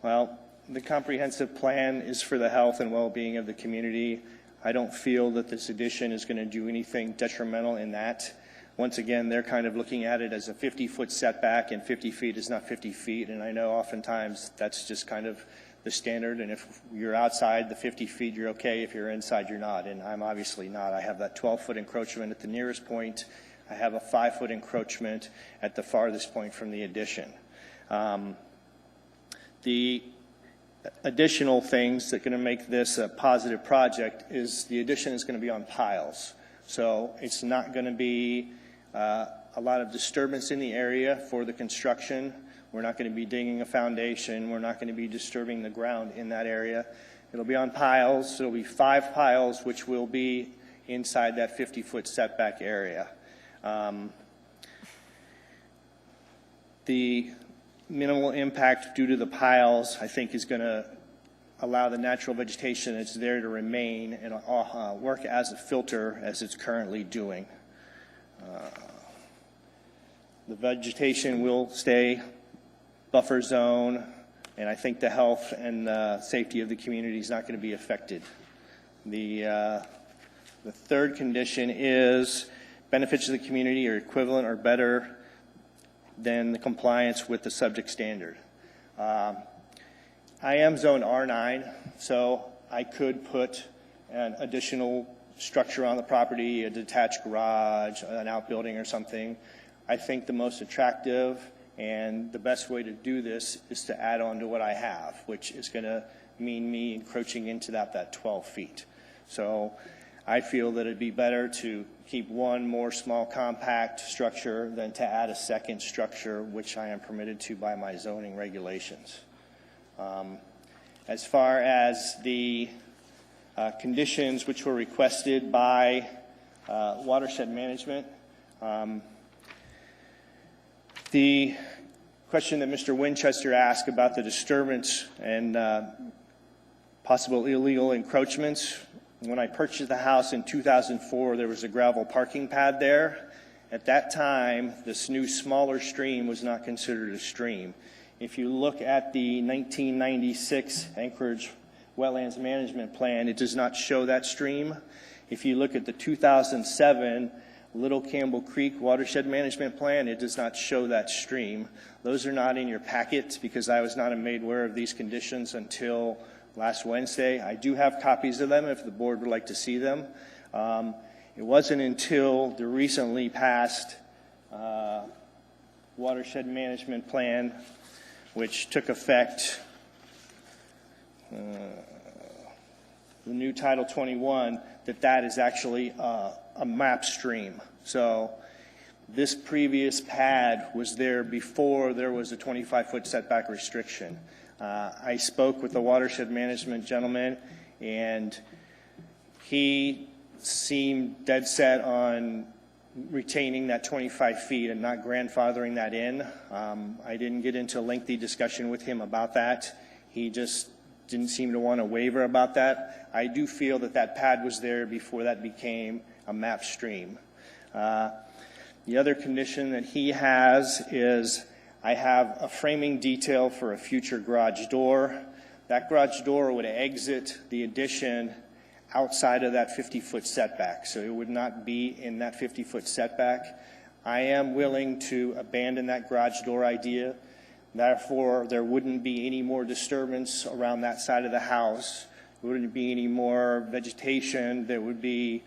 Well, the comprehensive plan is for the health and well-being of the community. I don't feel that this addition is going to do anything detrimental in that. Once again, they're kind of looking at it as a 50-foot setback, and 50 feet is not 50 feet, and I know oftentimes that's just kind of the standard, and if you're outside the 50 feet, you're okay. If you're inside, you're not, and I'm obviously not. I have that 12-foot encroachment at the nearest point. I have a 5-foot encroachment at the farthest point from the addition. The additional things that are going to make this a positive project is the addition is going to be on piles. So it's not going to be a lot of disturbance in the area for the construction. We're not going to be digging a foundation. We're not going to be disturbing the ground in that area. It'll be on piles. It'll be 5 piles, which will be inside that 50-foot setback area. The minimal impact due to the piles, I think, is going to allow the natural vegetation that's there to remain and work as a filter as it's currently doing. The vegetation will stay buffer zone, and I think the health and safety of the community is not going to be affected. The third condition is benefits to the community are equivalent or better than the compliance with the subject standard. I am zoned R9, so I could put an additional structure on the property, a detached garage, an outbuilding or something. I think the most attractive and the best way to do this is to add on to what I have, which is going to mean me encroaching into that 12 feet. So I feel that it'd be better to keep one more small compact structure than to add a second structure, which I am permitted to by my zoning regulations. As far as the conditions which were requested by watershed management, the question that Mr. Winchester asked about the disturbance and possible illegal encroachments. When I purchased the house in 2004, there was a gravel parking pad there. At that time, this new smaller stream was not considered a stream. If you look at the 1996 Anchorage Wetlands Management Plan, it does not show that stream. If you look at the 2007 Little Campbell Creek Watershed Management Plan, it does not show that stream. Those are not in your packet because I was not made aware of these conditions until last Wednesday. I do have copies of them if the board would like to see them. It wasn't until the recently passed watershed management plan, which took effect, the new Title 21, that is actually a map stream. So this previous pad was there before there was a 25-foot setback restriction. I spoke with the watershed management gentleman, and he seemed dead set on retaining that 25 feet and not grandfathering that in. I didn't get into a lengthy discussion with him about that. He just didn't seem to want to waver about that. I do feel that that pad was there before that became a map stream. The other condition that he has is I have a framing detail for a future garage door. That garage door would exit the addition outside of that 50-foot setback, so it would not be in that 50-foot setback. I am willing to abandon that garage door idea. Therefore, there wouldn't be any more disturbance around that side of the house. There wouldn't be any more vegetation that would be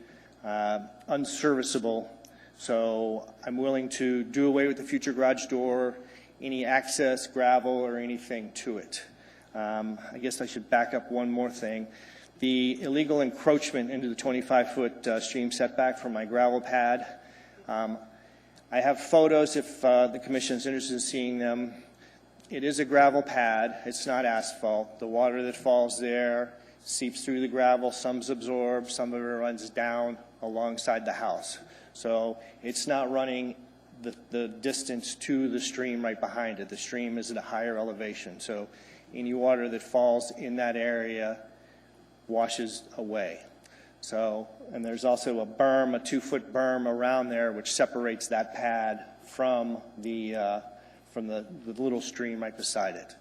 unserviceable. So I'm willing to do away with the future garage door, any access, gravel, or anything to it. I guess I should back up one more thing. The illegal encroachment into the 25-foot stream setback from my gravel pad. I have photos if the commission is interested in seeing them. It is a gravel pad. It's not asphalt. The water that falls there seeps through the gravel. Some's absorbed. Some of it runs down alongside the house. So it's not running the distance to the stream right behind it. The stream is at a higher elevation. So any water that falls in that area washes away. So, and there's also a berm, a 2-foot berm around there, which separates that pad from the little stream right beside it.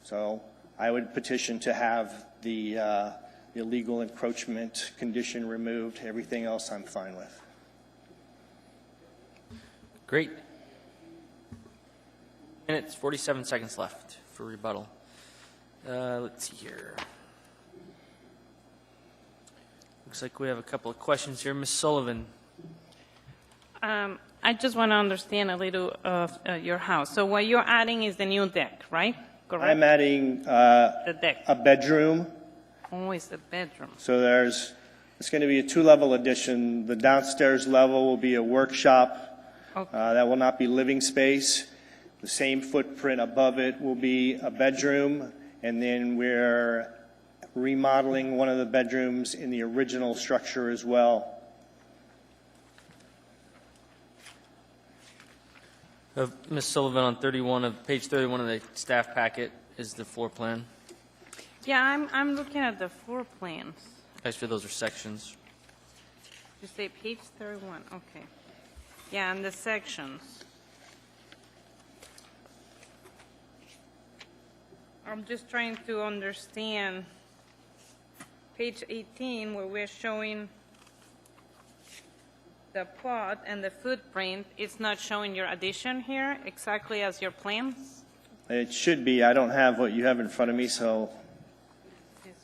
So I would petition to have the illegal encroachment condition removed. Everything else I'm fine with. Great. Minutes, 47 seconds left for rebuttal. Let's see here. Looks like we have a couple of questions here. Ms. Sullivan. I just want to understand a little of your house. So what you're adding is the new deck, right? Correct? I'm adding The deck. a bedroom. Oh, it's the bedroom. So it's going to be a 2-level addition. The downstairs level will be a workshop. Okay. That will not be living space. The same footprint above it will be a bedroom, and then we're remodeling one of the bedrooms in the original structure as well. Ms. Sullivan, on page 31 of the staff packet is the floor plan. Yeah, I'm looking at the floor plans. Actually, those are sections. You say page 31, okay. Yeah, and the sections. I'm just trying to understand page 18 where we're showing the plot and the footprint. It's not showing your addition here exactly as your plans? It should be. I don't have what you have in front of me, so This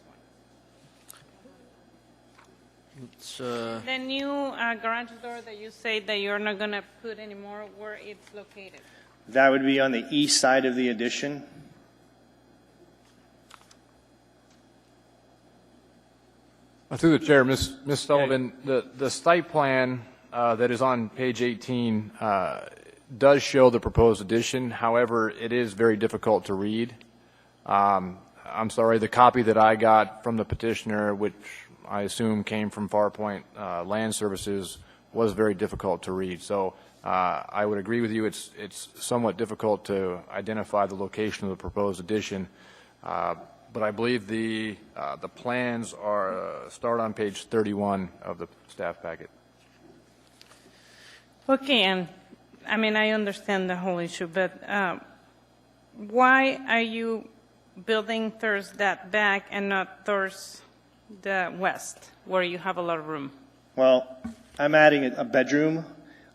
one. It's, The new garage door that you say that you're not going to put anymore, where it's located? that would be on the east side of the addition. Through the chair, Ms. Sullivan, the site plan that is on page 18 does show the proposed addition. However, it is very difficult to read. I'm sorry, the copy that I got from the petitioner, which I assume came from Farpoint Land Services, was very difficult to read. So I would agree with you. It's somewhat difficult to identify the location of the proposed addition. But I believe the plans start on page 31 of the staff packet. Okay, and I mean, I understand the whole issue, but why are you building towards that back and not towards the west, where you have a lot of room? Well, I'm adding a bedroom.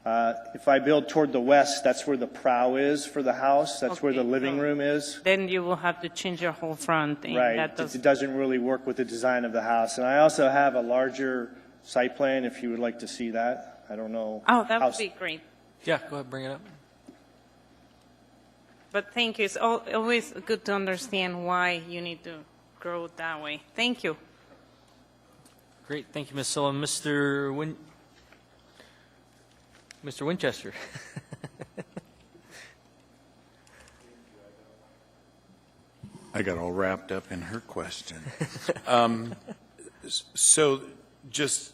If I build toward the west, that's where the prow is for the house. That's where the Okay, living so room is. Then you will have to change your whole front. And Right. That does, It doesn't really work with the design of the house. And I also have a larger site plan if you would like to see that. I don't know. oh, that how would be great. yeah, go ahead, bring it up. But thank you. It's always good to understand why you need to grow it that way. Thank you. Great, thank you, Ms. Sullivan. Mr. Winchester. I got all wrapped up in her question. So just,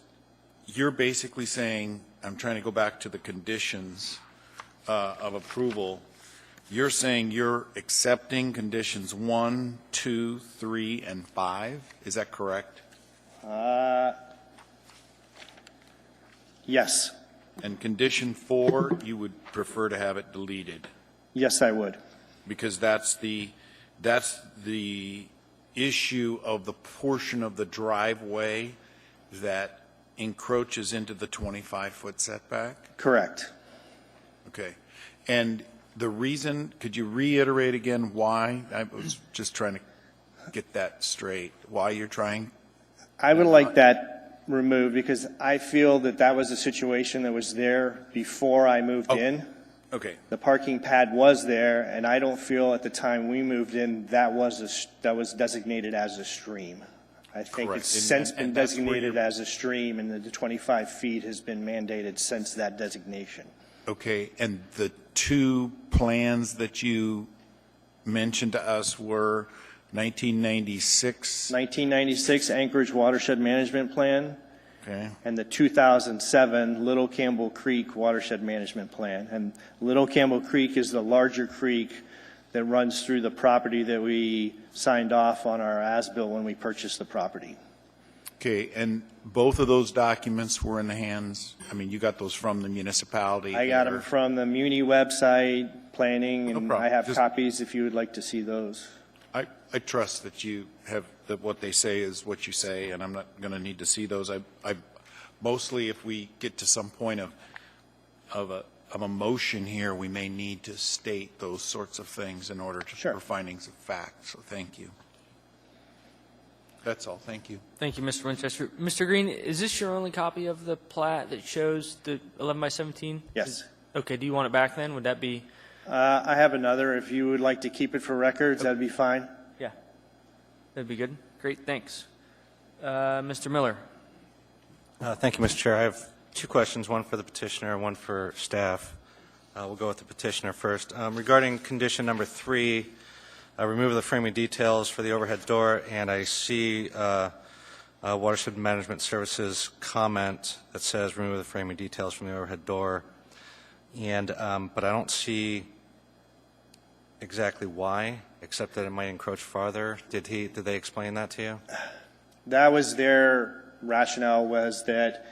you're basically saying, I'm trying to go back to the conditions of approval. You're saying you're accepting conditions 1, 2, 3, and 5? Is that correct? Yes. And condition 4, you would prefer to have it deleted? Yes, I would. Because that's the issue of the portion of the driveway that encroaches into the 25-foot setback? Correct. Okay. And the reason, could you reiterate again why? I was just trying to get that straight. Why you're trying? I would like that removed because I feel that that was a situation that was there before I moved in. Okay. The parking pad was there, and I don't feel at the time we moved in that was designated as a stream. I think Correct. it's since been and that's where designated you're- as a stream, and the 25 feet has been mandated since that designation. Okay. And the two plans that you mentioned to us were 1996? 1996 Anchorage Watershed Management Plan. Okay. And the 2007 Little Campbell Creek Watershed Management Plan. And Little Campbell Creek is the larger creek that runs through the property that we signed off on our as-built when we purchased the property. Okay, and both of those documents were in the hands, I mean, you got those from the municipality? I got them or- from the Muni website, planning, No and problem. I have Just- copies if you would like to see those. I trust that you have, that what they say is what you say, and I'm not going to need to see those. I mostly, if we get to some point of a motion here, we may need to state those sorts of things in order to, for findings of fact, so thank you. That's all, thank you. Thank you, Mr. Winchester. Mr. Green, is this your only copy of the plat that shows the 11 by 17? Yes. Okay, do you want it back then? Would that be? I have another. If you would like to keep it for records, that'd be fine. Yeah, that'd be good. Great, thanks. Mr. Miller. Thank you, Mr. Chair. I have two questions, one for the petitioner and one for staff. We'll go with the petitioner first. Regarding condition number 3, remove the framing details for the overhead door, and I see Watershed Management Services comment that says remove the framing details from the overhead door, and but I don't see exactly why, except that it might encroach farther. Did they explain that to you? That was their rationale, was that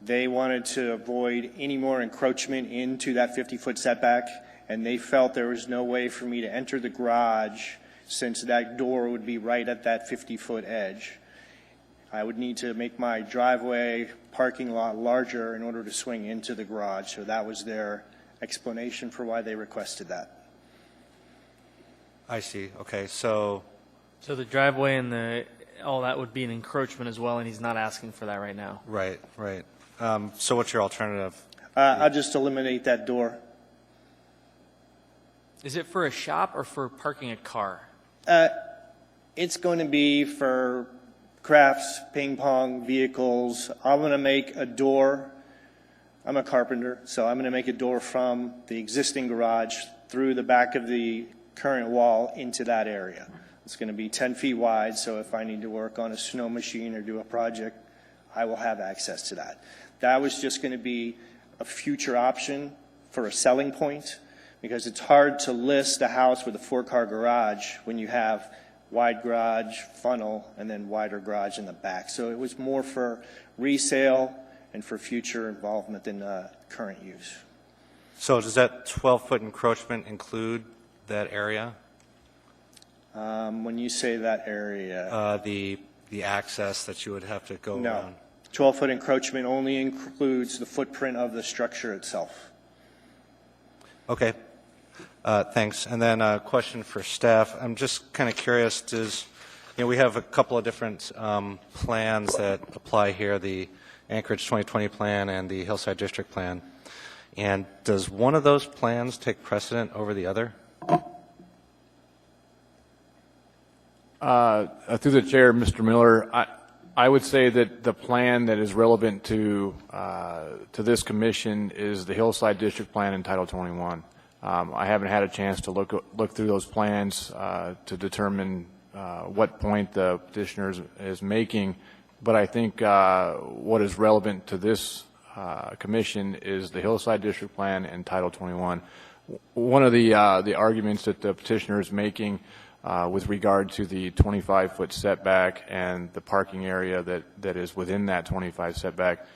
they wanted to avoid any more encroachment into that 50-foot setback, and they felt there was no way for me to enter the garage since that door would be right at that 50-foot edge. I would need to make my driveway parking lot larger in order to swing into the garage, so that was their explanation for why they requested that. I see. Okay, so the driveway and all that would be an encroachment as well, and he's not asking for that right now. right. So what's your alternative? I'll just eliminate that door. Is it for a shop or for parking a car? It's going to be for crafts, ping pong, vehicles. I'm going to make a door. I'm a carpenter, so I'm going to make a door from the existing garage through the back of the current wall into that area. It's going to be 10 feet wide, so if I need to work on a snow machine or do a project, I will have access to that. That was just going to be a future option for a selling point, because it's hard to list a house with a 4-car garage when you have wide garage, funnel, and then wider garage in the back. So it was more for resale and for future involvement than current use. So does that 12-foot encroachment include that area? When you say that area, The access that you would have to go no. around? 12-foot encroachment only includes the footprint of the structure itself. Okay. Thanks. And then a question for staff. I'm just kind of curious, we have a couple of different plans that apply here, the Anchorage 2020 plan and the Hillside District plan. And does one of those plans take precedent over the other? Through the chair, Mr. Miller, I would say that the plan that is relevant to this commission is the Hillside District Plan and Title 21. I haven't had a chance to look through those plans to determine what point the petitioner is making, but I think what is relevant to this commission is the Hillside District Plan and Title 21. One of the arguments that the petitioner is making with regard to the 25-foot setback and the parking area that is within that 25 setback,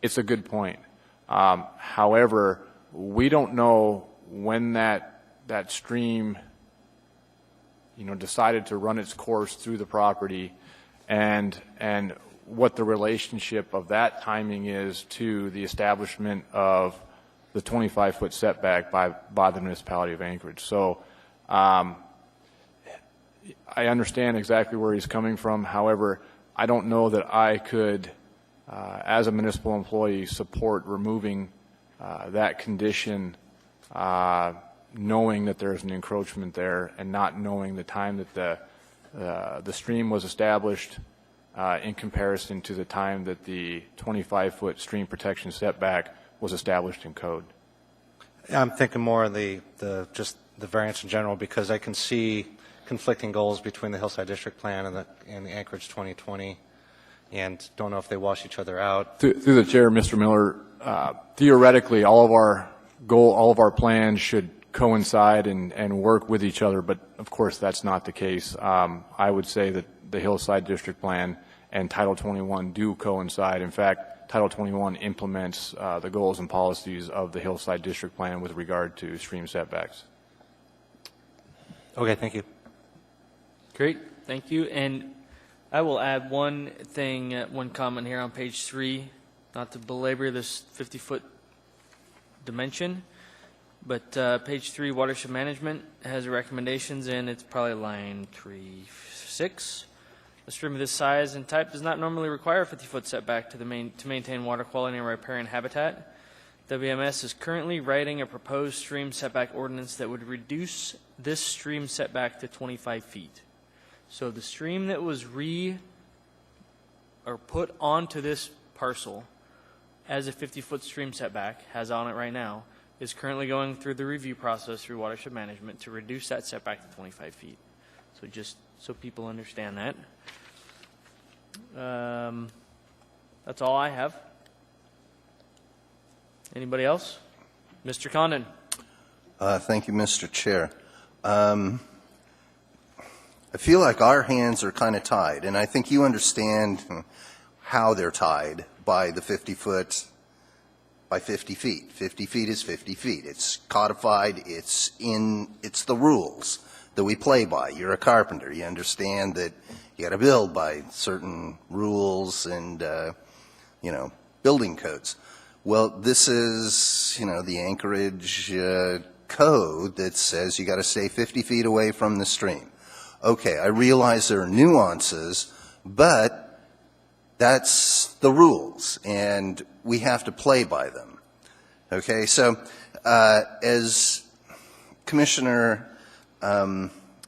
it's a good point. However, we don't know when that stream, decided to run its course through the property, and what the relationship of that timing is to the establishment of the 25-foot setback by the municipality of Anchorage. So I understand exactly where he's coming from. However, I don't know that I could, as a municipal employee, support removing that condition, knowing that there's an encroachment there and not knowing the time that the stream was established in comparison to the time that the 25-foot stream protection setback was established in code. I'm thinking more of just the variance in general, because I can see conflicting goals between the Hillside District Plan and the Anchorage 2020, and don't know if they wash each other out. Through the chair, Mr. Miller, theoretically, all of our plans should coincide and work with each other, but of course that's not the case. I would say that the Hillside District Plan and Title 21 do coincide. In fact, Title 21 implements the goals and policies of the Hillside District Plan with regard to stream setbacks. Okay, thank you. Great, thank you. And I will add one thing, one comment here on page 3, not to belabor this 50-foot dimension, but page 3, watershed management has recommendations, and it's probably line 3-6. A stream of this size and type does not normally require a 50-foot setback to maintain water quality and riparian habitat. WMS is currently writing a proposed stream setback ordinance that would reduce this stream setback to 25 feet. So the stream that was put onto this parcel as a 50-foot stream setback, has on it right now, is currently going through the review process through watershed management to reduce that setback to 25 feet. So just so people understand that. That's all I have. Anybody else? Mr. Condon. Thank you, Mr. Chair. I feel like our hands are kind of tied, and I think you understand how they're tied by the 50-foot by 50 feet. 50 feet is 50 feet. It's codified. It's the rules that we play by. You're a carpenter. You understand that you got to build by certain rules and, building codes. Well, this is, the Anchorage code that says you got to stay 50 feet away from the stream. Okay, I realize there are nuances, but that's the rules, and we have to play by them. Okay, so as Commissioner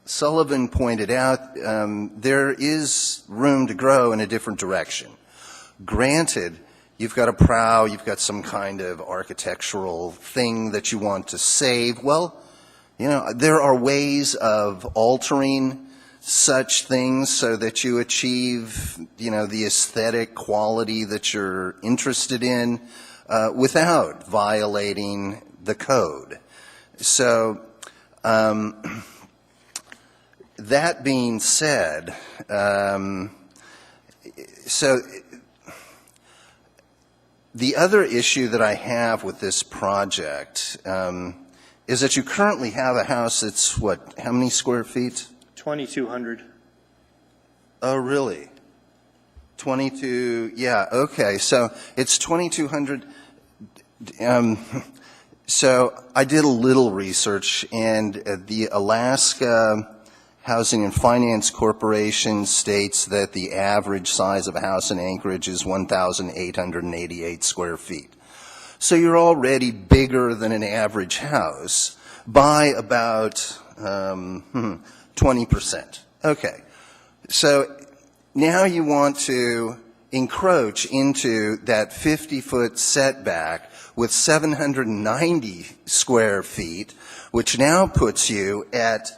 Sullivan pointed out, there is room to grow in a different direction. Granted, you've got a prow, you've got some kind of architectural thing that you want to save. Well, there are ways of altering such things so that you achieve, the aesthetic quality that you're interested in without violating the code. So, that being said, the other issue that I have with this project is that you currently have a house that's, how many square feet? 2,200. Oh, really? 22, yeah, okay. So it's 2,200. So I did a little research, and the Alaska Housing and Finance Corporation states that the average size of a house in Anchorage is 1,888 square feet. So you're already bigger than an average house. by about 20%. Okay. So now you want to encroach into that 50-foot setback with 790 square feet, which now puts you at,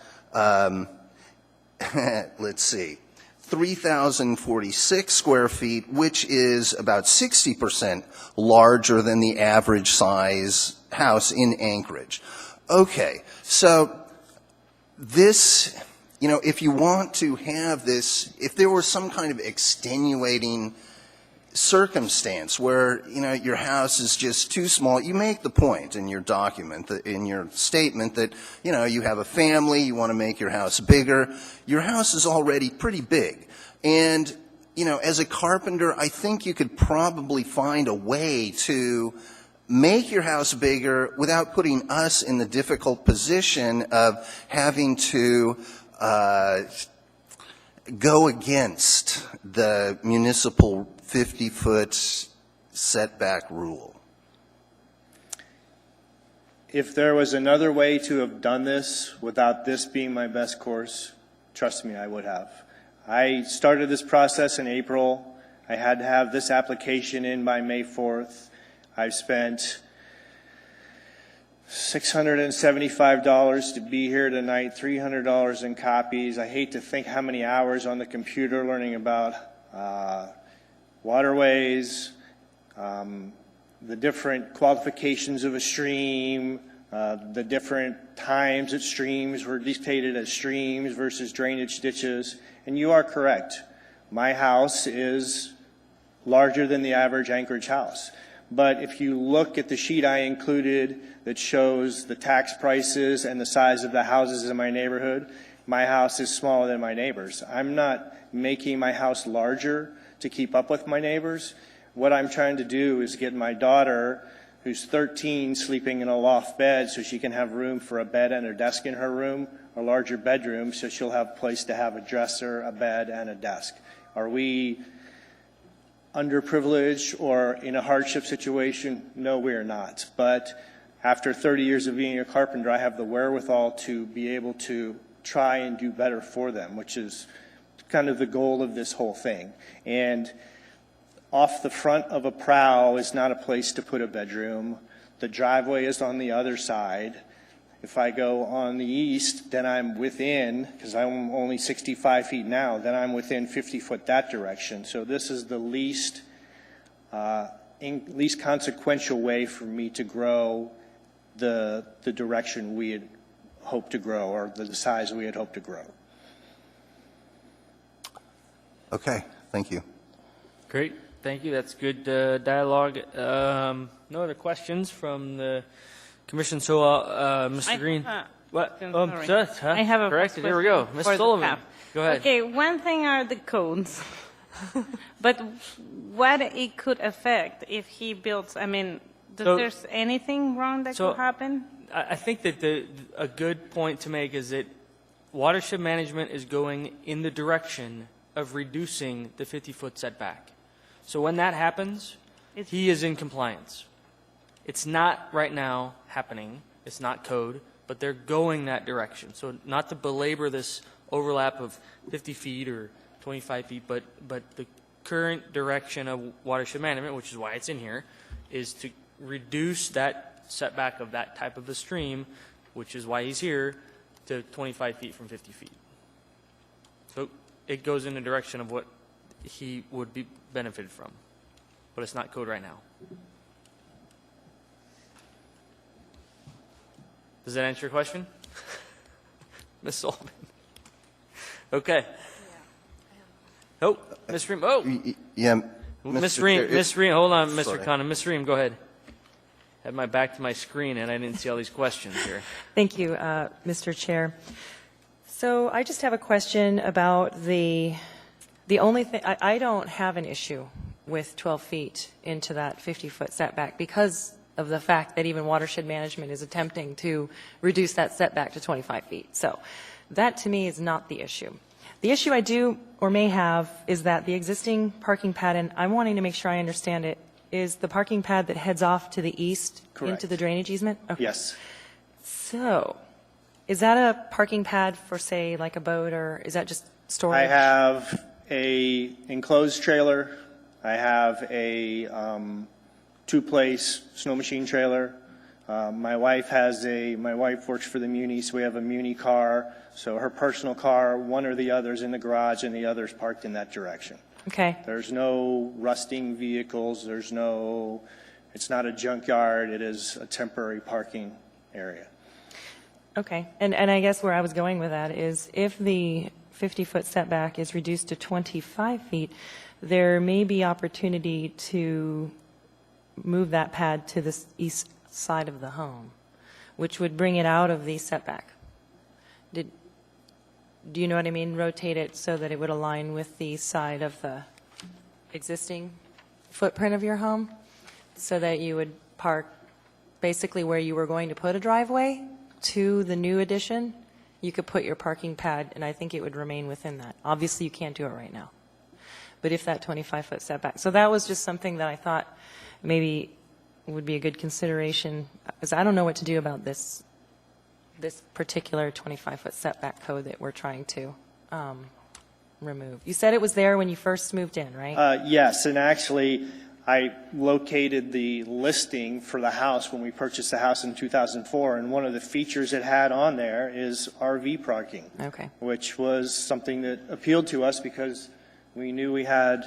let's see, 3,046 square feet, which is about 60% larger than the average size house in Anchorage. Okay, so this, you know, if you want to have this, if there were some kind of extenuating circumstance where, you know, your house is just too small, you make the point in your document, in your statement that, you know, you have a family, you want to make your house bigger. Your house is already pretty big. And, you know, as a carpenter, I think you could probably find a way to make your house bigger without putting us in the difficult position of having to go against the municipal 50-foot setback rule. If there was another way to have done this without this being my best course, trust me, I would have. I started this process in April. I had to have this application in by May 4th. I've spent $675 to be here tonight, $300 in copies. I hate to think how many hours on the computer learning about waterways, the different qualifications of a stream, the different times that streams were dictated as streams versus drainage ditches. And you are correct. My house is larger than the average Anchorage house. But if you look at the sheet I included that shows the tax prices and the size of the houses in my neighborhood, my house is smaller than my neighbors. I'm not making my house larger to keep up with my neighbors. What I'm trying to do is get my daughter, who's 13, sleeping in a loft bed so she can have room for a bed and a desk in her room, a larger bedroom so she'll have a place to have a dresser, a bed, and a desk. Are we underprivileged or in a hardship situation? No, we are not. But after 30 years of being a carpenter, I have the wherewithal to be able to try and do better for them, which is kind of the goal of this whole thing. And off the front of a prow is not a place to put a bedroom. The driveway is on the other side. If I go on the east, then I'm within, because I'm only 65 feet now, then I'm within 50 foot that direction. So this is the least consequential way for me to grow the direction we had hoped to grow, or the size we had hoped to grow. Okay, thank you. Great, thank you. That's good dialogue. No other questions from the commission, so Mr. Green. What? Sorry. I have a corrected. Here we go. Ms. Sullivan, go ahead. Okay, one thing are the codes, but what it could affect if he builds, I mean, there's anything wrong that could happen? I think that a good point to make is that watershed management is going in the direction of reducing the 50-foot setback. So when that happens, he is in compliance. It's not right now happening. It's not code, but they're going that direction. So not to belabor this overlap of 50 feet or 25 feet, but the current direction of watershed management, which is why it's in here, is to reduce that setback of that type of the stream, which is why he's here, to 25 feet from 50 feet. So it goes in the direction of what he would be benefited from, but it's not code right now. Does that answer your question? Ms. Sullivan? Okay. Oh, Ms. Ream. Oh, Yeah. Ms. Ream. Hold on, Mr. Sorry. Khanna. Ms. Ream, go ahead. Had my back to my screen, and I didn't see all these questions here. Thank you, Mr. Chair. So I just have a question about the only thing, I don't have an issue with 12 feet into that 50-foot setback because of the fact that even watershed management is attempting to reduce that setback to 25 feet. So that to me is not the issue. The issue I do or may have is that the existing parking pad, and I'm wanting to make sure I understand it, is the parking pad that heads off to the east into the drainage easement? Okay. Yes. So is that a parking pad for, say, like a boat, or is that just storage? I have a enclosed trailer. I have a two-place snow machine trailer. My wife works for the Muni, so we have a Muni car. So her personal car, one or the other's in the garage and the other's parked in that direction. Okay. There's no rusting vehicles. It's not a junkyard. It is a temporary parking area. Okay. And I guess where I was going with that is if the 50-foot setback is reduced to 25 feet, there may be opportunity to move that pad to the east side of the home, which would bring it out of the setback. Do you know what I mean? Rotate it so that it would align with the side of the existing footprint of your home, so that you would park basically where you were going to put a driveway to the new addition. You could put your parking pad, and I think it would remain within that. Obviously, you can't do it right now. But if that 25-foot setback. So that was just something that I thought maybe would be a good consideration, because I don't know what to do about this particular 25-foot setback code that we're trying to remove. You said it was there when you first moved in, right? Yes, and actually, I located the listing for the house when we purchased the house in 2004, and one of the features it had on there is RV parking. Okay. Which was something that appealed to us because we knew we had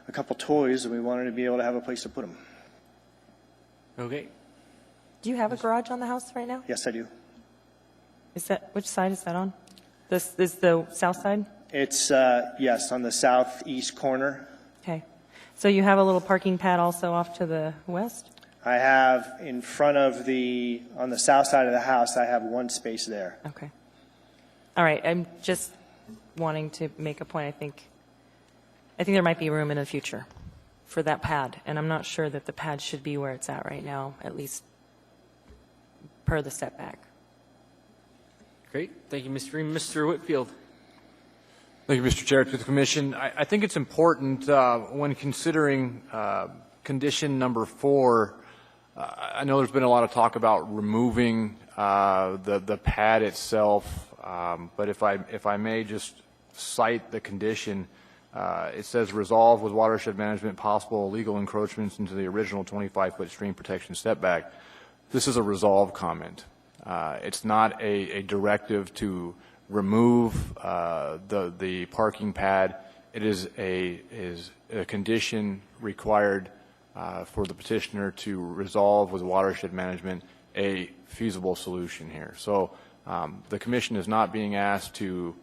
a couple toys and we wanted to be able to have a place to put them. Okay. Do you have a garage on the house right now? Yes, I do. Which side is that on? This is the south side? It's, yes, on the southeast corner. Okay. So you have a little parking pad also off to the west? I have in front of on the south side of the house, I have one space there. Okay. All right. I'm just wanting to make a point. I think there might be room in the future for that pad, and I'm not sure that the pad should be where it's at right now, at least per the setback. Great. Thank you, Mr. Green. Mr. Whitfield. Thank you, Mr. Chair. To the Commission, I think it's important when considering condition number 4. I know there's been a lot of talk about removing the pad itself, but if I may just cite the condition, it says resolve with watershed management possible illegal encroachments into the original 25-foot stream protection setback. This is a resolve comment. It's not a directive to remove the parking pad. It is a condition required for the petitioner to resolve with watershed management a feasible solution here. So the Commission is not being asked to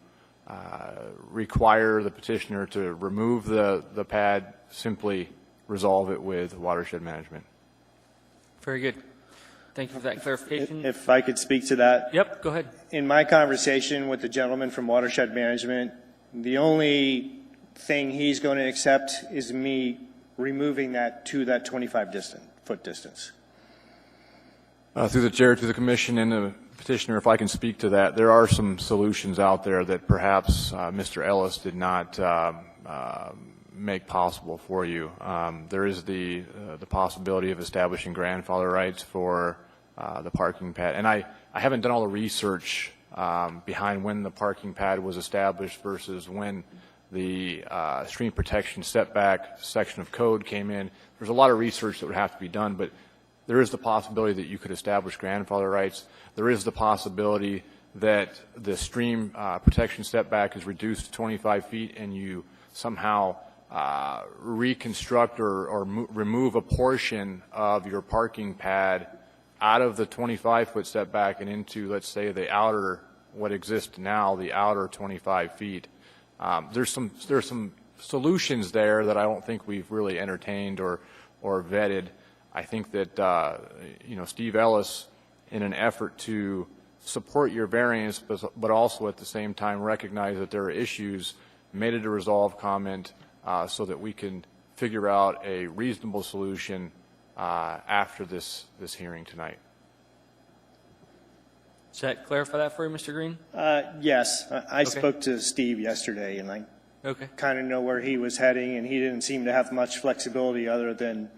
require the petitioner to remove the pad, simply resolve it with watershed management. Very good. Thank you for that clarification. If I could speak to that. Yep, go ahead. In my conversation with the gentleman from Watershed Management, the only thing he's going to accept is me removing that to that 25-foot distance. Through the Chair, to the Commission and the petitioner, if I can speak to that, there are some solutions out there that perhaps Mr. Ellis did not make possible for you. There is the possibility of establishing grandfather rights for the parking pad. And I haven't done all the research behind when the parking pad was established versus when the stream protection setback section of code came in. There's a lot of research that would have to be done, but there is the possibility that you could establish grandfather rights. There is the possibility that the stream protection setback is reduced to 25 feet and you somehow reconstruct or remove a portion of your parking pad out of the 25-foot setback and into, let's say, the outer, what exists now, the outer 25 feet. There's some solutions there that I don't think we've really entertained or vetted. I think that Steve Ellis, in an effort to support your variance, but also at the same time recognize that there are issues, made it a resolve comment so that we can figure out a reasonable solution after this hearing tonight. Does that clarify that for you, Mr. Green? Yes. I spoke to Steve yesterday, and I kind of know where he was heading, and he didn't seem to have much flexibility other than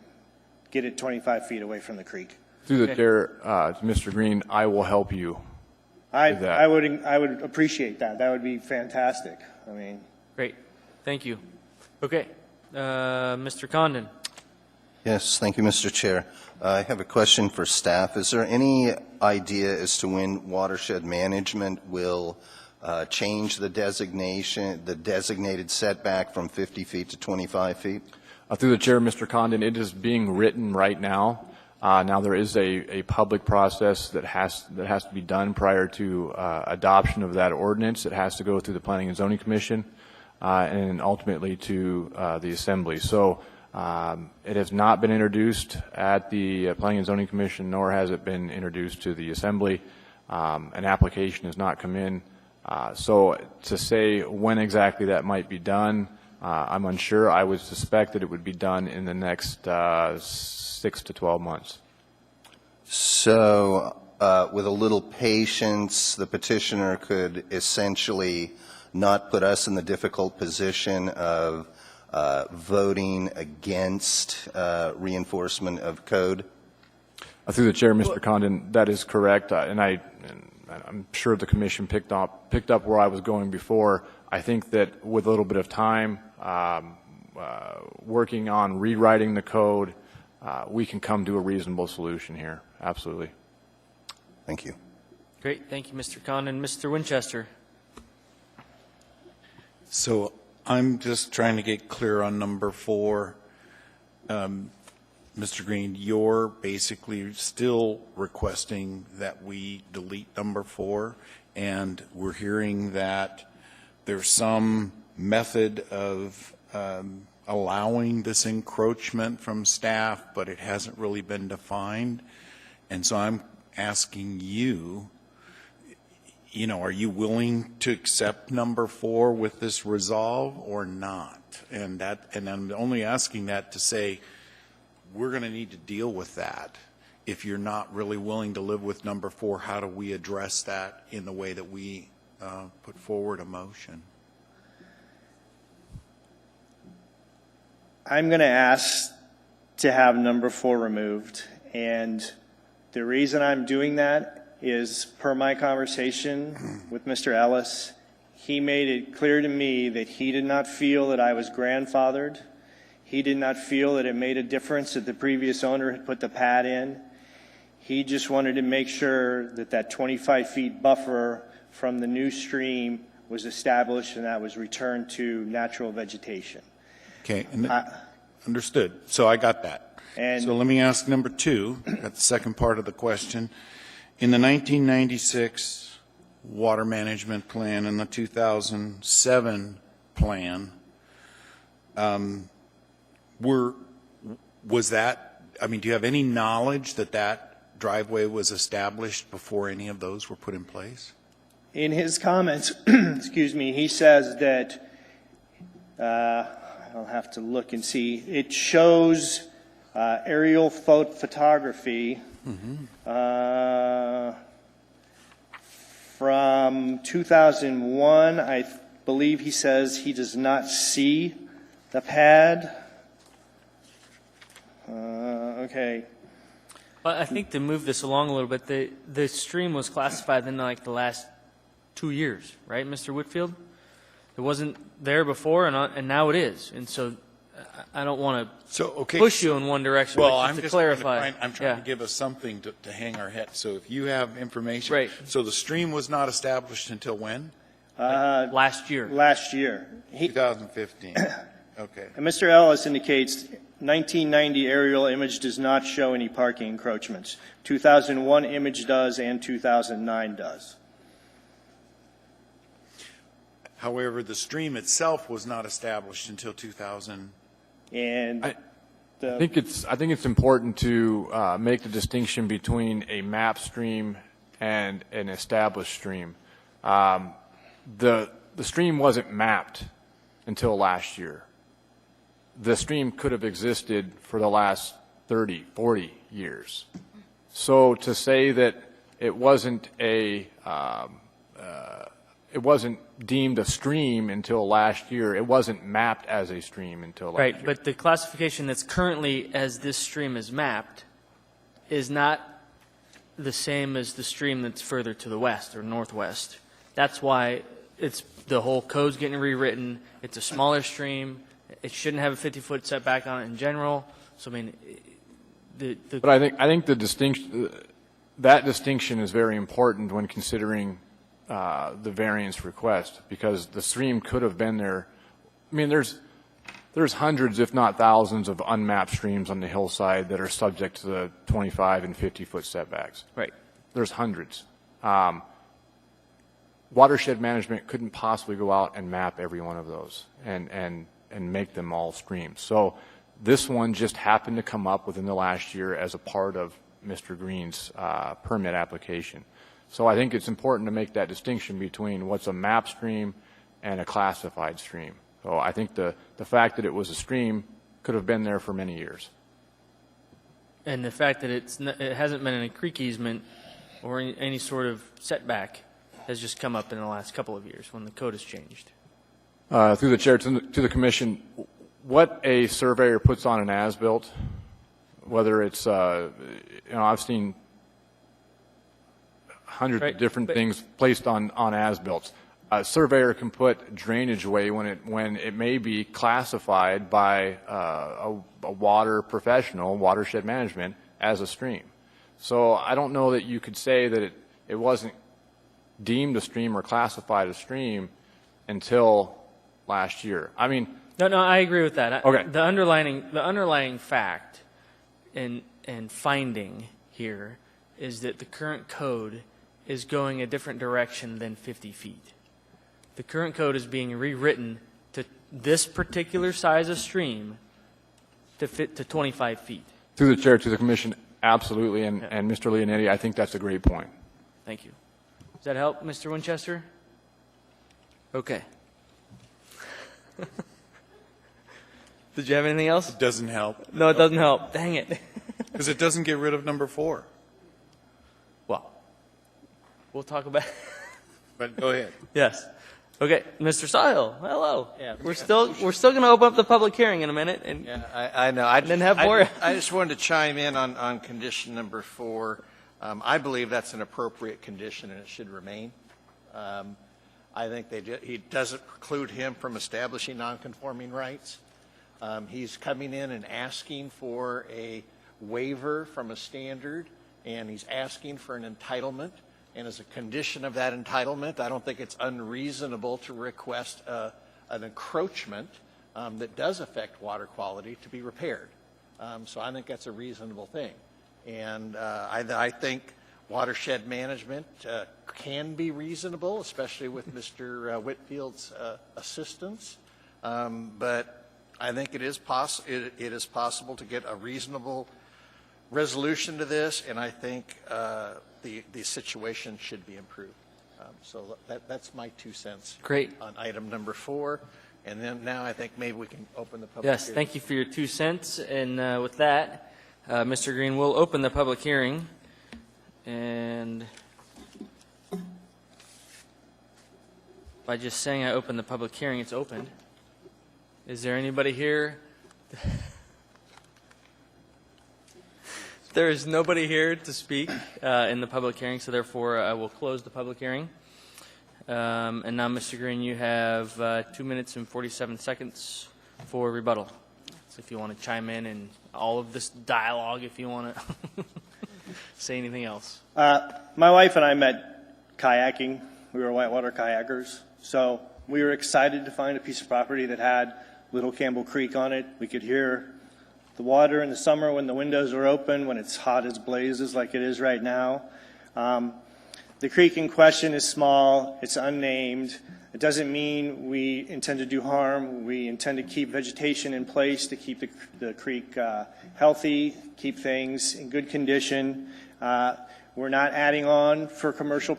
get it 25 feet away from the creek. Through the Chair, to Mr. Green, I will help you that. I would appreciate that. That would be fantastic. I mean, Great, thank you. Okay, Mr. Condon. Yes, thank you, Mr. Chair. I have a question for staff. Is there any idea as to when watershed management will change the designated setback from 50 feet to 25 feet? Through the chair, Mr. Condon, it is being written right now. Now there is a public process that has to be done prior to adoption of that ordinance. It has to go through the Planning and Zoning Commission and ultimately to the Assembly. So it has not been introduced at the Planning and Zoning Commission, nor has it been introduced to the Assembly. An application has not come in. So to say when exactly that might be done, I'm unsure. I would suspect that it would be done in the next 6 to 12 months. So with a little patience, the petitioner could essentially not put us in the difficult position of voting against reinforcement of code? Through the chair, Mr. Condon, that is correct, and I'm sure the commission picked up where I was going before. I think that with a little bit of time, working on rewriting the code, we can come to a reasonable solution here. Absolutely. Thank you. Great, thank you, Mr. Condon. Mr. Winchester. So I'm just trying to get clear on number 4. Mr. Green, you're basically still requesting that we delete number 4, and we're hearing that there's some method of allowing this encroachment from staff, but it hasn't really been defined. And so I'm asking you, are you willing to accept number 4 with this resolve or not? And I'm only asking that to say we're going to need to deal with that. If you're not really willing to live with number 4, how do we address that in the way that we put forward a motion? I'm going to ask to have number 4 removed, and the reason I'm doing that is, per my conversation with Mr. Ellis, he made it clear to me that he did not feel that I was grandfathered. He did not feel that it made a difference that the previous owner had put the pad in. He just wanted to make sure that that 25 feet buffer from the new stream was established and that was returned to natural vegetation. Okay, understood. So I got that. So let me ask number 2, that's the second part of the question. In the 1996 water management plan and the 2007 plan, was that, do you have any knowledge that that driveway was established before any of those were put in place? In his comments, excuse me, he says that, I'll have to look and see, it shows aerial photography from 2001. I believe he says he does not see the pad. Okay. Well, I think to move this along a little bit, the stream was classified in like the last 2 years, right, Mr. Whitfield? It wasn't there before, and now it is. And so I don't want to push you in one direction, well, but I'm to just clarify. I'm trying to give us something to hang our head. So if you have information. Right. So the stream was not established until when? Last year. Last year. 2015. Okay. And Mr. Ellis indicates 1990 aerial image does not show any parking encroachments. 2001 image does, and 2009 does. However, the stream itself was not established until 2000. And I think it's important to make the distinction between a map stream and an established stream. The stream wasn't mapped until last year. The stream could have existed for the last 30, 40 years. So to say that it wasn't it wasn't deemed a stream until last year. It wasn't mapped as a stream until last year. Right, but the classification that's currently as this stream is mapped is not the same as the stream that's further to the west or northwest. That's why the whole code's getting rewritten. It's a smaller stream. It shouldn't have a 50-foot setback on it in general. So, I mean, But I think the distinction is very important when considering the variance request, because the stream could have been there. I mean, there's hundreds, if not thousands, of unmapped streams on the hillside that are subject to the 25 and 50-foot setbacks. Right. There's hundreds. Watershed management couldn't possibly go out and map every one of those and make them all streams. So this one just happened to come up within the last year as a part of Mr. Green's permit application. So I think it's important to make that distinction between what's a map stream and a classified stream. So I think the fact that it was a stream could have been there for many years. And the fact that it hasn't been in a creek easement or any sort of setback has just come up in the last couple of years when the code has changed. Through the chair to the commission, what a surveyor puts on an as-built, whether it's, I've seen hundreds of different things placed on as-builts. A surveyor can put drainage away when it may be classified by a water professional, watershed management, as a stream. So I don't know that you could say that it wasn't deemed a stream or classified a stream until last year. I mean, No, I agree with that. Okay. The underlying fact and finding here is that the current code is going a different direction than 50 feet. The current code is being rewritten to this particular size of stream to fit to 25 feet. through the chair to the commission, absolutely, and Mr. Leonetti, I think that's a great point. Thank you. Does that help, Mr. Winchester? Okay. Did you have anything else? It doesn't help, No, it doesn't help. Dang it. because it doesn't get rid of number 4. Well, we'll talk about But go ahead. Yes. Okay, Mr. Sahil, hello. Yeah. We're still going to open up the public hearing in a minute, and Yeah, I know. I then have more. I just wanted to chime in on condition number 4. I believe that's an appropriate condition and it should remain. I think he doesn't preclude him from establishing nonconforming rights. He's coming in and asking for a waiver from a standard, and he's asking for an entitlement. And as a condition of that entitlement, I don't think it's unreasonable to request an encroachment that does affect water quality to be repaired. So I think that's a reasonable thing. And I think watershed management can be reasonable, especially with Mr. Whitfield's assistance. But I think it is possible to get a reasonable resolution to this, and I think the situation should be improved. So that's my 2 cents. Great. On item number 4. And then now I think maybe we can open the public Yes, hearing. thank you for your 2 cents. And with that, Mr. Green will open the public hearing. And by just saying I open the public hearing, it's opened. Is there anybody here? There is nobody here to speak in the public hearing, so therefore I will close the public hearing. And now, Mr. Green, you have 2 minutes and 47 seconds for rebuttal. So if you want to chime in and all of this dialogue, if you want to say anything else. My wife and I met kayaking. We were whitewater kayakers. So we were excited to find a piece of property that had Little Campbell Creek on it. We could hear the water in the summer when the windows are open, when it's hot as blazes like it is right now. The creek in question is small. It's unnamed. It doesn't mean we intend to do harm. We intend to keep vegetation in place to keep the creek healthy, keep things in good condition. We're not adding on for commercial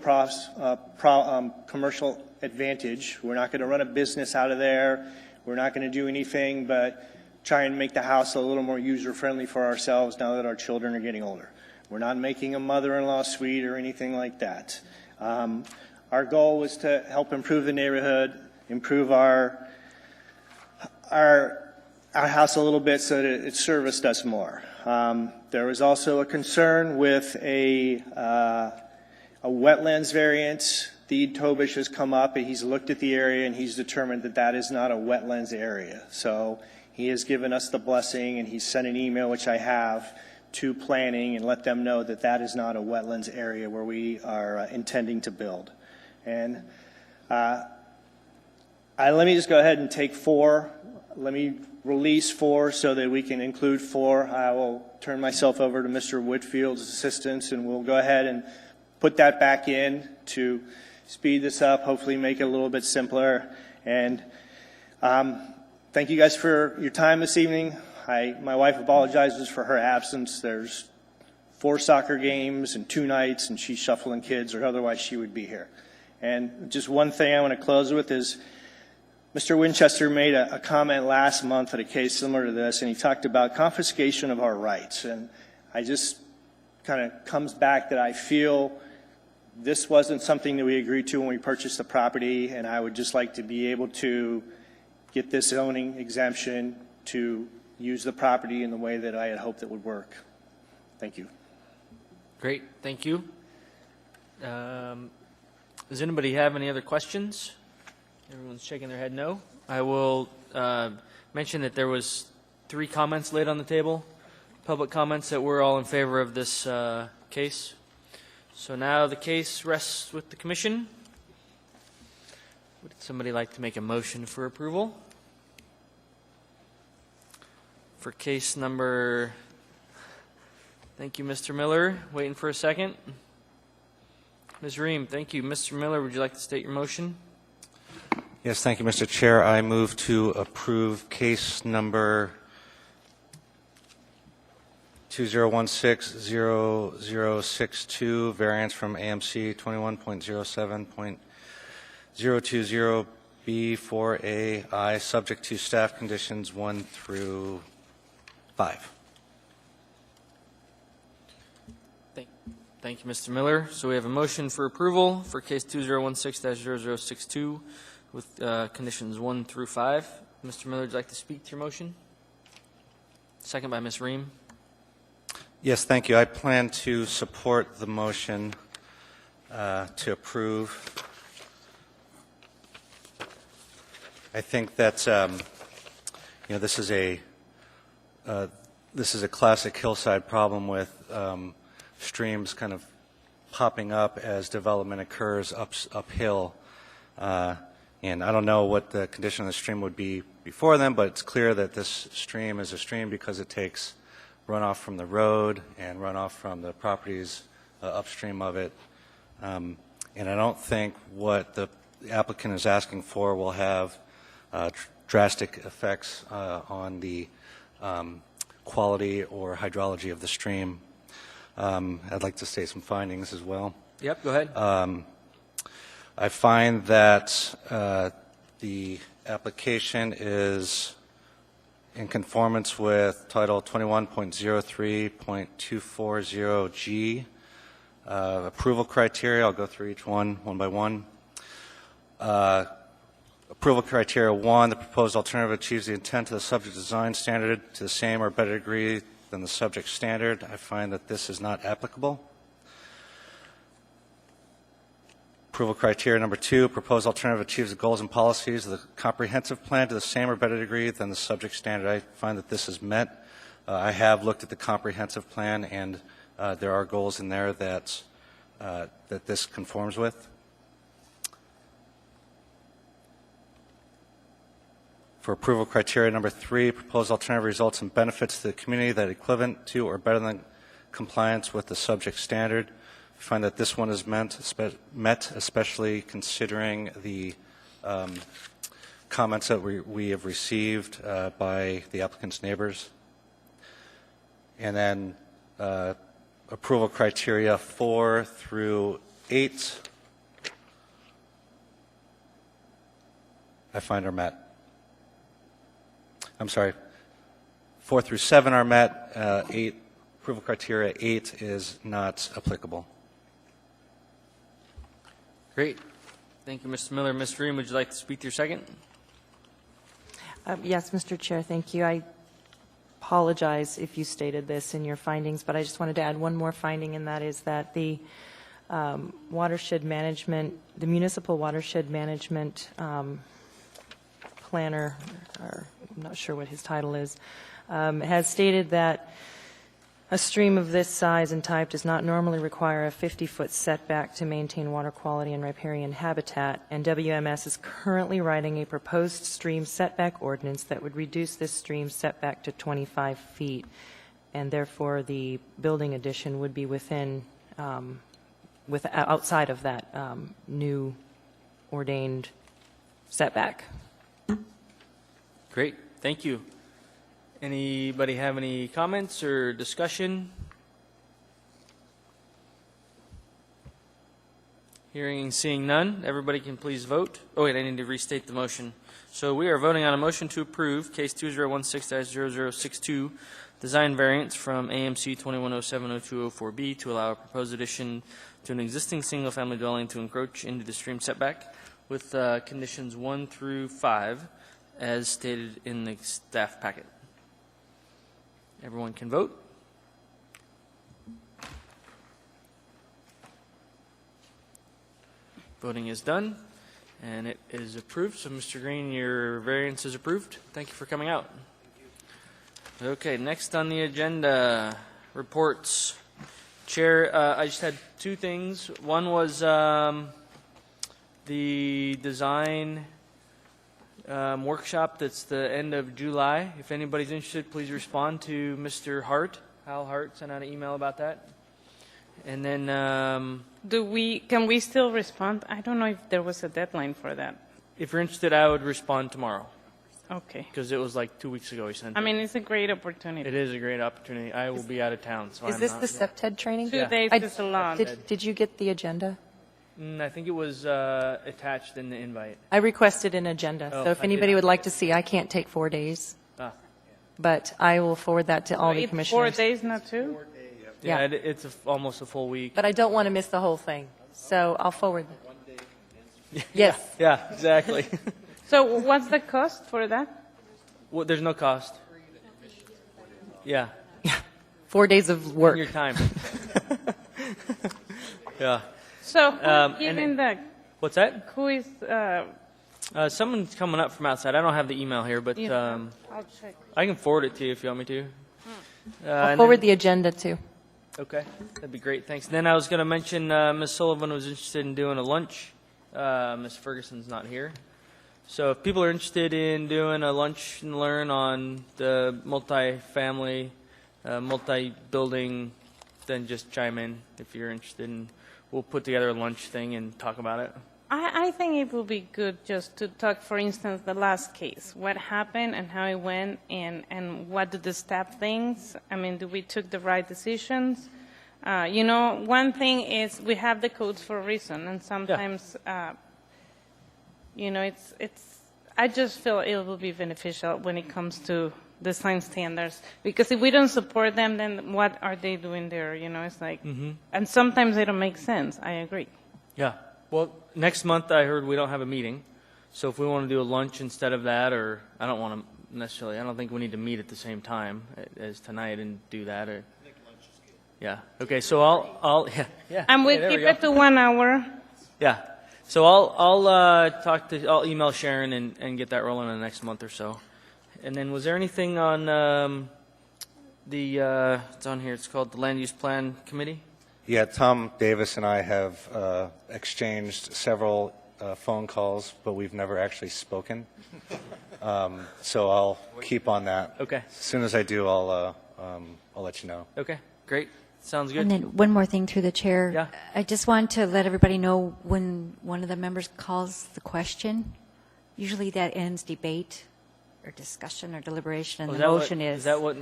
commercial advantage. We're not going to run a business out of there. We're not going to do anything but try and make the house a little more user-friendly for ourselves now that our children are getting older. We're not making a mother-in-law suite or anything like that. Our goal was to help improve the neighborhood, improve our house a little bit so that it serviced us more. There was also a concern with a wetlands variance. Deed Tobish has come up, and he's looked at the area, and he's determined that that is not a wetlands area. So he has given us the blessing, and he's sent an email, which I have, to planning and let them know that that is not a wetlands area where we are intending to build. And let me just go ahead and take 4. Let me release 4 so that we can include 4. I will turn myself over to Mr. Whitfield's assistance, and we'll go ahead and put that back in to speed this up, hopefully make it a little bit simpler. And thank you guys for your time this evening. My wife apologizes for her absence. There's 4 soccer games and 2 nights, and she's shuffling kids, or otherwise she would be here. And just one thing I want to close with is Mr. Winchester made a comment last month at a case similar to this, and he talked about confiscation of our rights. And I just kind of comes back that I feel this wasn't something that we agreed to when we purchased the property, and I would just like to be able to get this zoning exemption to use the property in the way that I had hoped it would work. Thank you. Great, thank you. Does anybody have any other questions? Everyone's shaking their head no. I will mention that there was 3 comments laid on the table, public comments that were all in favor of this case. So now the case rests with the commission. Would somebody like to make a motion for approval? For case number, thank you, Mr. Miller. Waiting for a second. Ms. Ream, thank you. Mr. Miller, would you like to state your motion? Yes, thank you, Mr. Chair. I move to approve case number 2016-0062, variance from AMC 21.07.020B4AI, subject to staff conditions 1 through 5. Thank you, Mr. Miller. So we have a motion for approval for case 2016-0062 with conditions 1 through 5. Mr. Miller, would you like to speak to your motion? Second by Ms. Ream. Yes, thank you. I plan to support the motion to approve. I think that this is a classic hillside problem with streams kind of popping up as development occurs uphill. And I don't know what the condition of the stream would be before then, but it's clear that this stream is a stream because it takes runoff from the road and runoff from the properties upstream of it. And I don't think what the applicant is asking for will have drastic effects on the quality or hydrology of the stream. I'd like to state some findings as well. Yep, go ahead. I find that the application is in conformance with Title 21.03.240G. Approval criteria, I'll go through each one by one. Approval criteria 1, the proposed alternative achieves the intent of the subject design standard to the same or better degree than the subject standard. I find that this is not applicable. Approval criteria number 2, proposed alternative achieves the goals and policies of the comprehensive plan to the same or better degree than the subject standard. I find that this is met. I have looked at the comprehensive plan, and there are goals in there that this conforms with. For approval criteria number 3, proposed alternative results in benefits to the community that are equivalent to or better than compliance with the subject standard. I find that this one is met, especially considering the comments that we have received by the applicant's neighbors. And then approval criteria 4 through 8, I find are met. I'm sorry, 4 through 7 are met. Approval criteria 8 is not applicable. Great. Thank you, Mr. Miller. Ms. Ream, would you like to speak to your second? Yes, Mr. Chair, thank you. I apologize if you stated this in your findings, but I just wanted to add one more finding, and that is that the watershed management, the municipal watershed management planner, or I'm not sure what his title is, has stated that a stream of this size and type does not normally require a 50-foot setback to maintain water quality and riparian habitat, and WMS is currently writing a proposed stream setback ordinance that would reduce this stream setback to 25 feet, and therefore the building addition would be outside of that new ordained setback. Great, thank you. Anybody have any comments or discussion? Hearing and seeing none, everybody can please vote. Oh wait, I need to restate the motion. So we are voting on a motion to approve case 2016-0062, design variance from AMC 21070204B to allow a proposed addition to an existing single-family dwelling to encroach into the stream setback with conditions 1 through 5 as stated in the staff packet. Everyone can vote. Voting is done, and it is approved. So, Mr. Green, your variance is approved. Thank you for coming out. Okay, next on the agenda, reports. Chair, I just had two things. One was the design workshop that's the end of July. If anybody's interested, please respond to Mr. Hart. Hal Hart sent out an email about that. And then Can we still respond? I don't know if there was a deadline for that. if you're interested, I would respond tomorrow Okay. because it was like 2 weeks ago he sent I it. mean, it's a great opportunity. It is a great opportunity. I will be out of town, so Is I'm this not. the SEPTED training? 2 days I- is a lot. Did you get the agenda? I think it was attached in the invite. I requested an agenda, Oh, so if I anybody did. would like to see, I can't take 4 days, Ah. but I will forward that to all the It's 4 commissioners. days, not 2? Yeah, Yeah. it's almost a full week. But I don't want to miss the whole thing, so I'll forward that. Yes. Yeah, exactly. So what's the cost for that? Well, there's no cost. Yeah, 4 days of work. your time. Yeah. So who's and giving the, What's that? who is, Someone's coming up from outside. I don't have the email here, but I'll check. I can forward it to you if you want me to. I'll and forward then- the agenda too. Okay, that'd be great. Thanks. Then I was going to mention Ms. Sullivan was interested in doing a lunch. Ms. Ferguson's not here. So if people are interested in doing a lunch and learn on the multi-family, multi-building, then just chime in if you're interested. And we'll put together a lunch thing and talk about it. I think it would be good just to talk, for instance, the last case. What happened and how it went, and what do the staff think? I mean, do we took the right decisions? One thing is we have the codes for a reason, and sometimes, it's. I just feel it will be beneficial when it comes to design standards, because if we don't support them, then what are they doing there? It's like, and sometimes they don't make sense. I agree. Yeah. Well, next month I heard we don't have a meeting. So if we want to do a lunch instead of that, or I don't want to necessarily, I don't think we need to meet at the same time as tonight and do that. Or, I think lunch is good. Yeah. Okay. So I'll yeah. And we Hey, there keep go. it to 1 hour. Yeah. So I'll Sharon and get that rolling in the next month or so. And then was there anything on it's on here, it's called the Land Use Plan Committee? Yeah, Tom Davis and I have exchanged several phone calls, but we've never actually spoken. So I'll keep on that. Okay. As soon as I do, I'll let you know. Okay. Great. Sounds good. And then one more thing through the chair. Yeah. I just want to let everybody know when one of the members calls the question, usually that ends debate or discussion or deliberation, and Oh, the motion is that what?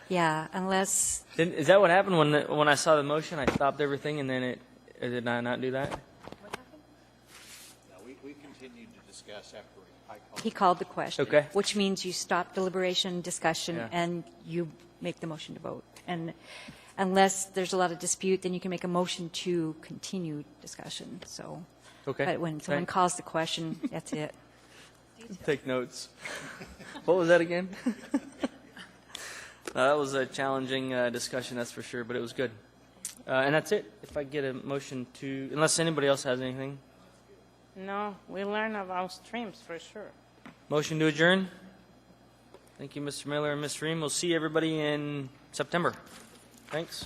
Yeah, unless, Is that what happened when I saw the motion? I stopped everything and then did I not do that? We continued to discuss after I called. he called the question. Okay. Which means you stop deliberation, discussion, Yeah. and you make the motion to vote. And unless there's a lot of dispute, then you can make a motion to continue discussion, so. Okay. But when someone Okay. calls the question, that's it. Take notes. What was that again? That was a challenging discussion, that's for sure, but it was good. And that's it. If I get a motion to, unless anybody else has anything. No, we learn about streams for sure. Motion to adjourn. Thank you, Mr. Miller and Ms. Ream. We'll see everybody in September. Thanks.